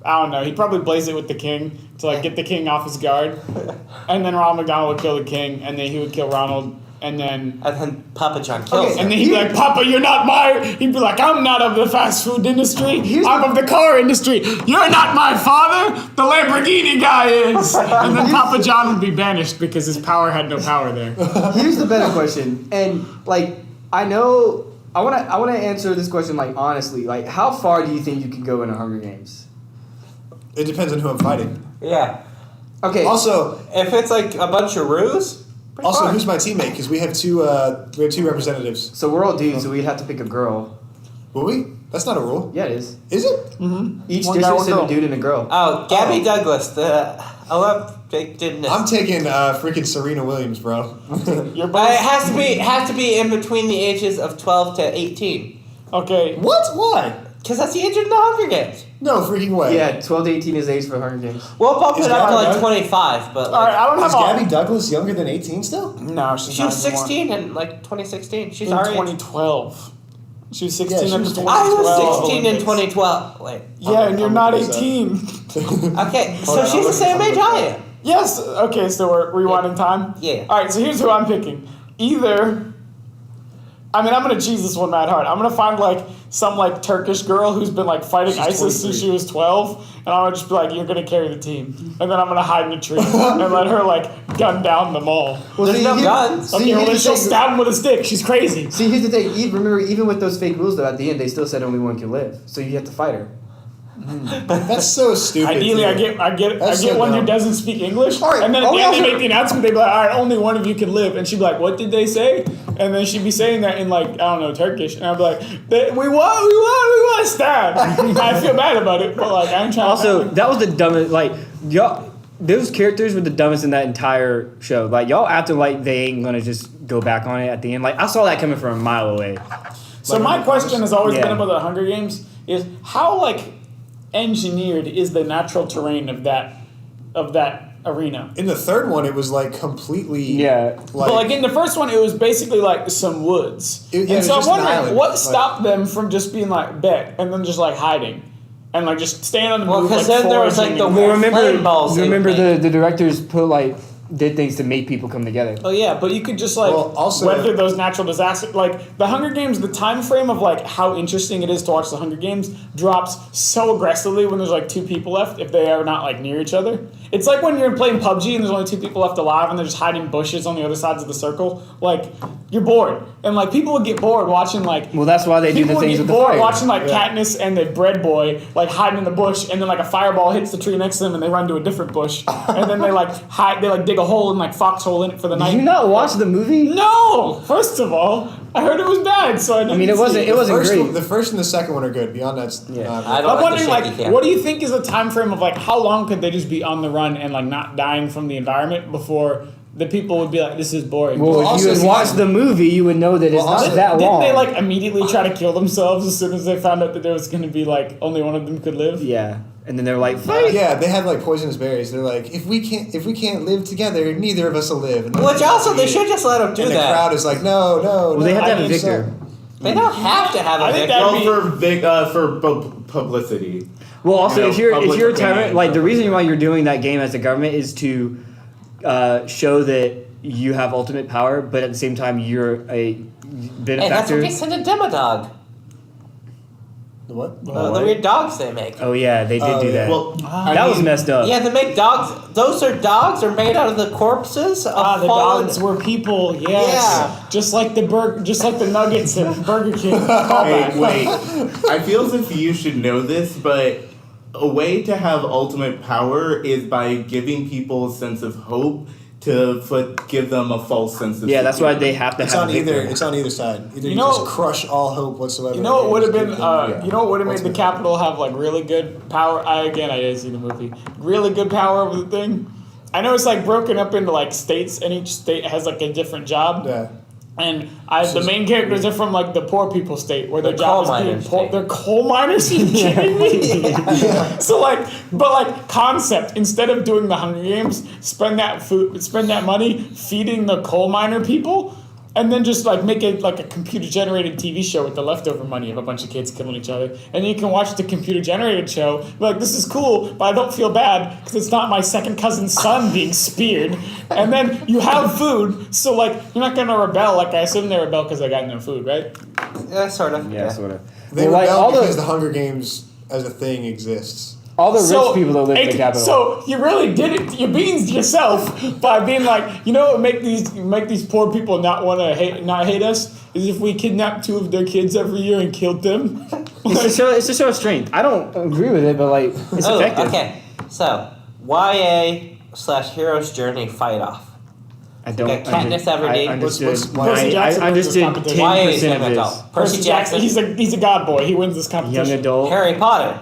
B: I don't know, he'd probably blaze it with the king to like get the king off his guard, and then Ronald McDonald would kill the king, and then he would kill Ronald, and then
D: Papa John kills him.
B: and then he'd be like, Papa, you're not my. He'd be like, I'm not of the fast food industry. I'm of the car industry. You're not my father. The Lamborghini guy is. And then Papa John would be banished because his power had no power there.
E: Here's the better question, and like I know I want to answer this question like honestly. Like, how far do you think you can go in a Hunger Games?
C: It depends on who I'm fighting.
D: Yeah.
E: Okay.
C: Also,
D: If it's like a bunch of ruse.
C: also, who's my teammate? Because we have two representatives.
E: so we're all dudes, so we'd have to pick a girl.
C: Will we? That's not a rule.
E: Yeah, it is.
C: Is it?
E: Each
B: One guy,
E: district
B: one
E: sent a
B: girl.
E: dude and a girl.
D: Oh, Gabby Douglas, the Olympic gymnast.
C: I'm taking freaking Serena Williams, bro.
B: You're
D: It
B: both.
D: has to be in between the ages of 12 to 18.
B: Okay.
C: What? Why?
D: Because that's the age of the Hunger Games.
C: No freaking way.
E: Yeah, 12 to 18 is age for Hunger Games.
D: We'll bump
C: Is
D: it up to
C: Gabby
D: like
C: Doug-
D: 25, but
B: All right,
D: like,
B: I don't have
C: Is
B: all.
C: Gabby Douglas younger than 18 still?
B: No, she's
D: she was
B: not anymore.
D: 16 in like 2016. She's
B: In
D: already.
B: 2012. She was 16
C: Yeah, she
B: at
C: was
B: the
C: 20.
B: 2012
D: I was 16 in
B: Olympics.
D: 2012. Wait.
B: Yeah, and you're
C: I'm
B: not
C: gonna look this
B: 18.
D: Okay,
C: Hold
D: so
C: on,
D: she's
C: I'm
D: the same
C: looking
D: age I am.
B: Yes. Okay, so we're rewinding time.
D: Yeah.
B: All right, so here's who I'm picking. Either, I mean, I'm gonna cheese this one mad hard. I'm gonna find like some like Turkish girl who's been like fighting
C: She's
B: ISIS since
C: 23.
B: she was 12, and I'm gonna just be like, "You're gonna carry the team," and then I'm gonna hide in a tree and let her like gun down them all.
D: There's no guns.
B: Okay, well then
E: here's the
B: she'll
E: thing.
B: stab him with a stick. She's crazy.
E: See, here's the thing. Remember, even with those fake rules, though, at the end, they still said only one can live. So you have to fight her.
C: That's so stupid.
B: Ideally,
C: too.
B: I get
C: That's
B: one
C: so
B: who
C: dumb.
B: doesn't speak English,
E: All right,
B: and then at
E: oh,
B: the end
E: yeah,
B: they
E: sure.
B: make the announcement. They'd be like, "All right, only one of you can live," and she'd be like, "What did they say?" And then she'd be saying that in like I don't know Turkish, and I'd be like, "We want stab." I feel bad about it, but like I'm trying.
E: Also, that was the dumbest. Like, y'all, those characters were the dumbest in that entire show. Like y'all acting like they ain't gonna just go back on it at the end. Like I saw that coming from a mile away.
B: So my question has always
E: Yeah.
B: been about the Hunger Games is how like engineered is the natural terrain of that arena?
C: In the third one, it was like completely.
E: Yeah.
B: But like in the first one, it was basically like some woods.
C: It
B: and
C: was
B: so I'm
C: just an
B: wondering
C: island.
B: what
C: Like-
B: stopped them from just being like bet and then just like hiding and like just staying on the
D: Well,
B: move.
D: 'cause
B: like,
D: then there was, like,
B: foraging
D: the
B: and-
D: weird flame balls they
E: remember
D: made.
E: the directors put like did things to make people come together.
B: Oh yeah, but you could just like
C: Well, also-
B: weather those natural disasters. Like the Hunger Games, the time frame of like how interesting it is to watch the Hunger Games drops so aggressively when there's like two people left if they are not like near each other. It's like when you're playing PUBG and there's only two people left alive and they're just hiding bushes on the other sides of the circle. Like you're bored, and like people would get bored watching like.
E: Well, that's why they do
B: People
E: the
B: would
E: things
B: get
E: with the
B: bored
E: fire.
B: watching like Katniss and the bread boy like hiding in the bush, and then like a fireball hits the tree next to them, and they run to a different bush, and then they like hide. They like dig a hole and like foxhole in it for the night.
E: Did you not watch the movie?
B: No! First of all, I heard it was bad, so I didn't
E: I mean, it
B: see
E: wasn't. It wasn't
C: First,
E: great.
C: the first and the second one are good. Beyond that's
E: Yeah.
C: not
D: I
C: good.
D: don't
B: I'm
D: like
B: wondering,
D: the
B: like,
D: shaky cam.
B: what do you think is the time frame of like how long could they just be on the run and like not dying from the environment before the people would be like, this is boring?
E: Well, if
C: also,
E: you had
C: if you
E: watched
C: had-
E: the movie, you would know that it's
C: Well,
E: not
C: also,
E: that
B: Didn't
E: long.
B: they like immediately try to kill themselves as soon as they found out that there was going to be like only one of them could live?
E: Yeah, and then they're like, fight.
C: Yeah, they had like poisonous berries. They're like, if we can't live together, neither of us will live. And
D: Which also, they should just let them do
C: and the
D: that.
C: crowd is like, no.
E: Well, they have to have a
B: I mean,
E: victor.
D: They don't have to have a
B: I think
D: victim.
B: that'd
F: Well, for publicity.
E: Well, also,
F: You know,
E: if
F: public
E: you're a
F: opinion.
E: tyrant, like the reason why you're doing that game as a government is to show that you have ultimate power, but at the same time you're a
D: Hey, that's
E: benefactor.
D: what they send a demodog.
C: The what?
D: The weird dogs they make.
E: Oh yeah, they did
C: Oh,
E: do
C: yeah.
E: that.
F: Well,
E: that was messed up.
D: Yeah, they make dogs. Those are dogs are made out of the corpses of
B: Ah, the
D: fallen.
B: dogs were people. Yes,
D: Yeah.
B: just like the nuggets at Burger King.
F: hey,
B: Callback.
F: wait. I feel as if you should know this, but a way to have ultimate power is by giving people a sense of hope to give them a false sense of
E: Yeah, that's why
F: security.
E: they have to
C: It's
E: have
C: on
E: a victor.
C: either. It's on either side. Either you,
B: You know-
C: just crush all hope whatsoever.
B: You know what would have been?
F: yeah.
B: You know what would have made the
C: Ultimate.
B: Capitol have like really good power? I didn't see the movie. Really good power over the thing. I know it's like broken up into like states, and each state has like a different job.
C: Yeah.
B: And the main characters are from like the poor people state where their
D: The
B: job
D: coal
B: is being
D: miners
B: poor.
D: state.
B: They're coal miners. Are you kidding me? So like, but like concept. Instead of doing the Hunger Games, spend that money feeding the coal miner people, and then just like make it like a computer generated TV show with the leftover money of a bunch of kids killing each other, and then you can watch the computer generated show. Be like, this is cool, but I don't feel bad because it's not my second cousin's son being speared. And then you have food, so like you're not gonna rebel. Like I assume they rebel because they got no food, right?
D: Yeah, sort of.
E: Yeah, sort of.
C: They
E: Well, like,
C: rebel
E: all the-
C: because the Hunger Games as a thing exists.
E: All the rich people that live in the capital.
B: So you really did it. You beans yourself by being like, you know, what make these poor people not want to hate us is if we kidnap 2 of their kids every year and killed them.
E: it's to show strength. I don't agree with it, but like it's
D: Oh,
E: effective.
D: okay. So, YA/Hero's Journey fight off.
E: I don't.
D: Okay, Katniss Everdeen.
E: I understood.
C: What's
B: Percy Jackson
E: I
B: wins this
E: understood
B: competition.
D: YA is
E: 10%
D: young
E: of this.
D: adult. Percy Jackson.
B: He's a god boy. He wins this
E: Young
B: competition.
E: adult.
D: Harry Potter.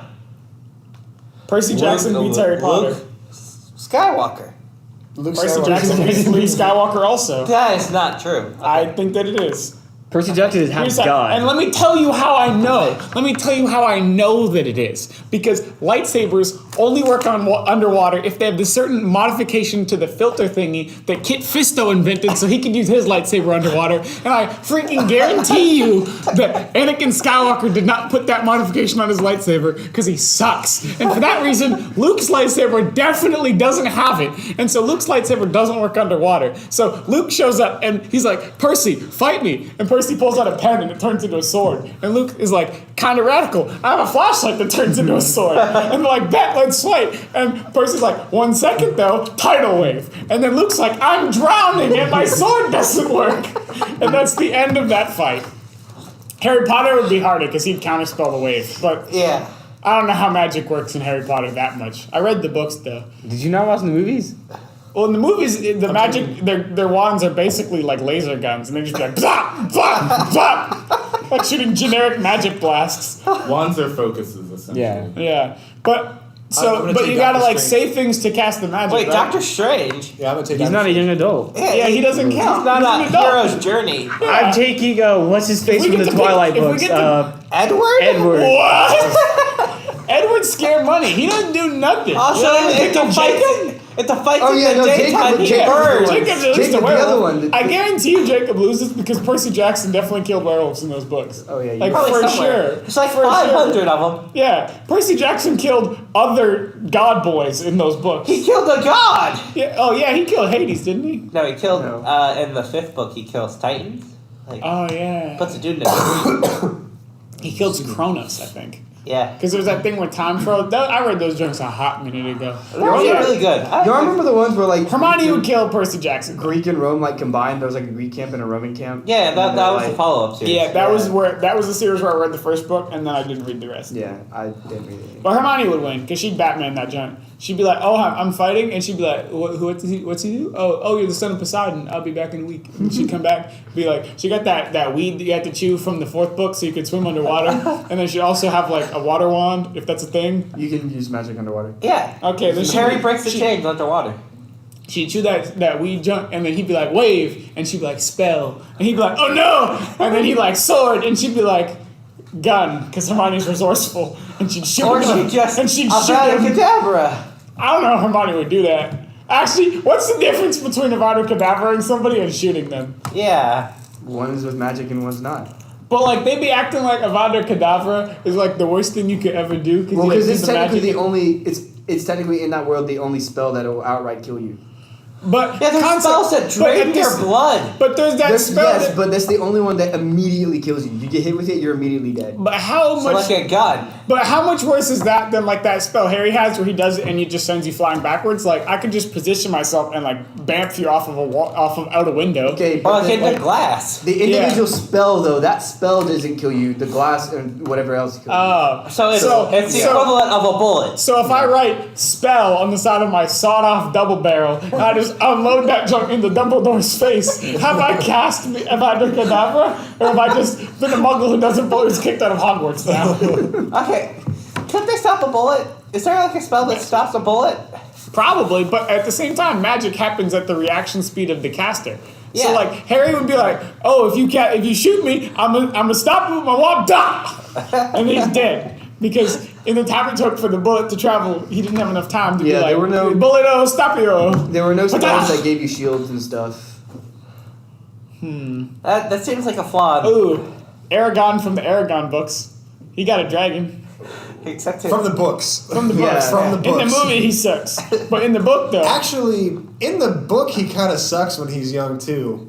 B: Percy Jackson beats Harry Potter.
D: Luke Skywalker.
C: Luke
B: Percy
C: Skywalker.
B: Jackson beats Luke Skywalker also.
D: That is not true.
B: I think that it is.
E: Percy Jackson is half
B: Here's that-
E: God.
B: And let me tell you how I know. Let me tell you how I know that it is. Because lightsabers only work on underwater if they have this certain modification to the filter thingy that Kit Fisto invented so he could use his lightsaber underwater. And I freaking guarantee you that Anakin Skywalker did not put that modification on his lightsaber because he sucks. And for that reason, Luke's lightsaber definitely doesn't have it. And so Luke's lightsaber doesn't work underwater. So Luke shows up and he's like, Percy, fight me. And Percy pulls out a pen and it turns into a sword. And Luke is like, kind of radical. I have a flashlight that turns into a sword. And they're like, bet, let's fight. And Percy's like, 1 second though, tidal wave. And then Luke's like, I'm drowning and my sword doesn't work. And that's the end of that fight. Harry Potter would be harder because he'd counterspell the wave. But
D: Yeah.
B: I don't know how magic works in Harry Potter that much. I read the books though.
E: Did you not watch the movies?
B: Well, in the movies, the magic, their wands are basically like laser guns, and they just be like, blah, blah, blah, like shooting generic magic blasts.
F: Wands are focuses, essentially.
E: Yeah.
B: Yeah, but So,
C: gonna
B: but
C: take
B: you gotta
C: Doctor
B: like
C: Strange.
B: say things to cast the magic.
D: Wait,
B: right?
D: Doctor Strange?
C: Yeah, I'm gonna take.
E: He's not a young adult.
B: Yeah, he doesn't count.
D: He's not
B: He's an
D: a
B: adult.
D: hero's journey.
E: I'm taking what's his face
B: we
E: from
B: get
E: the
B: to pick-
E: Twilight
B: if we
E: books.
B: get to-
D: Edward?
E: Edward.
B: What? Edward's scared money. He doesn't do nothing.
D: Also,
B: You know,
D: if the fights, if the fights
G: Oh,
D: in
G: yeah,
D: the
G: no,
D: daytime,
G: Jacob-
D: he
G: Jacob-
D: burns.
B: Jacob's at least
G: Jacob,
B: a
G: the
B: werewolf.
G: other one.
B: I guarantee you Jacob loses because Percy Jackson definitely killed werewolves in those books.
E: Oh, yeah, you
B: like
D: Probably
B: for
D: somewhere.
B: sure.
D: It's like
B: For
D: 500
B: sure.
D: of them.
B: Yeah, Percy Jackson killed other god boys in those books.
D: He killed a god.
B: Yeah. Oh yeah, he killed Hades, didn't he?
D: No, he killed.
E: No.
D: In the 5th book, he kills Titans. Like,
B: Oh yeah.
D: puts a dude in a
B: He killed Cronus, I think.
D: Yeah.
B: Because there was that thing with time travel. I read those jokes a hot minute ago.
D: They're really good.
G: Y'all remember the ones where like
B: Hermione would kill Percy Jackson.
E: Greek and Rome like combined. There was like a Greek camp and a Roman camp.
D: Yeah, that
E: And they're
D: was the
E: like-
D: follow-up series.
B: Yeah, that was the series where I read the first book and then I didn't read the rest.
E: Yeah, I didn't read it.
B: But Hermione would win because she'd Batman that giant. She'd be like, "Oh, I'm fighting," and she'd be like, "What's he do? Oh, you're the son of Poseidon. I'll be back in a week." And she'd come back, be like, she got that weed that you had to chew from the 4th book so you could swim underwater, and then she'd also have like a water wand if that's a thing.
E: You can use magic underwater.
D: Yeah.
B: Okay, then
D: Harry
B: she'd-
D: breaks the
B: she-
D: chains underwater.
B: She'd chew that weed junk, and then he'd be like, "Wave," and she'd be like, "Spell," and he'd be like, "Oh no," and then he'd like, "Sword," and she'd be like, "Gun," because Hermione's resourceful, and she'd shoot
D: Or
B: him.
D: she just
B: and she'd shoot
D: Avada
B: him.
D: Kedavra.
B: I don't know if Hermione would do that. Actually, what's the difference between Avada Kedavraing somebody and shooting them?
D: Yeah.
E: One's with magic and one's not.
B: But like they be acting like Avada Kedavra is like the worst thing you could ever do
E: Well,
B: you
E: because
B: like,
E: it's
B: do the
E: technically
B: magic.
E: the only. It's technically in that world the only spell that will outright kill you.
B: But
D: Yeah, there's spells that
B: but
D: drain
B: at
D: your
B: this-
D: blood.
B: But there's that
E: Yes,
B: spell.
E: yes,
B: that-
E: but that's the only one that immediately kills you. You get hit with it, you're immediately dead.
B: but how
D: So
B: much?
D: like a gun.
B: But how much worse is that than like that spell Harry has where he does it and he just sends you flying backwards? Like I could just position myself and like bamf you off of out a window.
E: Okay,
D: Or
E: but
D: like
E: then,
D: in the
E: like,
D: glass.
E: the individual spell though, that spell doesn't kill you. The glass and whatever else kills you.
D: So it's,
B: So-
D: it's the
B: so-
D: equivalent of a bullet.
B: So if I write spell on the side of my sawed-off double barrel, and I just unload that junk into Dumbledore's face, have I cast Avada Kedavra, or have I just been a Muggle who doesn't vote who's kicked out of Hogwarts now?
D: Okay. Could they stop a bullet? Is there like a spell that stops a bullet?
B: Probably, but at the same time, magic happens at the reaction speed of the caster. So
D: Yeah.
B: like Harry would be like, "Oh, if you shoot me, I'm gonna stop him with my wand, da!" and he's dead. Because in the time it took for the bullet to travel, he didn't have enough time to be
E: Yeah,
B: like,
E: there were no-
B: bullet, oh, stop you.
E: There were no spells
B: Pata!
E: that gave you shields and stuff.
D: That seems like a flaw.
B: Ooh, Aragon from the Aragon books. He got a dragon.
D: Except it,
C: From the books.
B: From the
E: Yeah.
B: books.
C: From the
B: In
C: books.
B: the movie, he sucks. But in the book, though,
C: Actually, in the book, he kind of sucks when he's young too.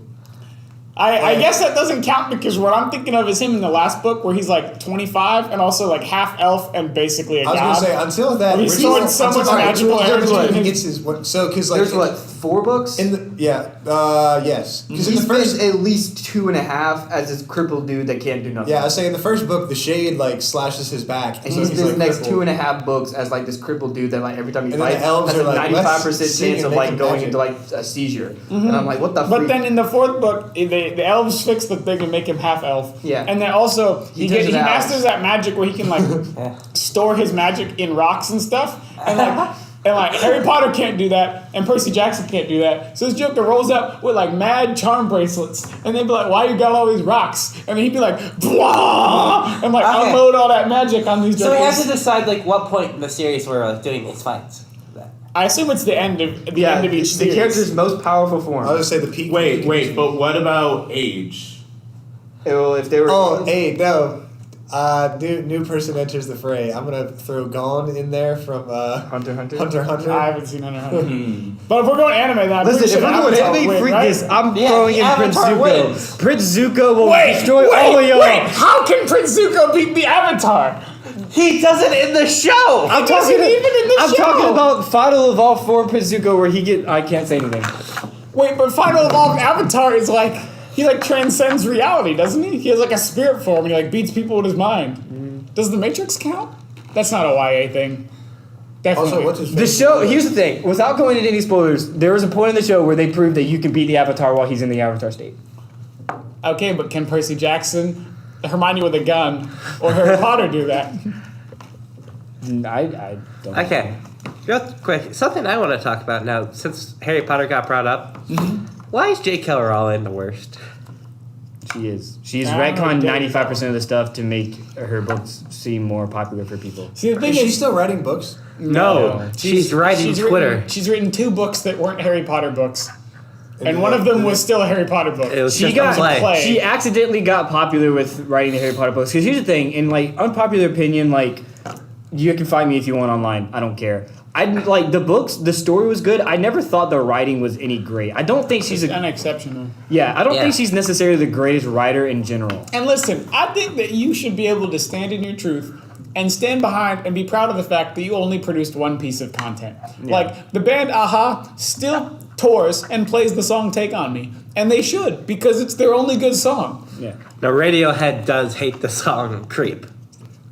B: I guess that doesn't count because what I'm thinking of is him in the last book where he's like 25 and also like half elf and basically a
C: I was
B: god.
C: gonna say until that
B: He's
C: ritual,
B: throwing so
C: until
B: much
C: that
B: magical
C: ritual happens,
B: energy in
C: he
B: his-
C: gets his what? So because like
E: There's what, 4 books?
C: in the yes because in
E: He's
C: the first
E: been at least 2.5 as this crippled dude that can't do nothing.
C: I was saying in the first book the shade like slashes his back
E: And
C: so
E: he's been
C: like
E: the next
C: crippled.
E: 2.5 books as like this crippled dude that like every time he
C: And then the
E: fights
C: elves
E: has
C: are
E: a
C: like,
E: 95%
C: let's sing
E: chance
C: and
E: of
C: make
E: like
C: him
E: going
C: magic.
E: into like a seizure. And I'm like, what the
B: But
E: freak?
B: then in the 4th book, the elves fix the thing and make him half elf.
E: Yeah.
B: And then also he
E: turns into
B: masters
E: elves.
B: that magic where he can like store his magic in rocks and stuff. And like Harry Potter can't do that, and Percy Jackson can't do that. So this Joker rolls up with like mad charm bracelets, and they'd be like, "Why you got all these rocks?" And then he'd be like, "Blah!" and like
D: Okay.
B: unload all that magic on these
D: so we have
B: Jokers.
D: to decide like what point in the series we're like, doing these fights.
B: I assume it's the end of
E: yeah,
B: end of each
E: the
B: series.
E: character's most powerful form.
C: I was gonna say the peak.
F: Wait, but what about age?
E: Well, if they were
C: Oh, hey, no. New person enters the fray. I'm gonna throw Gon in there from
E: Hunter x Hunter.
C: Hunter x Hunter.
B: I haven't seen Hunter x Hunter. But if we're going anime, then I'm
E: Listen,
B: pretty
E: if
B: sure
E: we're going
B: Avatar
E: anime,
B: will win,
E: freak
B: right?
E: this. I'm
D: Yeah,
E: throwing in Prince
D: Avatar
E: Zuko.
D: wins.
E: Prince Zuko will
B: Wait,
E: destroy all of y'all.
B: wait, how can Prince Zuko beat the Avatar?
D: He does it in the show.
E: I'm
B: doesn't even in the
E: I'm
B: show.
E: talking about Final Evolve 4 Prince Zuko where I can't say anything.
B: Wait, but Final Evolved Avatar is like he like transcends reality, doesn't he? He has like a spirit form. He like beats people with his mind. Does the Matrix count? That's not a YA thing. Definitely.
C: Also, what's his
E: The
C: face?
E: show, here's the thing, without going into any spoilers, there was a point in the show where they proved that you can beat the Avatar while he's in the Avatar state.
B: Okay, but can Percy Jackson, Hermione with a gun, or Harry Potter do that?
E: I don't.
A: Okay, real quick, something I want to talk about now, since Harry Potter got brought up. Why is J.K. Rowling the worst?
E: She is. She's
B: I don't know,
E: retconned 95% of the stuff to make her books seem more popular for people.
B: See, the thing
C: Is she
B: is,
C: still writing books?
A: No, she's writing Twitter.
B: She's written 2 books that weren't Harry Potter books. And one of them was still a Harry Potter book.
A: It was
E: She
A: just
E: got
A: a play.
E: She accidentally got popular with writing the Harry Potter books. Because here's the thing, in like unpopular opinion, like you can find me if you want online. I don't care. I like the books. The story was good. I never thought the writing was any great. I don't think she's
B: unexceptional.
E: Yeah, I don't
A: Yeah.
E: think she's necessarily the greatest writer in general.
B: And listen, I think that you should be able to stand in your truth and stand behind and be proud of the fact that you only produced one piece of content. Like the band Aaaaand still tours and plays the song "Take on Me," and they should because it's their only good song.
E: Yeah.
A: Now, Radiohead does hate the song "Creep."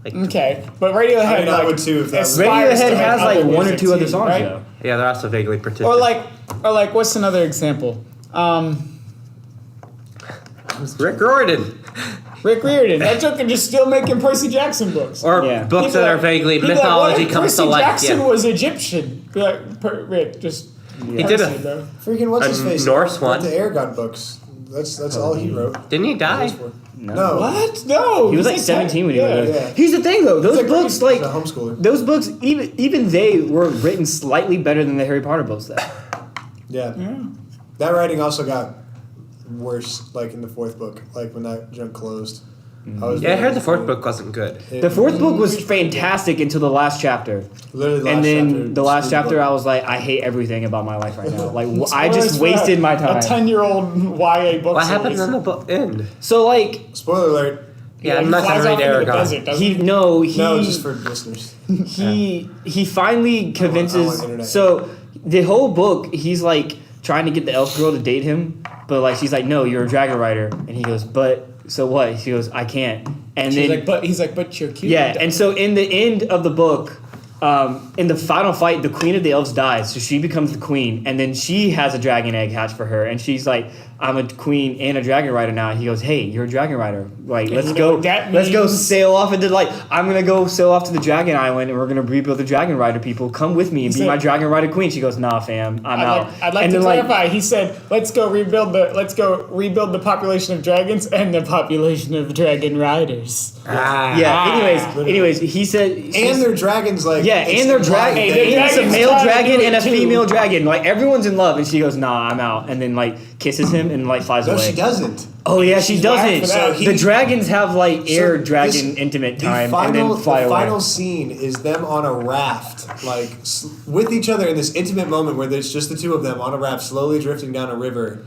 A: Like,
B: Okay, but Radiohead
C: I mean, I
B: like,
C: would too if that was-
B: aspires to
E: Radiohead
B: make
E: has like
B: other
E: one or
B: music
E: two other
B: too,
E: songs
B: right?
E: though.
A: yeah, they're also vaguely pretentious.
B: Or like what's another example?
A: Rick Riordan,
B: Rick Riordan. That joke can just still making Percy Jackson books.
A: or
E: Yeah.
A: books
B: People
A: that are
B: like-
A: vaguely
B: people like,
A: mythology
B: what if
A: comes to
B: Percy
A: life.
B: Jackson
A: Yeah.
B: was Egyptian. Be like, Rick, just
A: He did
B: Percy,
A: a.
B: bro.
C: Freaking what's
A: A
C: his face?
A: Norse
C: Wrote
A: one.
C: the Aaaaand books. That's all he wrote.
A: Didn't he die?
C: No.
B: What? No.
E: He was like 17 when he wrote those.
C: yeah.
E: He's the thing though, those
C: He's
E: books
C: he's
E: like
C: a homeschooler.
E: those books even they were written slightly better than the Harry Potter books though.
C: Yeah. That writing also got worse, like in the 4th book, like when that junk closed.
A: Yeah, I heard the 4th book wasn't good.
E: The 4th book was fantastic until the last chapter.
C: Literally the last
E: And then
C: chapter.
E: the last
C: screwed
E: chapter,
C: the
E: I
C: book.
E: was like, I hate everything about my life right now. Like, I
B: Spoilers
E: just
B: for
E: wasted my
B: A
E: time.
B: 10-year-old YA book.
A: What happens
B: series.
A: in the book end?
E: So, like,
C: Spoiler alert.
A: Yeah, I'm
B: He
A: not
B: flies
A: gonna
B: off
A: read
B: into the
A: Aragorn.
B: desert, doesn't he?
C: No, just for listeners.
E: he finally convinces.
C: internet.
E: So the whole book, he's like trying to get the elf girl to date him, but like she's like, no, you're a dragon rider, and he goes, but so what? She goes, I can't. And
B: He's
E: then
B: like, but you're cute.
E: yeah, and so in the end of the book, in the final fight, the queen of the elves dies, so she becomes the queen, and then she has a dragon egg hatched for her, and she's like, I'm a queen and a dragon rider now. And he goes, hey, you're a dragon rider. Like, let's
B: you know
E: go.
B: what that
E: Let's go
B: means?
E: sail off into like. I'm gonna go sail off to the dragon island, and we're gonna rebuild the dragon rider people. Come with me and be
B: said-
E: my dragon rider queen. She goes, nah, fam, I'm out.
B: I'd like
E: and
B: to
E: then,
B: clarify. He said, "Let's go rebuild the population of dragons and the population of dragon riders."
E: Yeah. Anyways, he said,
C: And their dragons, like.
E: yeah,
C: it's
E: and they're
C: implied
E: dragon.
C: that-
B: they're
E: It's a
B: dragons
E: male
B: trying to
E: dragon
B: do
E: and a
B: it too.
E: female dragon. Like everyone's in love, and she goes, "Nah, I'm out," and then like kisses him and like flies
C: No,
E: away.
C: she doesn't.
E: Oh yeah, she
B: She's whack
E: doesn't.
B: for that.
C: So
E: The dragons have like air dragon
C: this-
E: intimate
C: The
E: time
C: final,
E: and then fly
C: the
E: away.
C: final scene is them on a raft, like with each other in this intimate moment where there's just the two of them on a raft, slowly drifting down a river,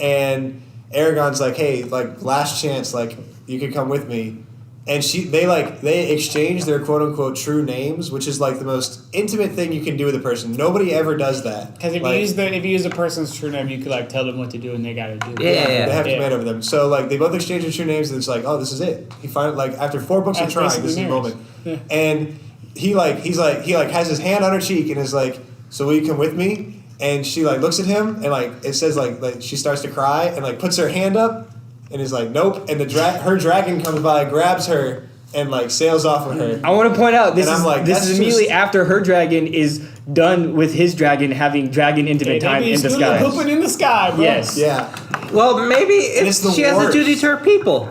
C: and Aragorn's like, "Hey, like last chance, like you could come with me." And they exchange their quote unquote true names, which is like the most intimate thing you can do with a person. Nobody ever does that.
B: Because if you use a person's true name, you could like tell them what to do and they gotta do it.
A: Yeah.
C: They have
B: Yeah.
C: command over them. So like they both exchange their true names, and it's like, oh, this is it. He finally, like after 4 books of
B: That's
C: trying,
B: basically
C: this is the
B: marriage.
C: moment.
B: Yeah.
C: And he has his hand on her cheek and is like, so will you come with me? And she like looks at him and like it says like she starts to cry and like puts her hand up and is like, nope. And her dragon comes by, grabs her, and like sails off with her.
E: I want to point out this
C: And I'm
E: is
C: like,
E: this
C: that's
E: is immediately
C: just-
E: after her dragon is done with his dragon having dragon intimate time in the sky.
B: Pooping in the sky, bro.
E: Yes.
C: Yeah.
A: Well, maybe
C: it's the
A: she has a
C: worst.
A: duty to her people.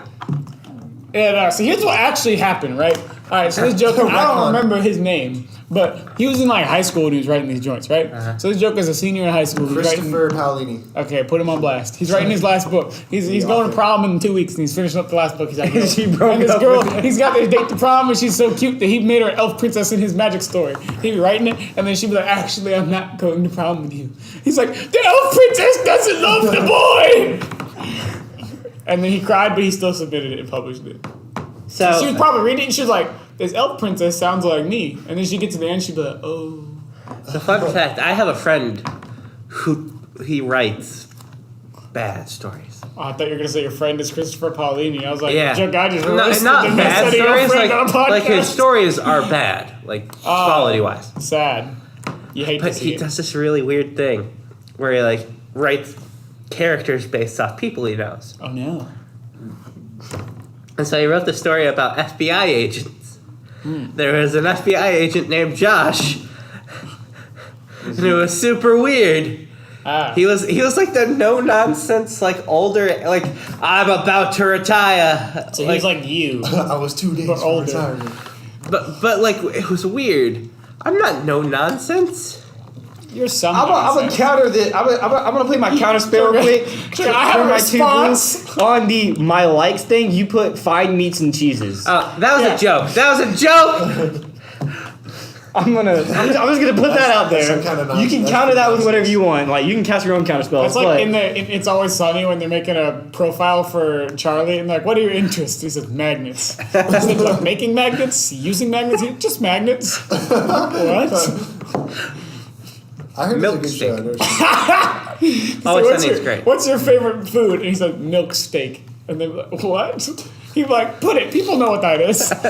B: Yeah, no, so here's what actually happened, right? All right, so this Joker, I
C: Retcon.
B: don't remember his name, but he was in like high school when he was writing these joints, right? So this Joker's a senior in high school. He's writing,
C: Christopher Paolini.
B: okay, put him on blast. He's writing his last book. He's going to prom in 2 weeks, and he's finishing up the last book. He's like,
E: She broke
B: and this
E: up
B: girl,
E: with him.
B: he's got this date to prom, and she's so cute that he made her elf princess in his magic story. He'd be writing it, and then she'd be like, actually, I'm not going to prom with you. He's like, the elf princess doesn't love the boy. And then he cried, but he still submitted it and published it.
A: So
B: She was probably reading it and she was like, this elf princess sounds like me. And then she gets to the end, she'd be like, oh.
A: So fun fact, I have a friend who he writes bad stories.
B: Oh, I thought you were going to say your friend is Christopher Paolini. I was like,
A: Yeah.
B: Joe Guy just
A: No,
B: roasted
A: not
B: the mess
A: bad
B: out of your
A: stories,
B: friend on a
A: like his
B: podcast.
A: stories are bad, like quality wise.
B: Sad. You hate to
A: But
B: see
A: he
B: it.
A: does this really weird thing where he like writes characters based off people he knows.
B: Oh, no.
A: And so he wrote the story about FBI agents. there was an FBI agent named Josh. And it was super weird. He was like the no nonsense, like older, like I'm about to retire.
B: So he was like you.
C: I was 2 days
B: But
C: from
B: older.
C: retirement.
A: But like it was weird. I'm not no nonsense.
B: You're some.
E: I'm gonna counter this. I'm gonna play my counter spell real quick.
B: Can I have a
E: For my
B: response?
E: two on the my likes thing? You put fine meats and cheeses.
A: That was a joke. That was a joke.
E: I'm just gonna put that out there.
C: Some kind of
E: You can
C: nonsense.
E: counter that with whatever you want. Like you can cast your own counter spells.
B: It's like
E: but
B: in It's Always Sunny when they're making a profile for Charlie and like, what are your interests? He says magnets. He said, like, making magnets, using magnets, just magnets. What?
C: I heard
A: Milk
C: it's a good show.
A: steak.
C: I never seen it.
A: Always Sunny is great.
B: What's your favorite food? And he's like, milk steak. And they're like, what? He's like, put it. People know what that is. Like,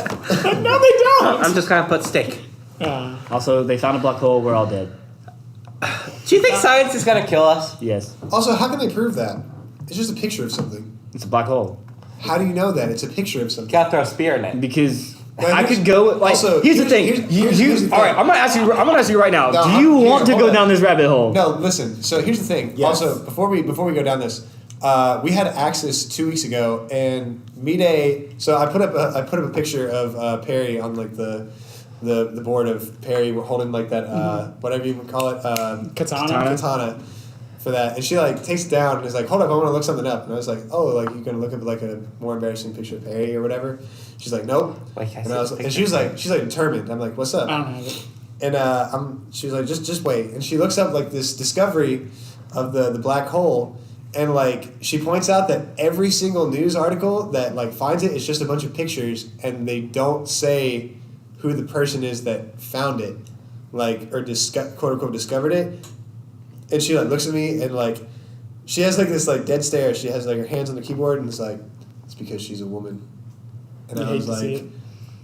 B: no, they don't.
A: I'm just gonna put steak.
E: also, they found a black hole. We're all dead.
A: Do you think science is gonna kill us?
E: Yes,
C: Also, how can they prove that? It's just a picture of something.
E: it's a black hole
C: How do you know that? It's a picture of something.
A: Gotta throw a spear in it.
E: because.
C: Well,
E: I
C: here's-
E: could go. Like,
C: also,
E: here's the thing.
C: here's the
E: All right,
C: thing.
E: I'm gonna ask you right now.
C: No,
E: do you
C: here,
E: want to
C: hold
E: go
C: on.
E: down this rabbit hole?
C: No, listen. So here's the thing.
F: Yes.
C: Also, before we go down this, we had Axis 2 weeks ago, and Me-Day. So I put up a picture of Perry on like the board of Perry holding like that whatever you would call it katana for that, and she like takes it down and is like, hold up, I want to look something up, and I was like, oh, like you gonna look up like a more embarrassing picture of Perry or whatever. She's like, nope.
A: Like,
C: And she was like determined. I'm like, what's up?
B: I don't have it.
C: And she was like, just wait. And she looks up like this discovery of the black hole, and like she points out that every single news article that like finds it is just a bunch of pictures, and they don't say who the person is that found it, like or quote unquote discovered it. And she like looks at me and like she has like this like dead stare. She has like her hands on the keyboard and it's like it's because she's a woman. And
B: You
C: I
B: hate
C: was
B: to see
C: like.
B: it.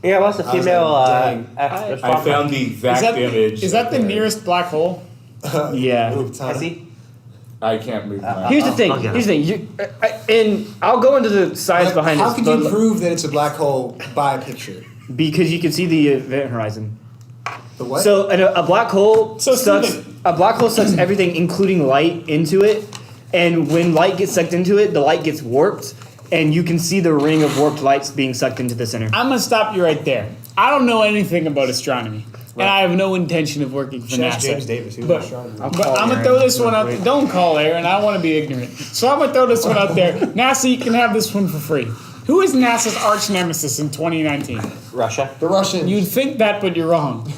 A: Yeah, what's the
C: I was
A: female?
C: like, dang.
F: I found the exact image.
B: Is that the
F: there.
B: nearest black hole?
E: Yeah.
A: Has he?
F: I can't move my
E: Here's the thing.
A: I'll get
E: Here's the thing. And I'll go into the science
C: Like,
E: behind
C: how
E: this.
C: could
E: but
C: you prove that it's a black hole by a picture?
E: because you can see the event horizon.
C: The what?
E: So a black hole
B: So,
E: sucks.
B: Steven-
E: A black hole sucks everything, including light, into it. And when light gets sucked into it, the light gets warped, and you can see the ring of warped lights being sucked into the center.
B: I'm gonna stop you right there. I don't know anything about astronomy, and I have no intention of working for
C: Should ask
B: NASA.
C: James Davis. He was
B: But-
C: an astronomer.
B: But I'm gonna throw this one out there. Don't call Aaron. I want to be ignorant. So I'm gonna throw this one out there. NASA, you can have this one for free. Who is NASA's arch nemesis in 2019?
A: Russia.
C: The Russians.
B: You'd think that, but you're wrong.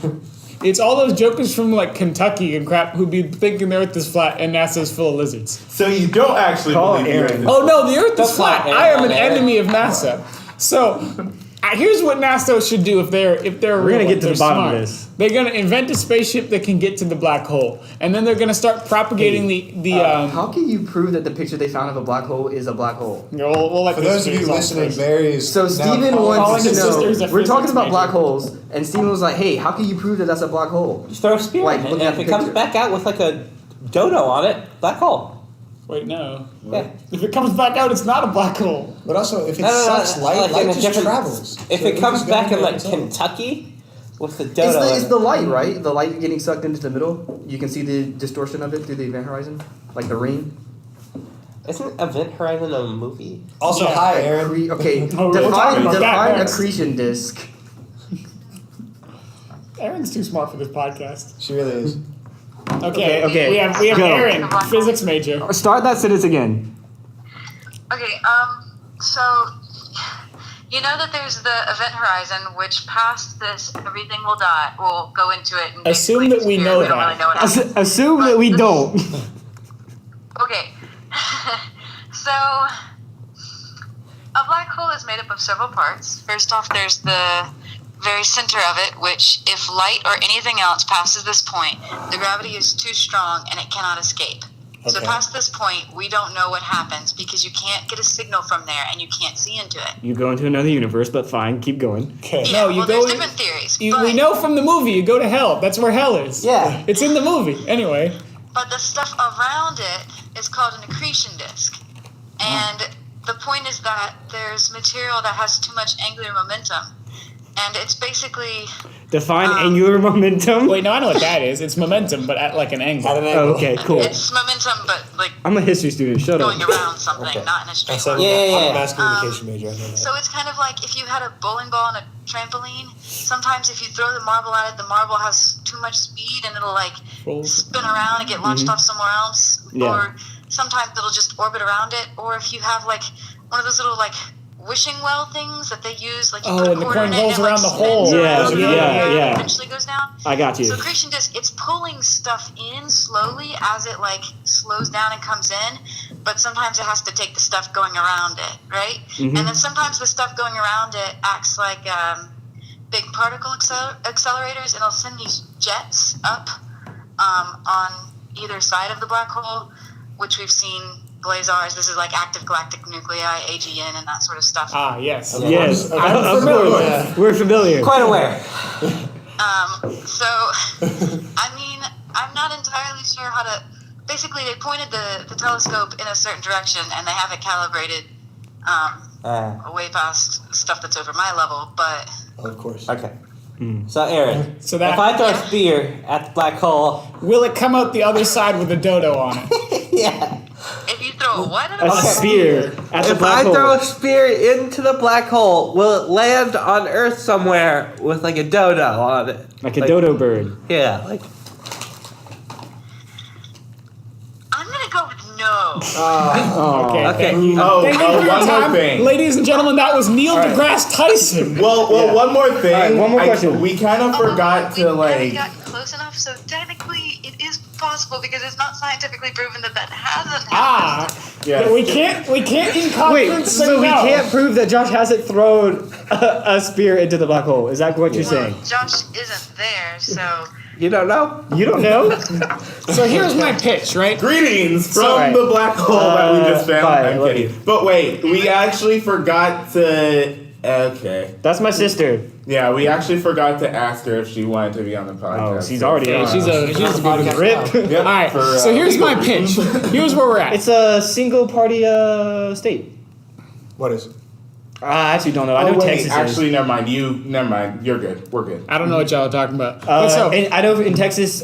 B: It's all those jokers from like Kentucky and crap who'd be thinking the Earth is flat and NASA's full of lizards.
F: So you don't actually
E: Call
F: believe
E: Aaron.
F: the Earth is
B: Oh no, the Earth is
A: That's
B: flat.
A: not
B: I am an
A: Aaron.
B: enemy of NASA. So here's what NASA should do if they're
E: We're
B: real,
E: gonna get to
B: they're
E: the bottom of
B: smart.
E: this.
B: They're gonna invent a spaceship that can get to the black hole, and then they're gonna start propagating
E: How can you prove that the picture they found of a black hole is a black hole?
B: We'll let
C: For
B: these
C: those of you
B: figures out
C: listening,
B: first.
C: Barry's
E: So
C: now
E: Steven
C: calling
E: wants to
B: his sister is
E: know.
B: a
E: We're talking
B: physics
E: about
B: major.
E: black holes, and Steven was like, "Hey, how can you prove that that's a black hole?"
A: Just throw a spear
E: Like,
A: in it,
E: looking
A: and
E: at
A: if
E: the
A: it comes
E: picture.
A: back out with like a dodo on it, black hole.
B: Wait, no.
A: Yeah.
B: If it comes back out, it's not a black hole.
C: But also, if it
A: No, no, no,
C: sucks
A: no,
C: light,
A: like
C: light
A: in a
C: just
A: different-
C: travels.
A: If
C: So
A: it comes
C: just
A: back
C: go
A: in like
C: on its own.
A: Kentucky with the dodo,
E: It's
A: in
E: the
A: it.
E: light, right? The light getting sucked into the middle. You can see the distortion of it through the event horizon, like the ring.
A: Isn't Event Horizon a movie?
C: Also,
B: Yeah.
C: hi, Aaron.
E: Okay,
B: Oh, we're talking about that
E: define
B: next.
E: accretion disk.
B: Aaron's too smart for this podcast.
C: She really is.
B: Okay,
E: Okay,
B: We have
E: go.
B: Aaron, physics major.
E: Start that sentence again.
G: Okay, so you know that there's the event horizon, which past this, everything will die. We'll go into it. And
B: Assume
G: basically
B: that we
G: disappear.
B: know
G: We don't
B: that.
G: really know what happens.
E: Assume that we don't.
G: Okay. So, a black hole is made up of several parts. First off, there's the very center of it, which, if light or anything else passes this point, the gravity is too strong and it cannot escape. So
C: Okay.
G: past this point, we don't know what happens because you can't get a signal from there and you can't see into it.
E: You go into another universe, but fine, keep going.
C: Okay.
G: Yeah,
B: No, you
G: well,
B: go.
G: there's different theories.
B: We
G: but,
B: know from the movie, you go to hell. That's where hell is.
A: Yeah.
B: It's in the movie. Anyway.
G: but the stuff around it is called an accretion disk. And the point is that there's material that has too much angular momentum. And it's basically
E: Define angular momentum.
B: Wait, no, I know what that is. It's momentum, but at like an angle.
C: At an angle.
E: Oh, okay, cool.
G: it's momentum, but like
E: I'm a history student. Shut
G: going
E: up.
G: around something, not in a
C: I
G: straight
C: said
G: line.
C: I'm a mass communication major. I know that.
G: So it's kind of like if you had a bowling ball and a trampoline. Sometimes if you throw the marble at it, the marble has too much speed and it'll like spin around and get launched off somewhere else.
E: Yeah.
G: Or sometimes it'll just orbit around it. Or if you have like one of those little like wishing well things that they use, like you put a
B: and the
G: quarter
B: coin
G: in it and
B: rolls
G: it
B: around
G: like
B: the hole.
G: spins
E: Yeah,
G: around and
E: yeah.
G: eventually goes down.
E: I got you.
G: So creation disk, it's pulling stuff in slowly as it like slows down and comes in, but sometimes it has to take the stuff going around it, right?
E: Mm-hmm.
G: And then sometimes the stuff going around it acts like big particle accelerators, and it'll send these jets up on either side of the black hole, which we've seen blazars. This is like active galactic nuclei, AGN, and that sort of stuff.
B: Ah, yes.
E: Yes,
B: I'm
E: of
B: familiar.
E: course.
C: Yeah.
E: We're familiar.
D: Quite aware.
G: So, I mean, I'm not entirely sure how to. Basically, they pointed the telescope in a certain direction, and they have it calibrated way past stuff that's over my level. But
C: Of course.
D: Okay. So, Aaron,
B: So that-
D: if I throw a spear at the black hole,
B: Will it come out the other side with a dodo on it?
D: yeah.
G: if you throw a what at
E: A
G: a black hole?
E: spear at the
A: If
E: black
A: I
E: hole.
A: throw a spear into the black hole, will it land on Earth somewhere with like a dodo on it?
E: Like a dodo bird.
A: Yeah, like
G: I'm gonna go with no.
B: Okay.
A: okay.
B: Thank you.
F: Oh,
B: Thank you for your
F: one more
B: time.
F: thing.
B: Ladies and gentlemen, that was Neil deGrasse Tyson.
F: Well, one more thing.
E: Alright, one more question.
F: We kind of forgot
G: we
F: to
G: haven't
F: like.
G: gotten close enough, so technically it is possible because it's not scientifically proven that hasn't happened.
B: Ah,
F: Yeah.
B: we can't in confidence
E: Wait,
B: say
E: so we
B: no.
E: can't prove that Josh hasn't thrown a spear into the black hole. Is that what you're saying?
G: Well, Josh isn't there, so
A: you don't know.
E: You don't know?
B: So here's my pitch, right?
F: Greetings from
E: Alright.
F: the black hole that we just found.
E: bye, I
F: I'm
E: love
F: kidding.
E: you.
F: But wait, we actually forgot to. Okay.
E: That's my sister.
F: Yeah, we actually forgot to ask her if she wanted to be on the podcast.
E: Oh, she's already on.
B: She's a good
E: Rip.
F: Yep,
B: All right.
F: for,
B: So here's my pitch. Here's where we're at.
E: It's a single party state.
C: What is it?
E: I actually don't know. I
F: Oh,
E: know
F: wait,
E: Texas is.
F: actually, never mind. Never mind. You're good. We're good.
B: I don't know what y'all are talking about. So,
E: And I know in Texas,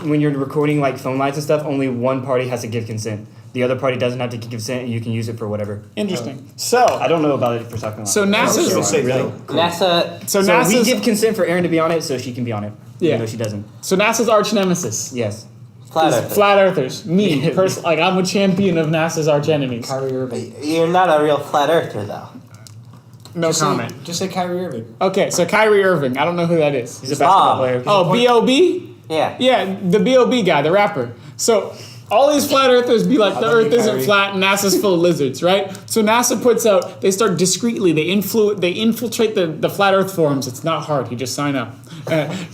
E: when you're recording like phone lines and stuff, only one party has to give consent. The other party doesn't have to give consent, and you can use it for whatever.
B: interesting.
E: I
B: So
E: don't know about it for South Carolina.
B: So NASA's
C: Sure. Say
E: really?
C: no.
D: NASA.
B: so
E: So we
B: NASA's
E: give consent for Aaron to be on it, so she can be on it.
B: Yeah.
E: Even though she doesn't.
B: so NASA's arch nemesis.
E: Yes.
D: Flat
B: is
D: Earth.
B: flat earthers. Me, like I'm a champion of NASA's arch enemies.
C: Kyrie Irving.
D: You're not a real flat earther, though.
B: No comment.
C: Just say Kyrie Irving.
B: Okay, so Kyrie Irving. I don't know who that is.
E: He's a basketball
D: Bob.
E: player.
B: Oh, B.O.B.
D: Yeah.
B: Yeah, the B.O.B. guy, the rapper. So all these flat earthers be like, the
C: love
B: earth
C: you,
B: isn't
C: Kyrie.
B: flat, and NASA's full of lizards, right? So NASA puts out, they start discreetly, they infiltrate the flat earth forums. It's not hard, you just sign up.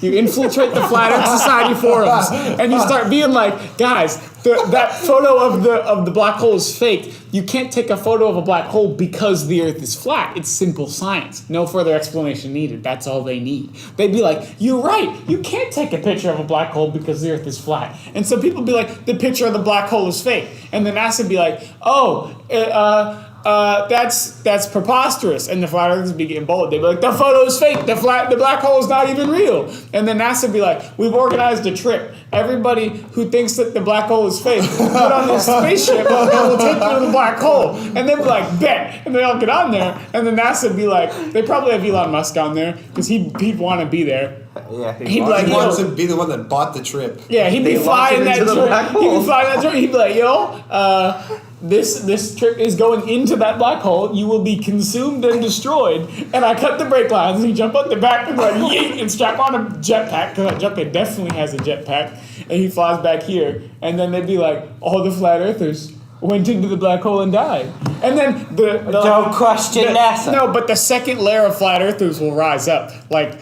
B: You infiltrate the flat earth society forums, and you start being like, guys, that photo of the black hole is fake. You can't take a photo of a black hole because the earth is flat. It's simple science. No further explanation needed. That's all they need. They'd be like, you're right. You can't take a picture of a black hole because the earth is flat. And so people be like, the picture of the black hole is fake. And then NASA be like, that's preposterous. And the flat earthers be getting bold. They'd be like, the photo is fake. The black hole is not even real. And then NASA be like, we've organized a trip. Everybody who thinks that the black hole is fake, put on this spaceship and we'll take you to the black hole. And they'd be like, bet. And they all get on there. And then NASA be like, they probably have Elon Musk on there because he'd want to be there.
D: Yeah.
B: He'd be like,
C: He
B: yo,
C: wants to be the one that bought the trip.
B: yeah, he'd be
A: They launch
B: flying
A: it
B: that
A: into the
B: trip.
A: black
B: He'd be
A: hole.
B: flying that trip. He'd be like, yo, this trip is going into that black hole. You will be consumed and destroyed. And I cut the brake lines. And he jump up the back and like yeet and strap on a jetpack because that jetpack definitely has a jetpack. And he flies back here. And then they'd be like, all the flat earthers went into the black hole and died. And then
D: Don't question NASA.
B: No, but the second layer of flat earthers will rise up. Like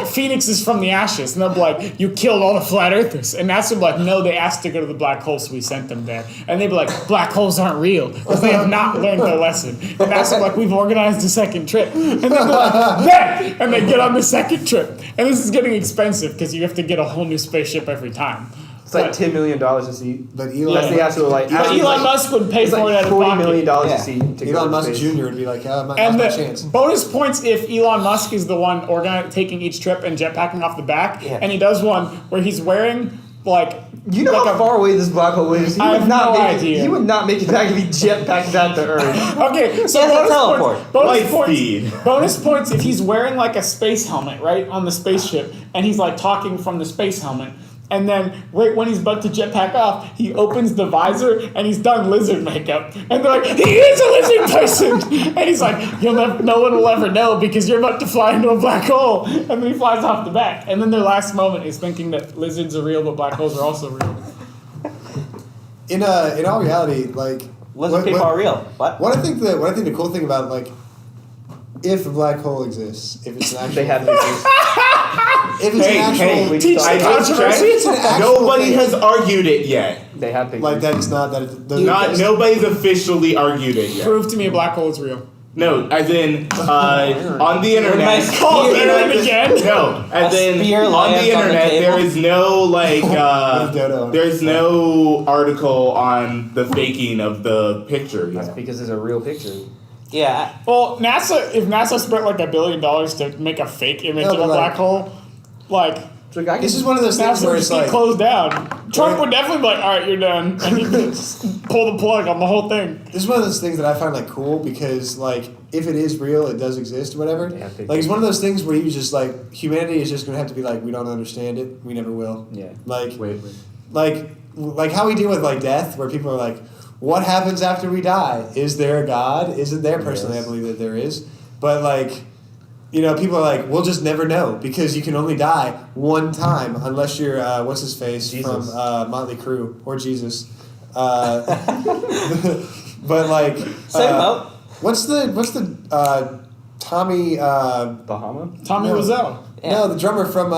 B: phoenixes from the ashes, and they'll be like, you killed all the flat earthers. And NASA will be like, no, they asked to go to the black hole, so we sent them there. And they'd be like, black holes aren't real, because they have not learned their lesson. And NASA will be like, we've organized a second trip. And they'll be like, bet! And they get on the second trip. And this is getting expensive, because you have to get a whole new spaceship every time.
E: It's like $10 million a seat.
C: But
E: That's the actual like.
B: But
E: actually,
B: Elon Musk would pay
E: it's
B: for it
E: like
B: out of
E: $40
B: pocket.
E: million
D: Yeah.
E: a seat. To go
C: Elon
E: to
C: Musk
E: space.
C: Jr. would be like, my
B: And the
C: chance.
B: bonus points if Elon Musk is the one taking each trip and jetpacking off the back,
D: Yeah.
B: and he does one where he's wearing like
E: You know how far away this black hole is? He
B: I
E: would
B: have
E: not
B: no
E: make
B: idea.
E: It, he would not make it back if he jetpacked that to Earth.
B: Okay, so
D: He has a
B: bonus
D: teleport.
B: points. Bonus
F: Light
B: points.
F: speed.
B: Bonus points if he's wearing like a space helmet, right, on the spaceship, and he's like talking from the space helmet. And then, right when he's about to jetpack off, he opens the visor and he's done lizard makeup. And they're like, he is a lizard person! And he's like, no one will ever know because you're about to fly into a black hole. And then he flies off the back. And then their last moment is thinking that lizards are real, but black holes are also real.
C: In all reality, like
D: Lizard people are real. What?
C: What I think the cool thing about like, if a black hole exists, if it's an actual,
E: They have pictures.
C: if it's an actual,
E: we
B: Teach
E: I
B: the
E: just
B: controversy.
C: if it's an actual
F: Nobody
C: thing,
F: has argued it yet.
E: They have pictures.
C: like that. It's not that. It doesn't exist.
F: Nobody's officially argued it yet.
B: Prove to me a black hole is real.
F: No, as in on the internet.
B: Call the internet again.
F: No, as
D: A
F: in
D: spear
F: on
D: lands
F: the
D: on the
F: internet,
D: table.
F: there is no like
C: Dodo.
F: there's no article on the faking of the picture
E: That's
F: yet.
E: because it's a real picture.
D: Yeah.
B: Well, if NASA spent like $1 billion to make a fake image
C: No,
B: of a
C: but, like-
B: black hole, like
E: So I
C: This is one of those things
B: NASA
C: where
B: would
C: it's
B: just get
C: like,
B: closed down. Trump would definitely be like, "All right, you're done," and he'd just pull the plug on the whole thing.
C: this is one of those things that I find like cool because like if it is real, it does exist or whatever.
E: Yeah, big
C: Like it's one of those things where you just like humanity is just gonna have to be like we don't understand it, we never will.
E: Yeah.
C: Like
F: Wait.
C: like how we deal with like death, where people are like, what happens after we die? Is there a God? Isn't there? Personally,
E: Yes.
C: I believe that there is, but like. You know, people are like, we'll just never know because you can only die one time unless you're what's his face
E: Jesus.
C: from Motley Crue or Jesus. But like,
D: Same boat.
C: what's the Tommy?
E: Bahama?
B: Tommy
C: No.
B: Wiseau.
D: Yeah.
C: No, the drummer from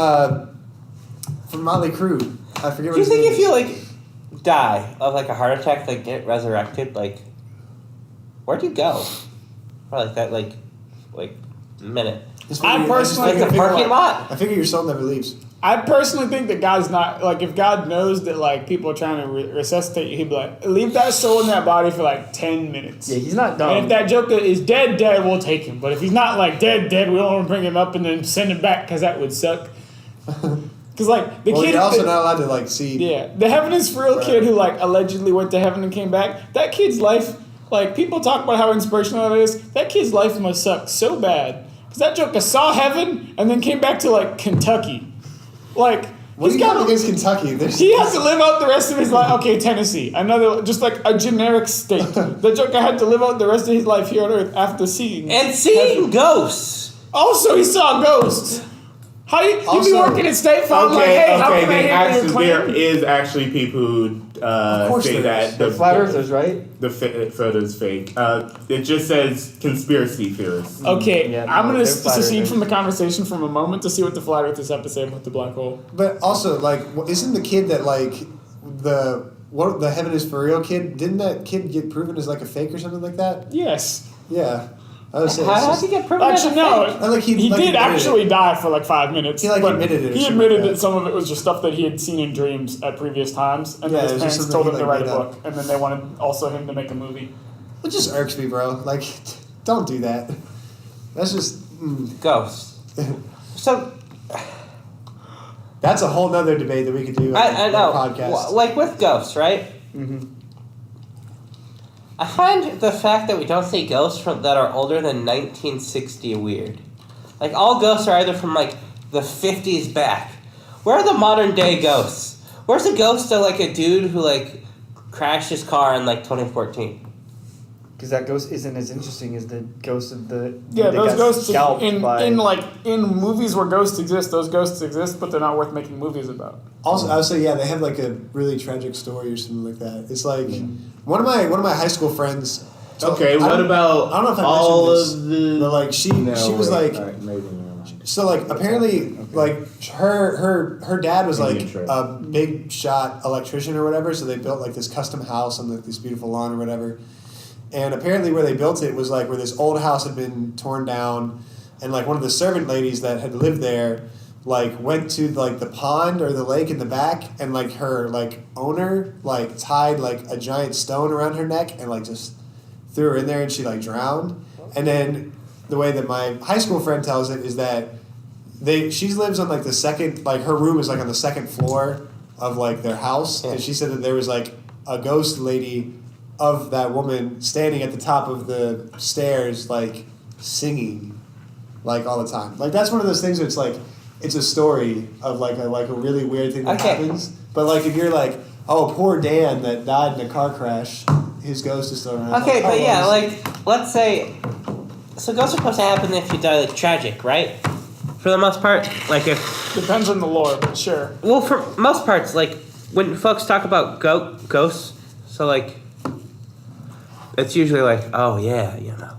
C: Motley Crue. I forget what
D: Do you
C: his
D: think
C: name
D: if
C: is.
D: you like die of like a heart attack, like get resurrected, like where'd you go? For like that, like minute.
C: Just
B: I
C: figure-
B: personally-
C: just
D: Like the
C: figure
D: parking
C: out-
D: lot.
C: I figure your soul never leaves.
B: I personally think that God's not like if God knows that like people are trying to resuscitate you, he'd be like, leave that soul in that body for like 10 minutes.
E: Yeah, he's not dumb.
B: And if that Joker is dead, we'll take him. But if he's not like dead, we don't want to bring him up and then send him back because that would suck. Because like the
C: Well,
B: kid,
C: you're also not allowed to like see.
B: yeah, the Heaven is for Real kid who like allegedly went to heaven and came back. That kid's life, like people talk about how inspirational that is. That kid's life must suck so bad because that Joker saw heaven and then came back to like Kentucky, like.
C: What do
B: he's
C: you got
B: got
C: against Kentucky? There's,
B: he has to live out the rest of his life. Okay, Tennessee, another just like a generic state. The Joker had to live out the rest of his life here on Earth after seeing.
D: And seeing ghosts.
B: Also, he saw ghosts. How you be
C: Also-
B: working at State Farm like, hey, how can I
F: Then
B: handle your
F: there
B: claim?
F: is actually people who
C: course
F: say
C: there
F: that
C: is.
E: The flat earthers, right?
F: the photo's fake. It just says conspiracy theorists.
B: Okay,
E: Yeah,
B: I'm
E: no,
B: gonna
E: they're flat
B: secede
E: earthers.
B: from the conversation from a moment to see what the flat earthers have to say about the black hole.
C: But also, like, isn't the kid that like the Heaven is for Real kid? Didn't that kid get proven as like a fake or something like that?
B: Yes.
C: Yeah, I would say.
D: How
C: it's
D: did
C: just-
D: he get proven as a
B: Actually, no.
D: fake?
C: Like, he
B: He
C: like,
B: did
C: admitted
B: actually
C: it.
B: die for like 5 minutes.
C: He, like,
B: but
C: admitted it or
B: He
C: something
B: admitted
C: like
B: that
C: that.
B: some of it was just stuff that he had seen in dreams at previous times, and
C: Yeah,
B: then
C: it
B: his
C: was just
B: parents
C: something
B: told
C: he,
B: him to
C: like,
B: write a
C: made up.
B: book, and then they wanted also him to make a movie.
C: It just irks me, bro. Like, don't do that. That's just.
D: Ghosts. So
C: That's a whole nother debate that we could do.
D: I
C: on
D: know,
C: the podcast.
D: like with ghosts, right?
E: Mm-hmm.
D: I find the fact that we don't see ghosts that are older than 1960 weird. Like all ghosts are either from like the 50s back. Where are the modern day ghosts? Where's the ghost of like a dude who like crashed his car in like 2014?
E: Because that ghost isn't as interesting as the ghost of the
B: Yeah,
E: that
B: those
E: got
B: ghosts
E: scalped
B: in
E: by-
B: in movies where ghosts exist, those ghosts exist, but they're not worth making movies about.
C: Also, I would say, yeah, they have like a really tragic story or something like that. It's like one of my high school friends.
F: Okay,
C: I
F: what
C: don't-
F: about
C: I don't know if I
F: all
C: mentioned
F: of
C: this,
F: the?
C: but like she was
F: wait,
C: like.
F: alright, maybe never mind.
C: So like apparently like her dad was like
F: Indian trip.
C: a big shot electrician or whatever, so they built like this custom house on like this beautiful lawn or whatever. And apparently where they built it was like where this old house had been torn down, and like one of the servant ladies that had lived there like went to like the pond or the lake in the back, and like her like owner like tied like a giant stone around her neck and like just threw her in there, and she like drowned. And then the way that my high school friend tells it is that she lives on like the second, like her room is like on the second floor of like their house, and she said that there was like a ghost lady of that woman standing at the top of the stairs like singing like all the time. Like that's one of those things where it's like it's a story of like a really weird thing that happens. But like if you're like, oh, poor Dan that died in a car crash, his ghost is still around.
D: Okay, but yeah, like let's say, so ghosts are supposed to happen if you die like tragic, right? For the most part, like if
B: Depends on the lore, but sure.
D: well, for most parts, like when folks talk about ghosts, so like it's usually like, oh yeah, you know,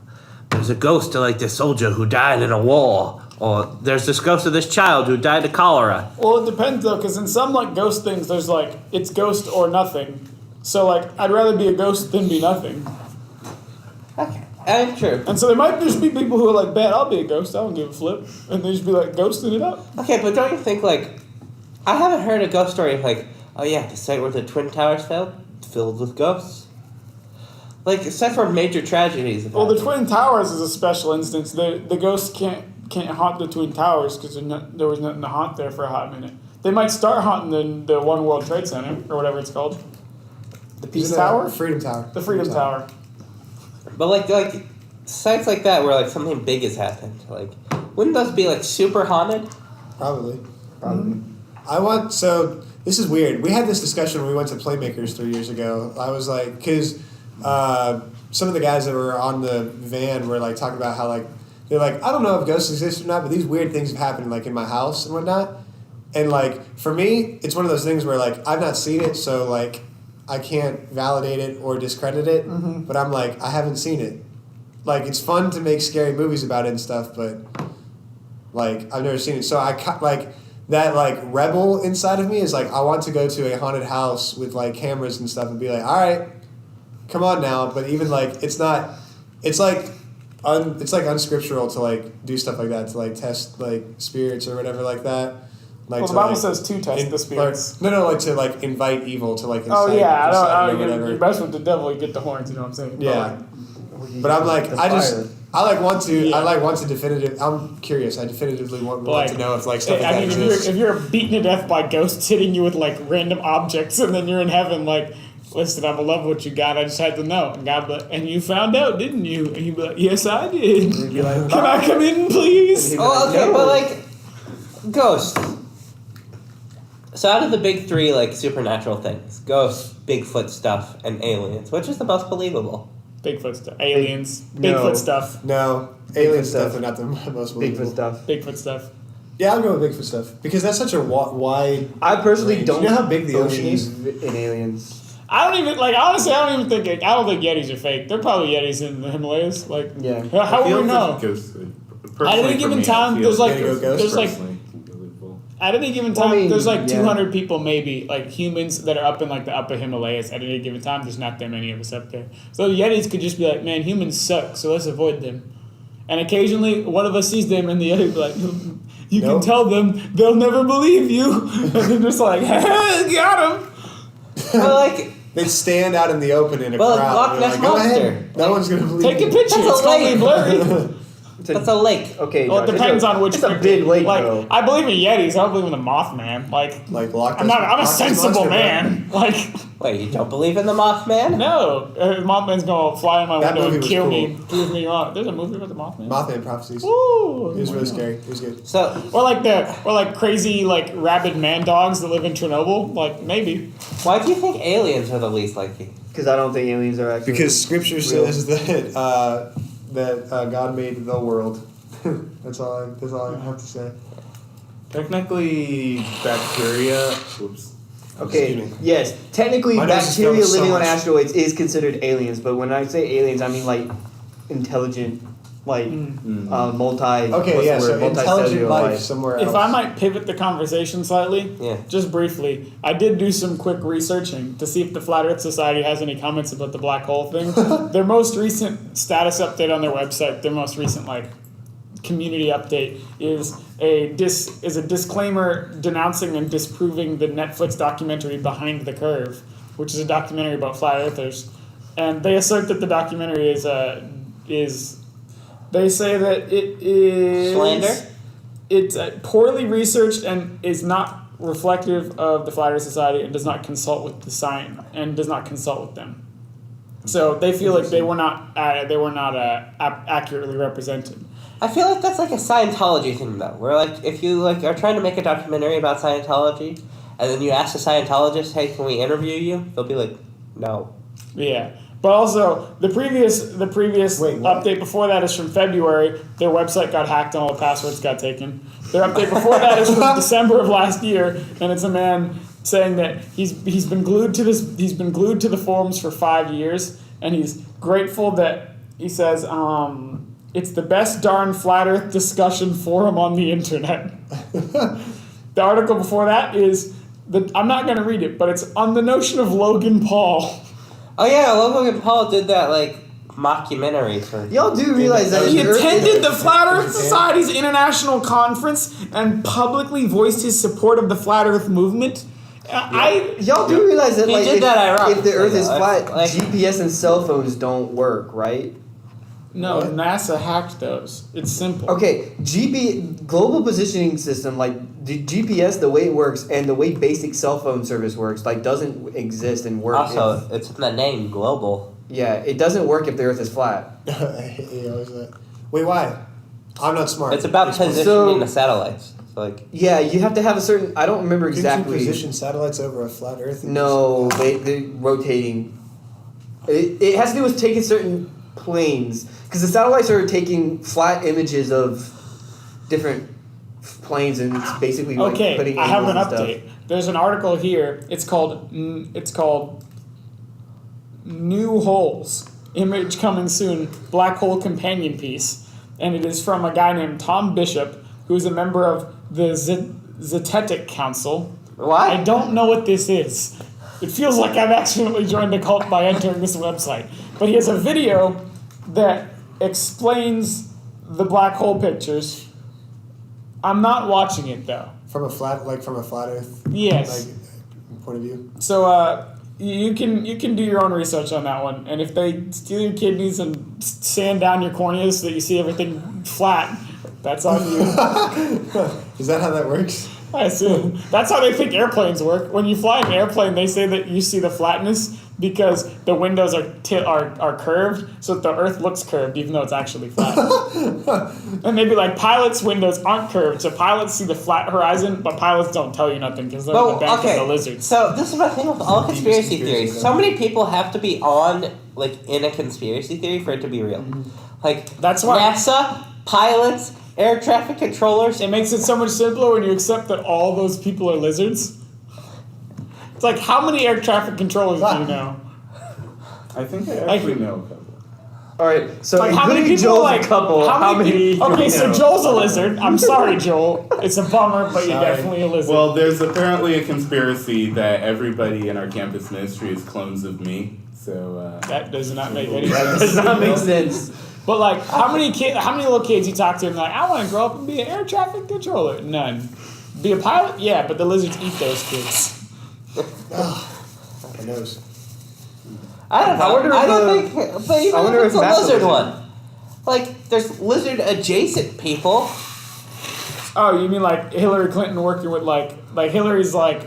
D: there's a ghost of like this soldier who died in a war. Or there's this ghost of this child who died of cholera.
B: Well, it depends though, because in some like ghost things, there's like it's ghost or nothing. So like I'd rather be a ghost than be nothing.
D: Okay, true.
B: And so there might just be people who are like, "Bet I'll be a ghost. I don't give a flip," and they just be like ghosting it up.
D: Okay, but don't you think like I haven't heard a ghost story of like, oh yeah, the site where the Twin Towers fell, filled with ghosts. Like aside from major tragedies.
B: Well, the Twin Towers is a special instance. The ghosts can't haunt the Twin Towers because there was nothing to haunt there for a hot minute. They might start haunting the One World Trade Center or whatever it's called. The Peace Tower?
C: Freedom Tower.
B: The Freedom Tower.
D: But like sites like that where like something big has happened, like wouldn't those be like super haunted?
C: Probably. So this is weird. We had this discussion when we went to Playmakers 3 years ago. I was like, because some of the guys that were on the van were like talking about how like they're like, I don't know if ghosts exist or not, but these weird things have happened like in my house and whatnot. And like for me, it's one of those things where like I've not seen it, so like I can't validate it or discredit it. Mm-hmm. But I'm like, I haven't seen it. Like it's fun to make scary movies about it and stuff, but like I've never seen it. So I like that like rebel inside of me is like I want to go to a haunted house with like cameras and stuff and be like, all right, come on now. But even like it's not. It's like. It's like unscriptural to like do stuff like that, to like test like spirits or whatever like that. Like
B: well, the Bible says to test the spirits.
C: Like to like invite evil to like.
B: Oh yeah, I don't.
C: Whatever.
B: You mess with the devil, you get the horns. You know what I'm saying?
C: Yeah. But I'm like I want to definitive. I'm curious. I definitively want to know if like stuff like that exists.
B: If you're beaten to death by ghosts hitting you with like random objects, and then you're in heaven, like. Listen, I love what you got. I just had to know. And God, and you found out, didn't you? And you'd be like, yes, I did. And be like, can I come in, please?
D: Oh, okay, no. But like, ghosts. So out of the big three, like, supernatural things, ghosts, Bigfoot stuff, and aliens, which is the most believable?
B: Bigfoot stuff. Aliens. Bigfoot stuff.
C: No. Alien stuff are not the most believable.
B: Bigfoot stuff.
C: Yeah, I'll go with Bigfoot stuff. Because that's such a wide
A: I personally
C: range.
A: don't
C: You know how big the ocean is?
A: in aliens.
B: I don't even honestly. I don't think Yetis are fake. They're probably Yetis in the Himalayas. Like,
A: yeah.
B: How would we know? At any given time, there's like at any given time, there's like 200 people maybe, like humans that are up in like the upper Himalayas. At any given time, there's not that many of us up there. So the Yetis could just be like, man, humans suck, so let's avoid them. And occasionally, one of us sees them, and the other be like, you can tell them, they'll never believe you. And they're just like, hey, got him.
D: Well, like.
C: They stand out in the open in a
D: crowd.
C: Loch Ness
D: Monster.
C: Go ahead. No one's gonna believe
B: Take
C: you.
B: a picture. It's totally blurry.
D: That's a lake.
A: Okay.
B: Well, it depends on which.
A: It's a big lake,
B: like,
A: though.
B: I believe in Yetis. I don't believe in the Mothman. Like
C: Loch Ness.
B: I'm a sensible man. Like.
D: Wait, you don't believe in the Mothman?
B: No, Mothman's gonna fly in my
C: That
B: window and
C: movie
B: kill
C: was
B: me, prove me wrong. There's a movie about the Mothman.
C: Mothman Prophecies.
B: Ooh,
C: it was really scary. It was good.
D: So,
B: or like crazy like rabid man dogs that live in Chernobyl. Like maybe.
D: Why do you think aliens are the least likely?
A: Because I don't think aliens are actually.
C: Because Scripture says that God made the world. That's all I have to say.
F: Technically, bacteria. Whoops.
A: Okay, yes. Technically, bacteria living on asteroids is considered aliens, but when I say aliens, I mean like intelligent, like multi.
C: Okay, yeah, so intelligent life
A: life
C: somewhere else.
B: If I might pivot the conversation slightly, just briefly, I did do some quick researching to see if the Flat Earth Society has any comments about the black hole thing. Their most recent status update on their website, their most recent community update is a disclaimer denouncing and disproving the Netflix documentary Behind the Curve, which is a documentary about flat earthers, and they assert that the documentary is they say that it is
D: Slander?
B: It's poorly researched and is not reflective of the Flat Earth Society and does not consult with the science and does not consult with them. So they feel like they were not accurately represented.
D: I feel like that's like a Scientology thing, though. Where like if you like are trying to make a documentary about Scientology, and then you ask a Scientologist, "Hey, can we interview you?" They'll be like, "No."
B: Yeah, but also the previous
C: Wait, what?
B: update before that is from February. Their website got hacked and all the passwords got taken. Their update before that is from December of last year, and it's a man saying that he's been glued to the forums for 5 years, and he's grateful that he says it's the best darn flat Earth discussion forum on the internet. The article before that is I'm not going to read it, but it's on the notion of Logan Paul.
D: Oh yeah, Logan Paul did that like mockumentary for.
E: Y'all do realize that
B: He attended the Flat Earth Society's international conference and publicly voiced his support of the Flat Earth movement.
E: y'all do realize that
D: He
E: like
D: did that ironically,
E: if the Earth is
D: though.
E: flat,
D: Like-
E: GPS and cell phones don't work, right?
B: No, NASA hacked those. It's simple.
E: Okay, global positioning system, like the GPS, the way it works, and the way basic cell phone service works, like doesn't exist and work.
D: Also, it's in the name global.
E: Yeah, it doesn't work if the Earth is flat.
C: Wait, why? I'm not smart.
D: It's about positioning
E: So-
D: the satellites. So, like
E: Yeah, you have to have a certain. I don't remember
C: Couldn't
E: exactly.
C: you position satellites over a flat Earth?
E: No, they're rotating. It has to do with taking certain planes because the satellites are taking flat images of different planes and it's basically like
B: Okay,
E: putting
B: I have an
E: angles and stuff.
B: update. There's an article here. It's called New Holes. Image coming soon. Black hole companion piece, and it is from a guy named Tom Bishop, who is a member of the Zetetic Council.
D: what?
B: I don't know what this is. It feels like I've accidentally joined a cult by entering this website. But he has a video that explains the black hole pictures. I'm not watching it though.
C: From a flat Earth
B: Yes.
C: point of view.
B: So you can do your own research on that one. And if they steal your kidneys and sand down your corneas so that you see everything flat, that's on you.
C: Is that how that works?
B: I assume. That's how they think airplanes work. When you fly an airplane, they say that you see the flatness because the windows are curved, so that the Earth looks curved, even though it's actually flat. And they'd be like, pilots' windows aren't curved, so pilots see the flat horizon, but pilots don't tell you nothing because they're in the bank of the lizards.
D: So this is my thing with all conspiracy
C: conspiracy
D: theories.
C: stuff.
D: So many people have to be on like in a conspiracy theory for it to be real. Like
B: That's why-
D: NASA, pilots, air traffic controllers.
B: It makes it so much simpler when you accept that all those people are lizards. It's like, how many air traffic controllers do you know?
F: I think I actually know a couple.
E: All right, so
B: Like, how many
E: including
B: people
E: Joel's
B: like
E: a couple. How many? do
B: Okay,
E: we
B: so
E: know?
B: Joel's a lizard. I'm sorry, Joel. It's a bummer, but you're
C: Sorry.
B: definitely a lizard.
F: Well, there's apparently a conspiracy that everybody in our campus ministry is clones of me. So
B: that does not make any
E: That
B: sense.
E: does not make sense.
B: But like, how many little kids you talk to and like, I want to grow up and be an air traffic controller? None. Be a pilot? Yeah, but the lizards eat those kids.
C: My nose.
D: I don't know.
E: I wonder if
D: I don't
E: the-
D: think. But even
E: I wonder
D: if it's
E: if
D: a
E: Matt's a
D: lizard
E: lizard.
D: one, like there's lizard adjacent people.
B: Oh, you mean like Hillary Clinton working with like Hillary's like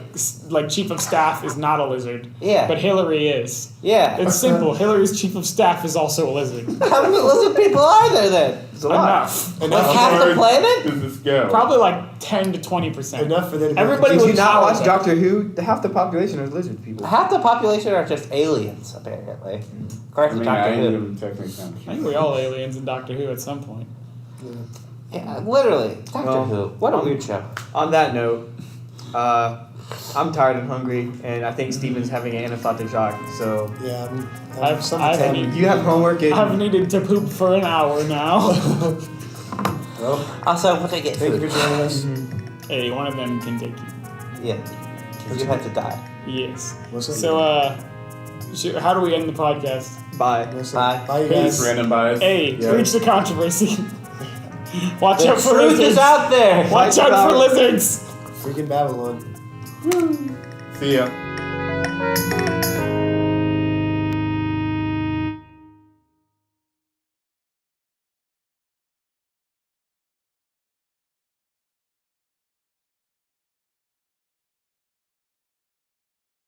B: chief of staff is not a lizard.
D: Yeah.
B: But Hillary is.
D: Yeah.
B: It's simple. Hillary's chief of staff is also a lizard.
D: How many lizard people are there then?
E: It's a lot.
B: Enough.
D: Like
C: Enough,
D: half the
F: Where
D: planet?
F: does this go?
B: Probably like 10 to 20%.
C: enough for them to be
B: Everybody
E: Did
B: would
E: you not
B: follow
E: watch
B: that.
E: Doctor Who? Half the population are lizard people.
D: Half the population are just aliens, apparently.
F: I
D: According to
F: mean,
D: Doctor
F: I
D: Who.
F: am technically not
B: I think we're all aliens in Doctor Who at some point.
D: Yeah, literally. Doctor
E: Well,
D: Who. What a weird show.
E: On that note, I'm tired and hungry, and I think Steven's having an anaphylactic shock. So
C: Yeah,
B: I've- I've
C: tell
B: need-
C: me.
E: you have homework. And
B: I've needed to poop for an hour now.
D: Also, when I get
C: Thank you
D: food.
C: for joining us.
B: Hey, one of them can take you.
D: Yeah. Because you have to die.
B: Yes.
C: What's up?
B: So, how do we end the podcast?
E: bye.
C: What's
D: Bye.
C: up? Bye, you
B: Peace.
C: guys.
F: Random bias.
B: Hey,
C: Yeah.
B: reach the controversy. Watch
D: The
B: out for
D: truth
B: lizards.
D: is out there.
B: Watch out for lizards.
C: Freaking Babble-on.
F: See ya.